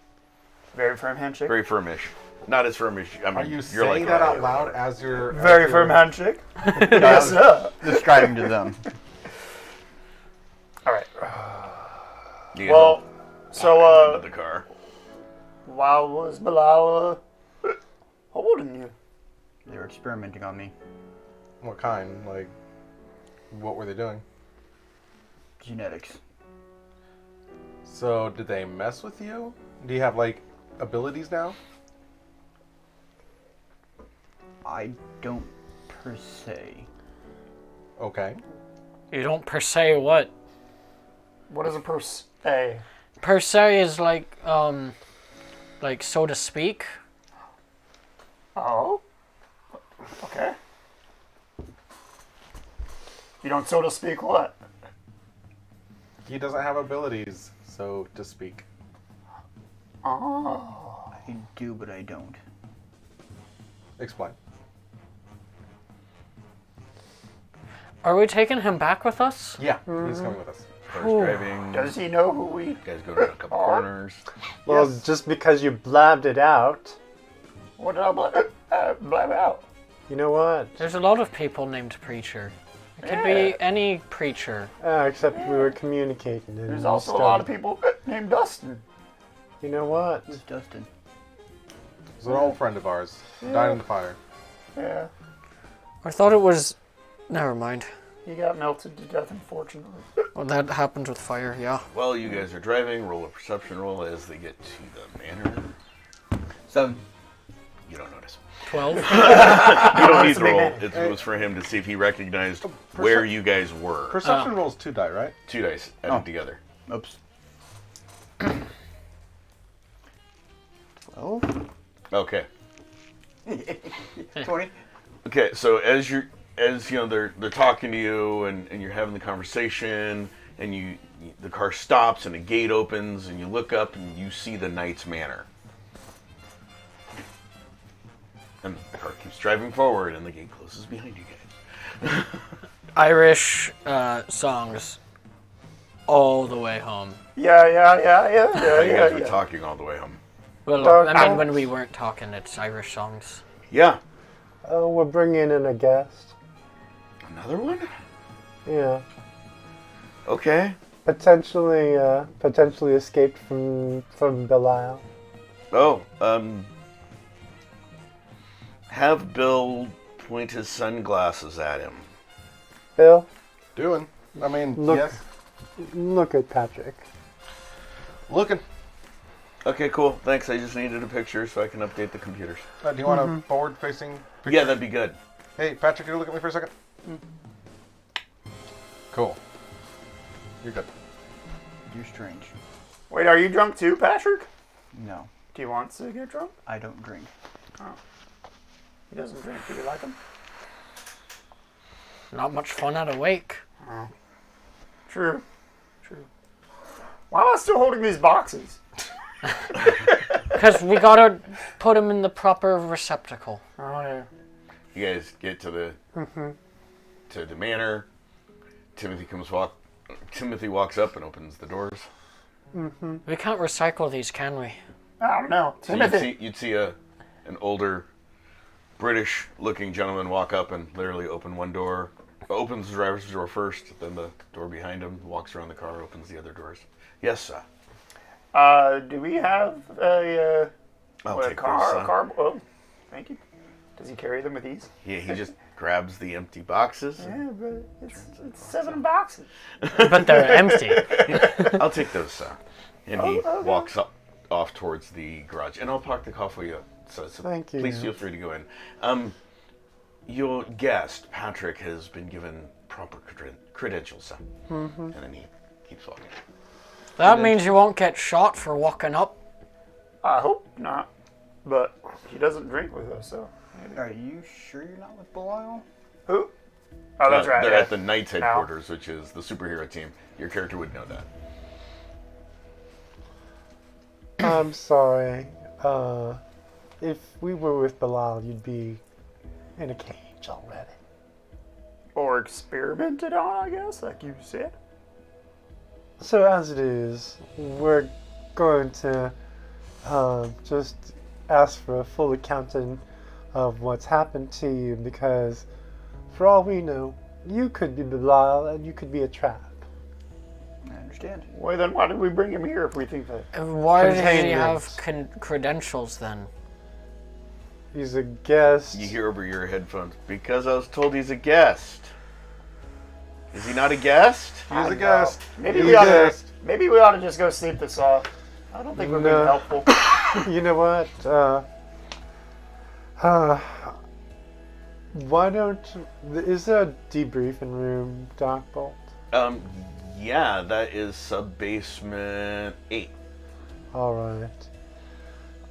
Very firm handshake. very firmish. Not as firm as I mean, Are you you're saying like that out loud as you're Very as firm you're- handshake. Yes, sir. Describing to them. All right. You guys Well, all so hop into the car. why was Bilal holding you? They were experimenting on me. What kind? Like, what were they doing? Genetics. So, did they mess with you? Do you have, like, abilities now? I don't per se. Okay. You don't per se what? What is a per se? Per se is like so to speak. Oh. Okay. You don't, so to speak, what? He doesn't have abilities, so to speak. Oh. I do, but I don't. Explain. Are we taking him back with us? Yeah, he's coming with us. Car's driving. Does he know who we? You guys go down a couple corners. Well, Yes. just because you blabbed it out, What did I blab out? you know what? There's a lot of people named Preacher. It could be any preacher. Except we were communicating. And There's also a lot of people named Dustin. You know what? Who's Dustin? He's an old friend of ours. Died in the fire. Yeah. I thought it was. Never mind. He got melted to death, unfortunately. Well, that happened with fire. Yeah. Well, you guys are driving. Roll a perception roll as they get to the manor. 7. You don't notice. 12. You don't need It's the a big roll. man. It was for him to see if he recognized where you guys were. Perception rolls 2 die, right? 2 dice added together. Oops. 12? Okay. 20? Okay, so as you know they're talking to you and you're having the conversation and the car stops and a gate opens and you look up and you see the Knight's Manor. And the car keeps driving forward and the gate closes behind you guys. Irish songs all the way home. Yeah. You guys were talking all the way home. Well, I mean, when we weren't talking, it's Irish songs. Yeah. Oh, we're bringing in a guest. Another one? Yeah. Okay. Potentially escaped from Belial. Oh, have Bill point his sunglasses at him. Bill, Doing. I mean, Look. yes. look at Patrick. Looking. Okay, cool. Thanks. I just needed a picture so I can update the computers. Do you want a forward-facing picture? Yeah, that'd be good. Hey, Patrick, can you look at me for a second? Cool. You're good. You're strange. Wait, are you drunk too, Patrick? No, Do you want to get drunk? I don't drink. He doesn't drink. Do you like him? Not much fun at a wake. True. Why am I still holding these boxes? Because we gotta put him in the proper receptacle. Oh, yeah. You guys get to the manor. Timothy walks up and opens the doors. We can't recycle these, can we? I don't know. So Timothy. you'd see an older British-looking gentleman walk up and literally open one door. Opens the driver's door first, then the door behind him. Walks around the car, opens the other doors. Yes, sir. Do we have a I'll a take car? those, A son. car? Oh, thank you. Does he carry them with ease? He just grabs the empty boxes. Yeah, but it's 7 boxes. But they're empty. I'll take those, sir. And he walks off towards the garage. And I'll park the car for you. So Thank you. Please feel free to go in. Your guest, Patrick, has been given proper credentials, sir. And then he keeps walking. That means you won't get shot for walking up. I hope not. But he doesn't drink with us, so. Are you sure you're not with Belial? Who? Oh, that's right. They're yeah. at the Knights headquarters, which is the superhero team. Your character would know that. I'm sorry. If we were with Belial, you'd be in a cage already. Or experimented on, I guess, like you said. So as it is, we're going to just ask for a full accounting of what's happened to you because, for all we know, you could be Belial and you could be a trap. I understand. Well, then why did we bring him here if we think that? Why does he Containment. have credentials then? He's a guest. You hear over your headphones, because I was told he's a guest. Is he not a guest? He's a guest. Maybe He's we a ought to. guest. Maybe we ought to just go sleep this off. I don't think we're being No. helpful. You know what? Why don't... Is there a debriefing room, Doc Bolt? Yeah, that is sub-basement 8. Alright.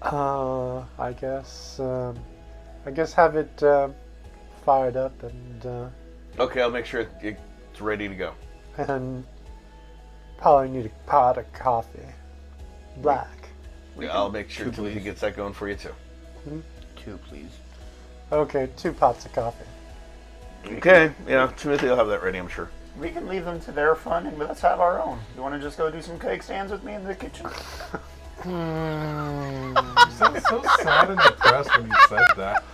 I guess have it fired up and Okay, I'll make sure it's ready to go. probably need a pot of coffee. Black. I'll make sure Two, Timothy please. gets that going for you too. 2, please. Okay, 2 pots of coffee. Okay, yeah, Timothy will have that ready, I'm sure. We can leave them to their fun and let's have our own. You want to just go do some cake stands with me in the kitchen? You sound so sad and depressed when you said that.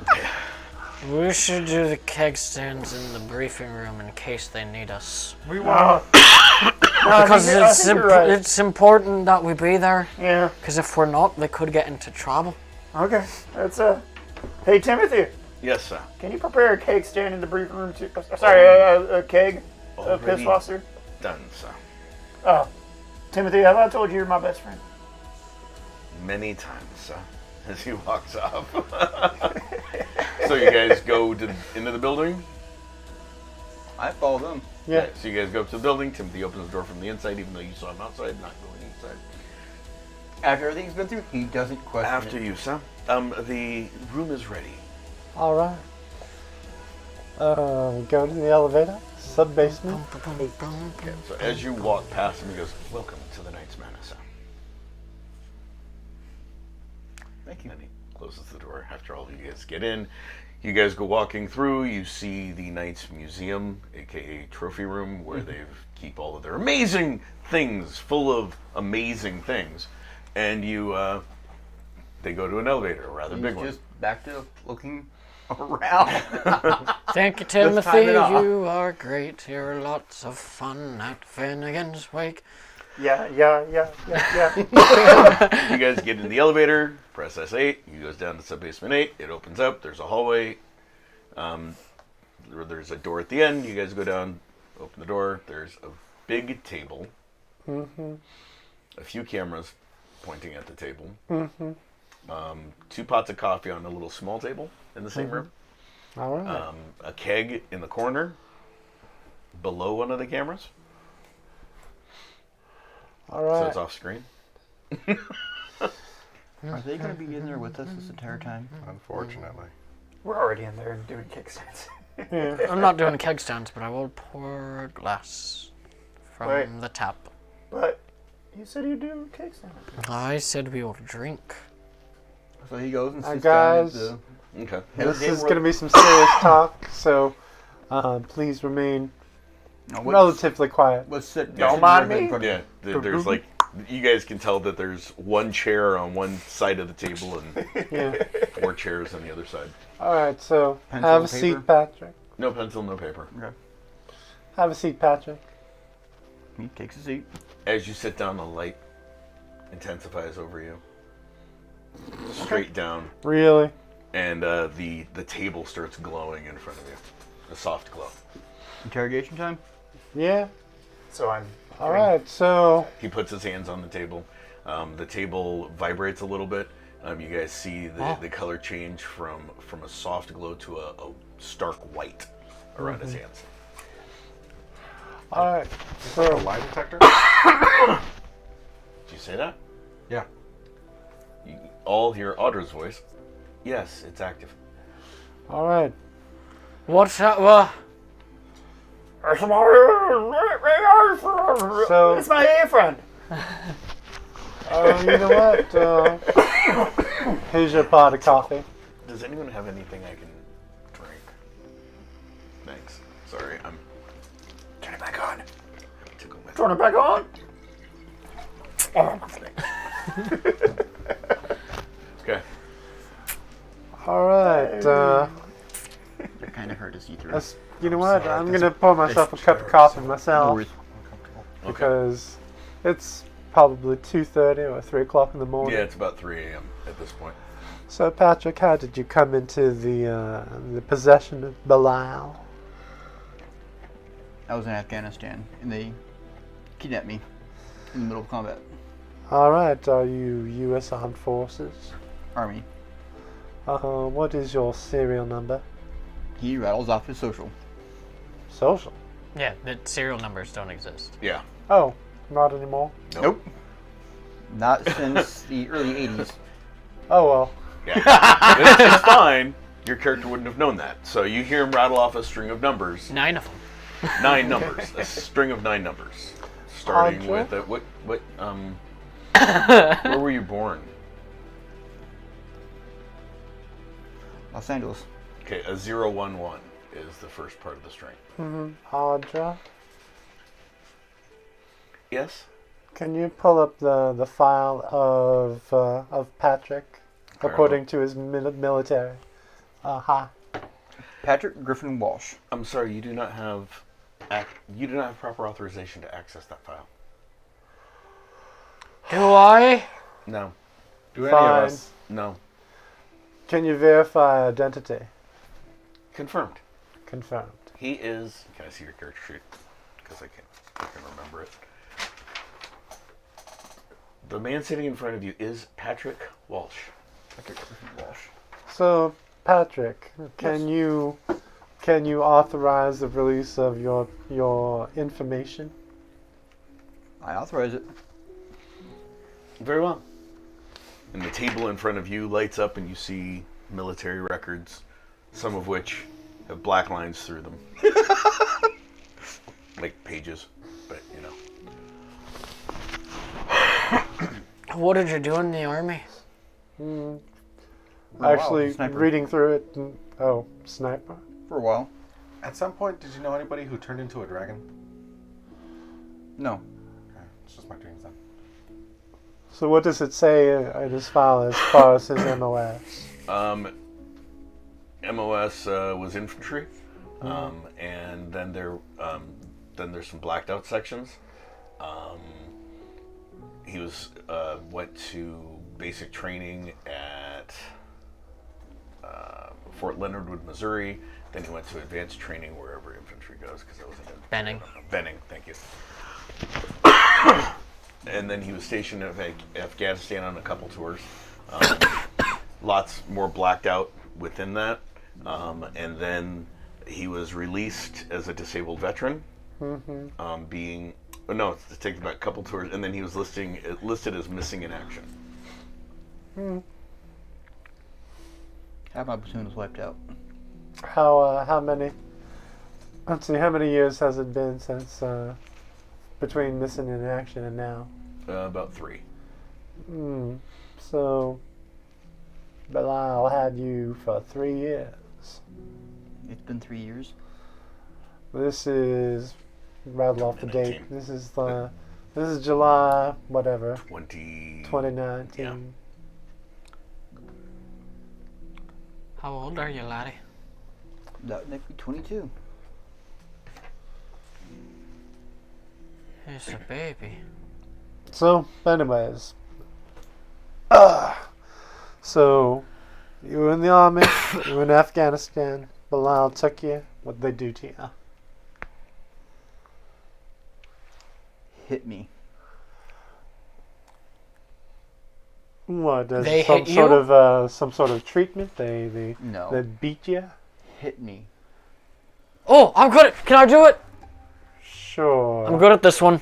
We should do the keg stands in the briefing room in case they need us. We want Because I think you're right. it's important that we be there. Yeah. Because if we're not, they could get into trouble. Okay. That's Hey Timothy, Yes, sir. can you prepare a cake stand in the briefing room too? Sorry, a keg, a piss Already wasser. done, sir. Oh, Timothy, have I told you you're my best friend? Many times, sir. As he walks off. So you guys go into the building? I follow them. Yeah. So you guys go up to the building. Timothy opens the door from the inside, even though you saw him outside, not going inside. After everything's been through, he doesn't question After it. you, sir. The room is ready. Alright. Go to the elevator. Sub-basement. Okay, so as you walk past him, he goes, "Welcome to the Knight's Manor, sir." Thank you. And he closes the door. After all of you guys get in, you guys go walking through. You see the Knight's Museum, aka Trophy Room, where they keep all of their amazing things, full of amazing things. And they go to an elevator, a rather He's big one. just back to looking around. Thank you, time Timothy. it off. You are great. You're lots of fun at Finnegan's Wake. Yeah. You guys get in the elevator, press S8, you goes down to sub-basement 8, it opens up, there's a hallway, there's a door at the end, you guys go down, open the door, there's a big table, a few cameras pointing at the table, 2 pots of coffee on a little small table in the same room, Alright. a keg in the corner, below one of the cameras, so Alright. it's off screen. Are they going to be in there with us this entire time? Unfortunately. We're already in there and doing cake stands. Yeah. I'm not doing keg stands, but I will pour a glass from Wait. the tap. But you said you do cake stands. I said we will drink. So he goes and sits guys. down at Okay. This is going to be some serious talk, so please remain relatively quiet. Let's sit. Don't sit mind directly in me. front of Yeah, him. there's like, you guys can tell that there's one chair on one side of the table and Yeah. 4 chairs on the other side. Alright, so Pencil, have a paper? seat, Patrick. No pencil, no paper. Okay. Have a seat, Patrick. He takes a seat. As you sit down, the light intensifies over you. Straight down. Really? And the table starts glowing in front of you. A soft glow. Interrogation time? Yeah. So I'm. Alright, so He puts his hands on the table. The table vibrates a little bit. You guys see the color change from a soft glow to a stark white around his hands. alright. A So lie detector? Did you say that? Yeah. You all hear Audra's voice. Yes, it's active. alright. What's that? Well, So It's my A friend. you know what? Here's your pot of coffee. Does anyone have anything I can drink? Thanks. Sorry, I'm. Turn it back on. Tickle my Turn it back on. Okay. All right. That kind of hurt as you threw. You know what? I'm gonna pour myself a cup of coffee myself because it's probably 2:30 or 3 o'clock in the morning. Yeah, it's about 3 a.m. at this point. So, Patrick, how did you come into the possession of Belial? I was in Afghanistan, and they kidnapped me in the middle of combat. All right. Are you U.S. Armed Forces? Army. What is your serial number? He rattles off his social. Social. Yeah, the serial numbers don't exist. Yeah. Oh, not anymore. Nope. Not since the early 80s. Oh well. Yeah. It's fine. Your character wouldn't have known that. So you hear him rattle off a string of numbers. 9 of them. 9 numbers. A string of 9 numbers. Starting Audra? with where were you born? Los Angeles. Okay, a 011 is the first part of the string. Audra, Yes? can you pull up the file of Patrick according to his military? Patrick Griffin Walsh. I'm sorry, you do not have proper authorization to access that file. Do I? No. Do any Fine. of us? No. Can you verify identity? Confirmed. Confirmed. He is. Can I see your character sheet? Because I can remember it. The man sitting in front of you is Patrick Walsh. Patrick Griffin Walsh. So, Patrick, can you authorize the release of your information? I authorize it. Very well. And the table in front of you lights up, and you see military records, some of which have black lines through them, like pages. But you know. What did you do in the army? Actually, sniper. reading through it. Oh, sniper. For a while. At some point, did you know anybody who turned into a dragon? No. Okay, it's just my dreams then. So what does it say in his file as far as his MOS? MOS was infantry, and then there's some blacked out sections. He went to basic training at Fort Leonard Wood, Missouri. Then he went to advanced training wherever infantry goes, because I wasn't in Benning. Benning, thank you. And then he was stationed in Afghanistan on a couple tours. Lots more blacked out within that. And then he was released as a disabled veteran, it takes about a couple tours, and then he was listed as missing in action. Half my platoon was wiped out. How many? Let's see. How many years has it been since between missing in action and now? About 3. So Belial had you for 3 years. It's been 3 years. This is rattle off the date. 2019. This is July whatever 2019. 2019. Yeah. How old are you, laddie? That would make me 22. He's a baby. So, anyways, so you were in the army. You were in Afghanistan. Belial took you. What'd they do to you? Hit me. What? There's They some hit you? some sort of treatment. They No. beat you. Hit me. Oh, I'm good at. Can I do it? Sure. I'm good at this one.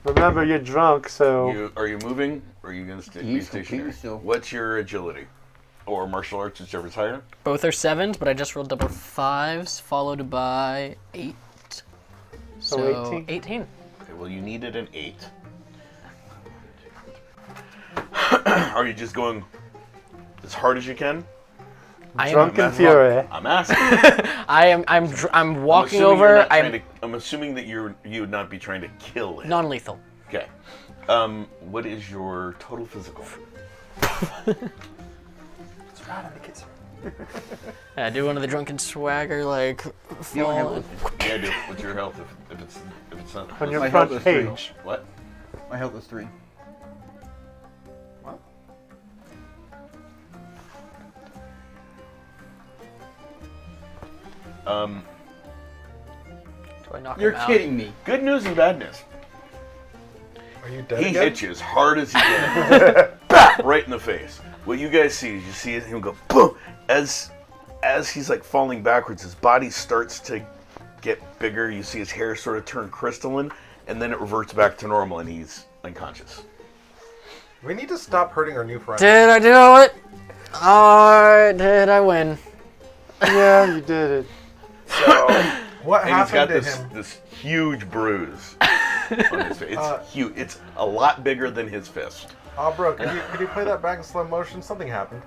Remember, you're drunk, so Are you moving, or are you going to be He's stationary? completely still. What's your agility? Or martial arts, whichever's higher? Both are 7s, but I just rolled double 5s, followed by 8. So 18? 18. Okay, well, you needed an 8. Are you just going as hard as you can? I am, drunken fury. I'm asking. I'm walking assuming you're over. not trying to- I'm assuming that you would not be trying to kill him. God, and the kids. Yeah, do one of the drunken swagger, like, You don't fall. have Yeah, dude. What's your health if it's not? On your My front health is three. page. What? My health is 3. Do I knock You're him out? kidding me. Good news and bad news. Are you dead He again? hits you as hard as he can, Bah! Right in the face. What you guys see is you see him go boom as he's like falling backwards. His body starts to get bigger. You see his hair sort of turn crystalline, and then it reverts back to normal, and he's unconscious. We need to stop hurting our new friends. Did I do it? Oh, did I win? Yeah, you did it. So, What And he's got happened to him? this huge bruise on his face. It's huge. It's a lot bigger than his fist. Oh, bro, could you play that back in slow motion? Something happened.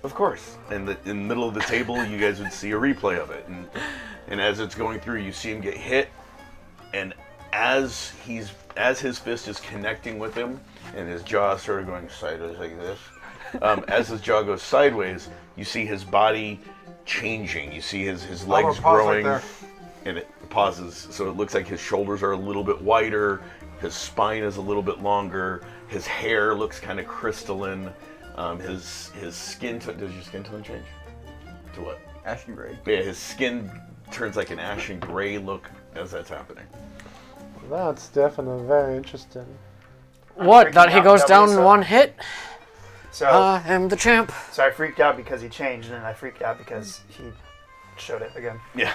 Of course. In the middle of the table, you guys would see a replay of it, and as it's going through, you see him get hit, and as his fist is connecting with him, and his jaw sort of going sideways like this. As his jaw goes sideways, you see his body changing. You see his legs pause right growing, there. and it pauses. So it looks like his shoulders are a little bit wider, his spine is a little bit longer, his hair looks kind of crystalline. His skin does your skin tone change? To what? Ashen gray. Yeah, his skin turns like an ashen gray look as that's happening. That's definitely very interesting. What? freaking That he out, goes that down was, in one hit? so, I am the champ. so I freaked out because he changed, and I freaked out because he showed it again. Yeah.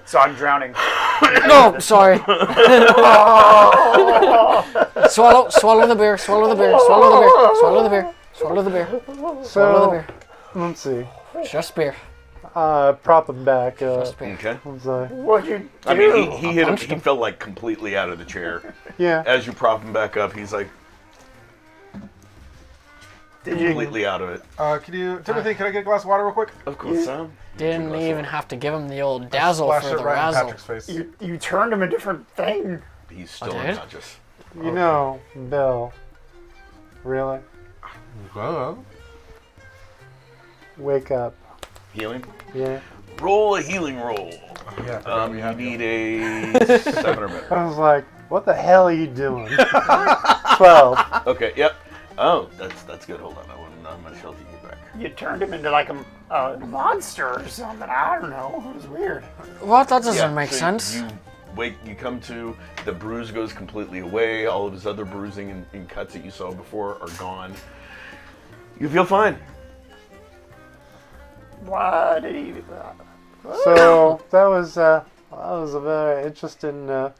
So I'm drowning. No, sorry. Swallow the beer, swallow the beer, swallow the beer, swallow the beer, swallow the beer, swallow the So, beer. let's see. Just beer. Prop him back. Just beer. Okay. I'm sorry. What'd you do? I mean, he hit him. punched He him. fell like completely out of the chair. Yeah. As you prop him back up, he's like Did you? completely out of it. Timothy, can I get a glass of water real quick? Of course, Sam. Didn't even have to give him the old dazzle Splash for it the right in razzle. Patrick's face. You turned him a different thing. He's still did? unconscious. You know, Bill. Really? Wake up. Healing. Yeah. Roll a healing roll. Yeah, I forgot we You had need a 7 or better. I was like, what the hell are you doing? 12. Okay. Yep. Oh, that's good. Hold on. I'm gonna shelter you back. You turned him into like a monster or something. I don't know. It was weird. What? That doesn't Yeah, make so sense. You come to, the bruise goes completely away. All of his other bruising and cuts that you saw before are gone. You feel fine. Why did he? So that was a very interesting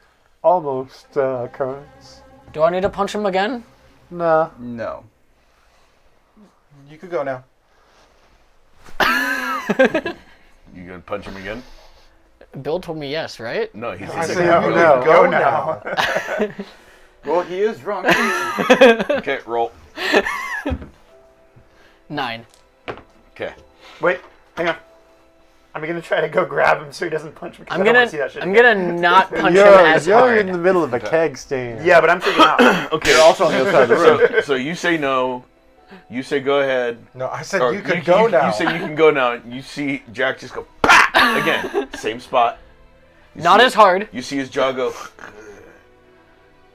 almost occurrence. Do I need to punch him again? Nah. No. You could go now. You gonna punch him again? Bill told me yes, right? No, he I said said no. you no. could go now. Well, he is drunk. Okay, roll. 9. Okay. Wait, hang on. I'm gonna try to go grab him so he doesn't punch me. 'cause I'm I don't gonna wanna see that shit I'm again. gonna not punch him You're as in hard. the middle of a keg stand. Yeah, but I'm freaking out. Okay. You're also on the other side of the room. So you say no. You say go ahead. No, I said Or you could go now. You say you can go now. You see Jack just go bah! Again. Same spot. You Not see- as hard. You see his jaw go.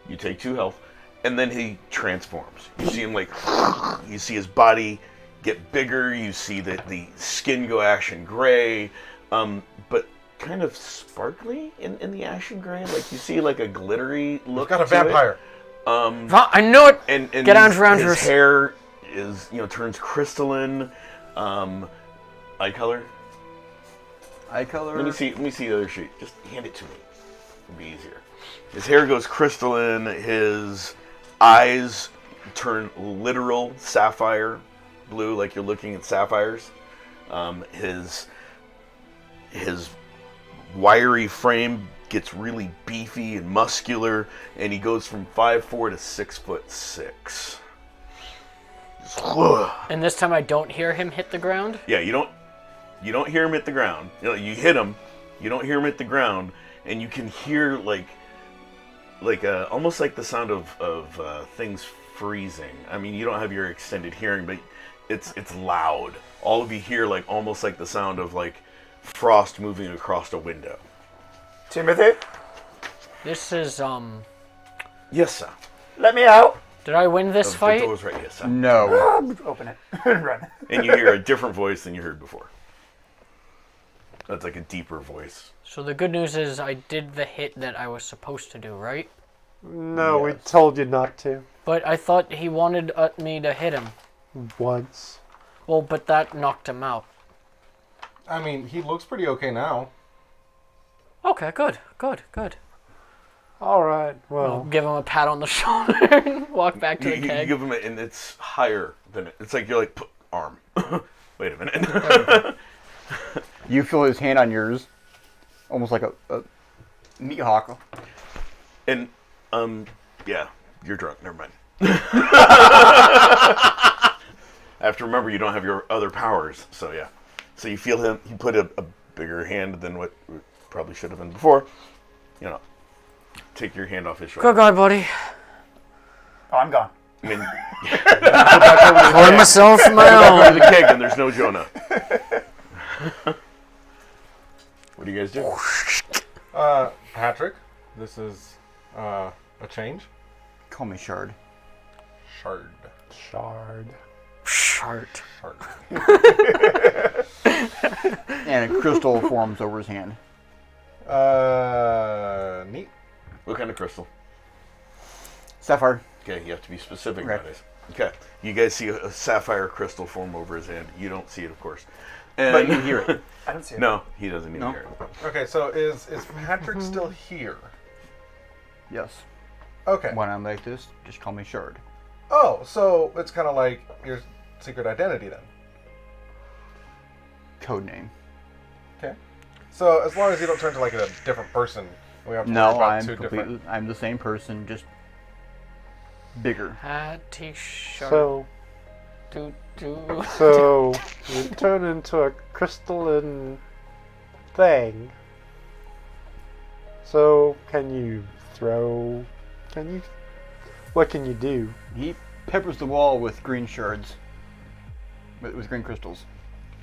You take 2 health, and then he transforms. You see him like. You see his body get bigger. You see the skin go ashen gray, but kind of sparkly in the ashen gray. Like you see like a glittery look. Got a to it. vampire. I knew it. And Get on around his yours. hair is turns crystalline. Eye color. Eye color. Let me see the other sheet. Just hand it to me. It'll be easier. His hair goes crystalline. His eyes turn literal sapphire blue, like you're looking at sapphires. His wiry frame gets really beefy and muscular, and he goes from 5'4" to 6'6". And this time I don't hear him hit the ground. Yeah, you don't hear him hit the ground. You hit him, you don't hear him hit the ground, and you can hear like almost like the sound of things freezing. I mean, you don't have your extended hearing, but It's loud. All of you hear like almost like the sound of like frost moving across a window. Timothy, This is, Yes, sir. let me out. did I win this The fight? door's right. Yes, sir. No. Open it and run. And you hear a different voice than you heard before. That's like a deeper voice. So the good news is I did the hit that I was supposed to do, right? No, we Yes. told you not to. But I thought he wanted me to hit him. Once. Well, but that knocked him out. I mean, he looks pretty okay now. Okay, good. All right. I'll Well, give him a pat on the shoulder and walk back to You, the you keg. give him it, and it's higher than it. It's like you're like arm. Wait a minute. You feel his hand on yours, almost like a meat hawk. And yeah, you're drunk. Never mind. I have to remember you don't have your other powers. So yeah. So you feel him. He put a bigger hand than what probably should have been before. You know, take your hand off his shoulder. Good guy, buddy. Oh, I'm gone. I mean, Pour myself my over own. the keg, and there's no Jonah. What do you guys do? Patrick, this is a change. Call me Shard. Shard. shard. Shart. Shard. And a crystal forms over his hand. Neat. What kind of crystal? Sapphire. Okay, you have to be specific Okay. nowadays. Okay, you guys see a sapphire crystal form over his hand. You don't see it, of course. But you hear it. I don't see it. No, he doesn't even No. hear it. Okay, so is Patrick still here? Yes. Okay. When I'm like this, just call me Shard. Oh, so it's kind of like your secret identity then. Code name. Okay. So as long as you don't turn to like a different person, we have to worry No, about I'm two completely. different. I'm the same person, just bigger. Hat, t-shirt. So, do. so you turn into a crystalline thing. So, can you throw? Can you? What can you do? He peppers the wall with green shards. With green crystals.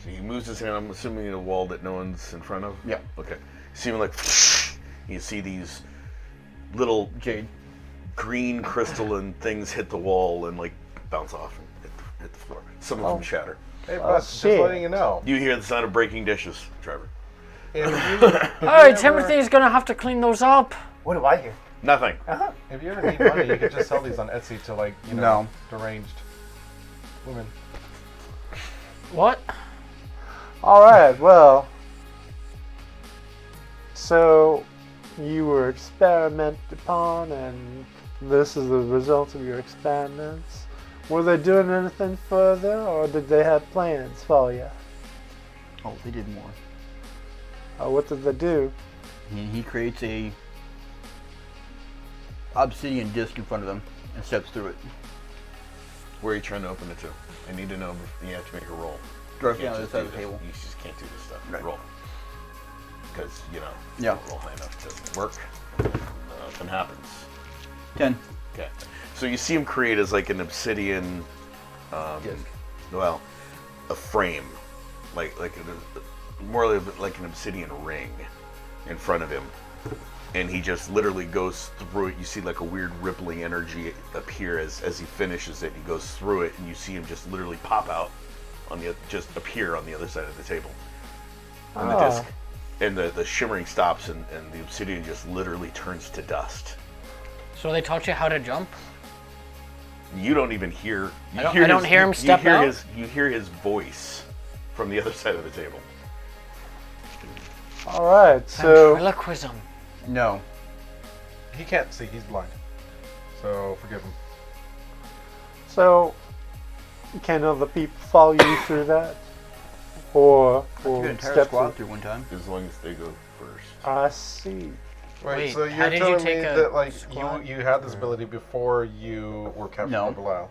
So he moves his hand, I'm assuming in a wall that no one's in front of? Yeah. Okay. See him like, you see these little Jade. green crystalline things hit the wall and like bounce off and hit the floor. Some of them shatter. Hey, Oh, but just shit. letting you know. You hear the sound of breaking dishes, Trevor. If you, Hey, Timothy's gonna have to clean those up. What do I hear? Nothing. If you ever need money, you could just sell these on Etsy to like, you know, No. deranged women. What? All right. Well, so you were experimented upon, and this is the result of your experiments. Were they doing anything further, or did they have plans for you? Oh, they did more. What did they do? He creates a obsidian disc in front of them and steps through it. Where are you trying to open it to? I need to know. You have to make a roll. Directly You on can't the other just side do of the this. table. You just can't do this stuff. Right. Roll. Because, you know, Yeah. don't roll high enough to work. Nothing happens. 10. Okay. So you see him create as like an obsidian, Disc. well, a frame, like more like an obsidian ring in front of him, and he just literally goes through it. You see like a weird rippling energy appear as he finishes it. He goes through it, and you see him just literally pop out on the just appear on the other side of the table on the Ah. disc, and the shimmering stops, and the obsidian just literally turns to dust. So they taught you how to jump? You don't even hear. You I don't hear him step you hear out? You hear his voice from the other side of the table. All right. So Ventriloquism. No. He can't see, he's blind. So forgive him. So, can other people follow you through that? Or Took an entire step squad through? through one time. As long as they go first. I see. Wait, Wait, so how you're did you telling me take a that like squad? you had this ability before you were captured No. by Belial?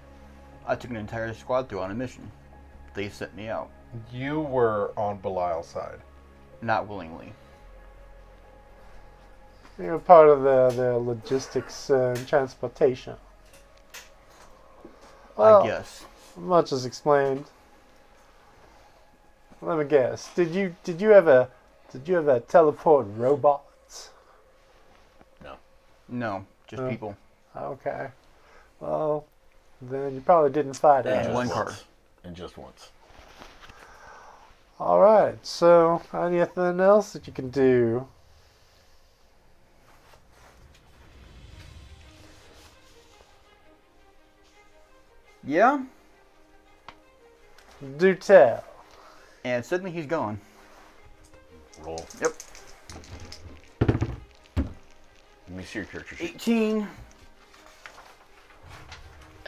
I took an entire squad through on a mission. They sent me out. You were on Belial's side. Not willingly. You're part of the logistics and transportation. Well, I guess. much is explained. let me guess. Did you ever teleport robots? No, just Oh. people. Okay. Well, then you probably didn't fight And it. just one once. card. And just once. All right. So, anything else that you can do? Yeah, Do tell. and suddenly he's gone. Roll. Yep. Let me see your character sheet. 18.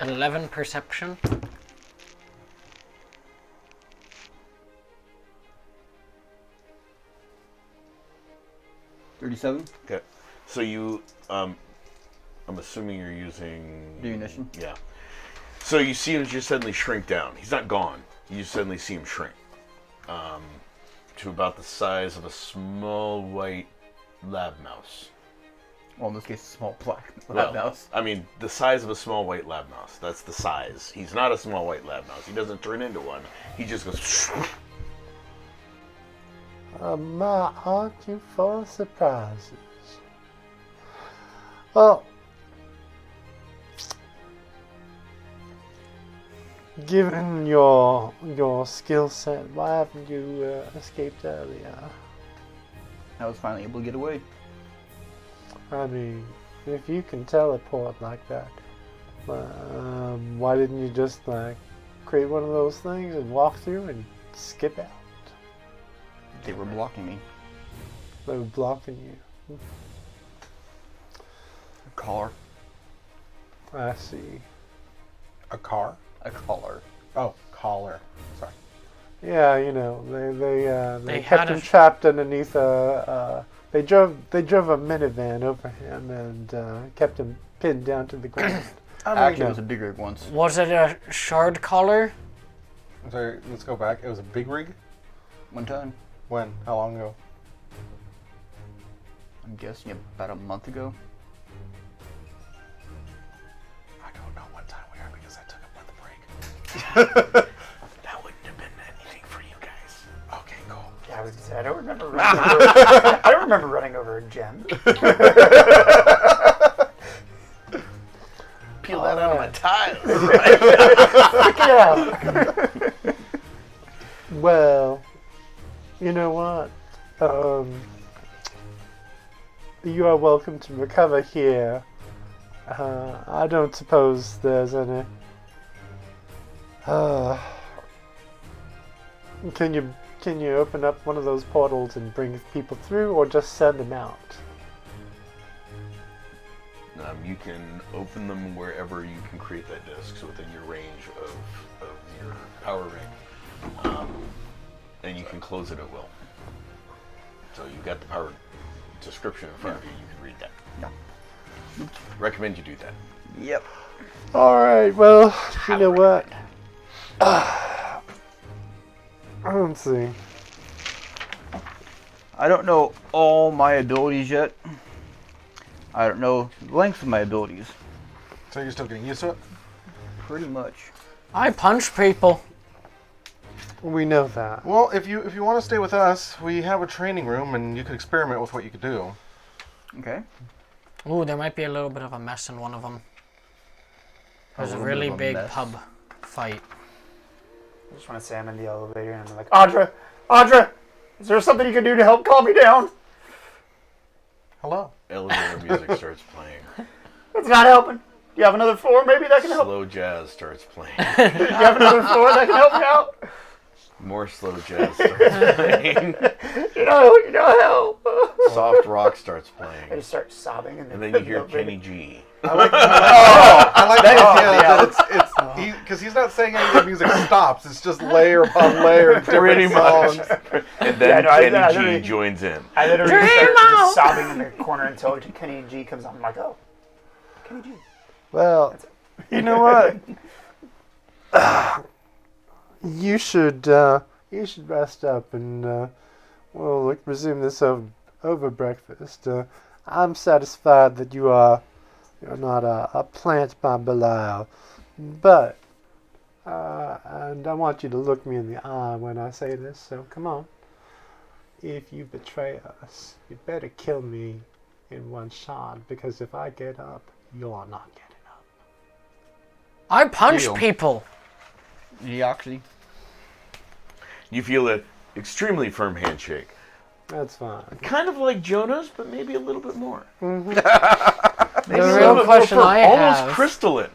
11 perception. $37. Okay. So you, I'm assuming you're using Diminution. Yeah. So you see him just suddenly shrink down. He's not gone. You suddenly see him shrink, to about the size of a small white lab mouse. Well, in this case, a small black Well, mouse. I mean, the size of a small white lab mouse. That's the size. He's not a small white lab mouse. He doesn't turn into one. He just goes. My, aren't you full of surprises? Well, given your skill set, why haven't you escaped earlier? I was finally able to get away. I mean, if you can teleport like that, why didn't you just create one of those things and walk through and skip out? They were blocking me. They were blocking you. A collar. I see. A car? A collar. Oh, collar. Sorry. Yeah, you know, they They kept had him a- trapped underneath they drove a minivan over him and kept him pinned down to the ground. Actually, no. it was a big rig once. Was it a shard collar? I'm sorry, let's go back. It was a big rig? One time. When? How long ago? I'm guessing about a month ago. I don't know what time we are because I took a month break. That wouldn't have been anything for you guys. Okay, cool. Yeah, I was gonna say I don't remember running over. I don't remember running over a gem. Peel that out of my tiles. Yeah. Well, you know what? You are welcome to recover here. I don't suppose there's any. Can you open up one of those portals and bring people through, or just send them out? You can open them wherever you can create that disc, so within your range of your power ring. And you can close it at will. So you've got the power description in front of you. You can read that. Yeah. Recommend you do that. Yep. All right. Well, you know what? Let's see. I don't know all my abilities yet. I don't know the length of my abilities. So you're still getting used to it? Pretty much. I punch people. We know that. Well, if you want to stay with us, we have a training room and you can experiment with what you could do. Okay. Ooh, there might be a little bit of a mess in one of them. There's a little really bit of a big mess. pub fight. I just want to say I'm in the elevator and I'm like, Audra, is there something you can do to help calm me down? Hello. Elevator music starts playing. It's not helping. Do you have another floor maybe that can help? Slow jazz starts playing. Do you have another floor that can help me out? More slow jazz starts playing. You know help. Soft rock starts I playing. just start sobbing and And then you hear Kenny G. I like the idea that it's because he's not saying any of the music stops. It's just layer upon layer, of Pretty different much. songs. And then no, I Kenny G literally- joins in. I literally start just sobbing in the corner until Kenny G comes on. I'm like, oh, Kenny G. Well, you know what? You should rest up and we'll resume this over breakfast. I'm satisfied that you're not a plant by Belial, but And I want you to look me in the eye when I say this, so come on. If you betray us, you better kill me in one shot, because if I get up, you're not getting up. I punch Deal. people. Deoxy. You feel an extremely firm handshake. That's fine. Kind of like Jonah's, but maybe a little bit more. The real question I Almost have. crystalline.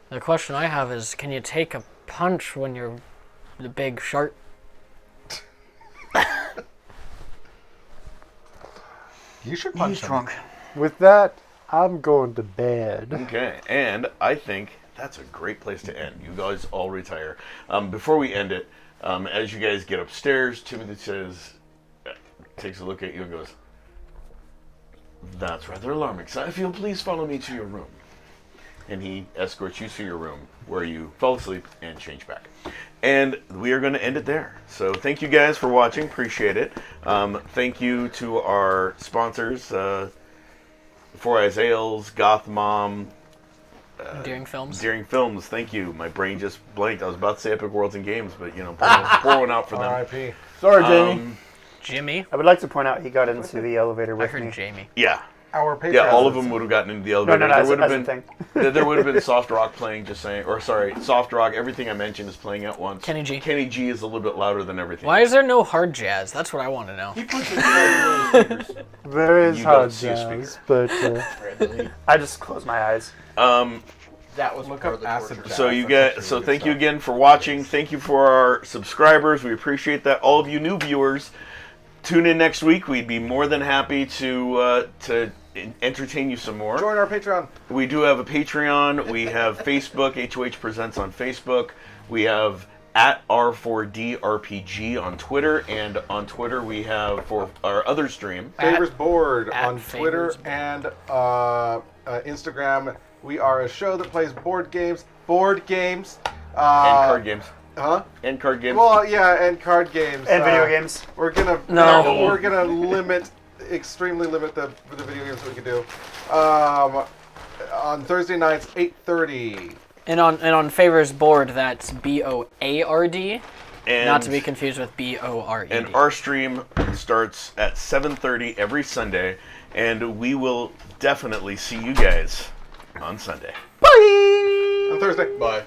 The question I have is, can you take a punch when you're the big shark? You should punch him. With that, I'm going to bed. Okay, and I think that's a great place to end. You guys all retire. Before we end it, as you guys get upstairs, Timothy says, takes a look at you and goes, "That's rather alarming. So if you'll please follow me to your room." And he escorts you to your room, where you fall asleep and change back. And we are going to end it there. So thank you guys for watching. Appreciate it. Thank you to our sponsors, Four Eyes Ales, Goth Mom, Deering Films. Deering Films. Thank you. My brain just blanked. I was about to say Epic Worlds and Games, but pour one out for them. R.I.P. Sorry, Jamie. Jimmy. I would like to point out he got into the elevator I with heard me. Jamie. Yeah. Our Patreon. Yeah, all of them would have gotten into the elevator. No, there as, would have as a been thing. there would have been soft rock playing, just saying, or sorry, soft rock. Everything I mentioned is playing at once. Kenny G. Kenny G is a little bit louder than everything. Why is there no hard jazz? That's what I want to know. He puts it in one of those speakers. There is You don't hard see a jazz, but I just close my eyes. That was Look part up of the acid torture. jazz. So you That's get. actually So really thank good you stuff. again for watching. Thank you for our subscribers. We appreciate that. All of you new viewers, tune in next week. We'd be more than happy to entertain you some more. Join our Patreon. We do have a Patreon. We have Facebook. HOH Presents on Facebook. We have at R4DRPG on Twitter, and on Twitter we have for our other stream. Favors Board at on Twitter Favors and Instagram. We are a show that plays board games. And card games. Huh? And card games. Well, yeah, and card games. And video games. We're gonna No. We're gonna extremely limit the video games that we can do. On Thursday nights, 8:30. And on Favors Board, that's BOARD, and, not to be confused with BORED. And our stream starts at 7:30 every Sunday, and we will definitely see you guys on Sunday. On Thursday. Bye.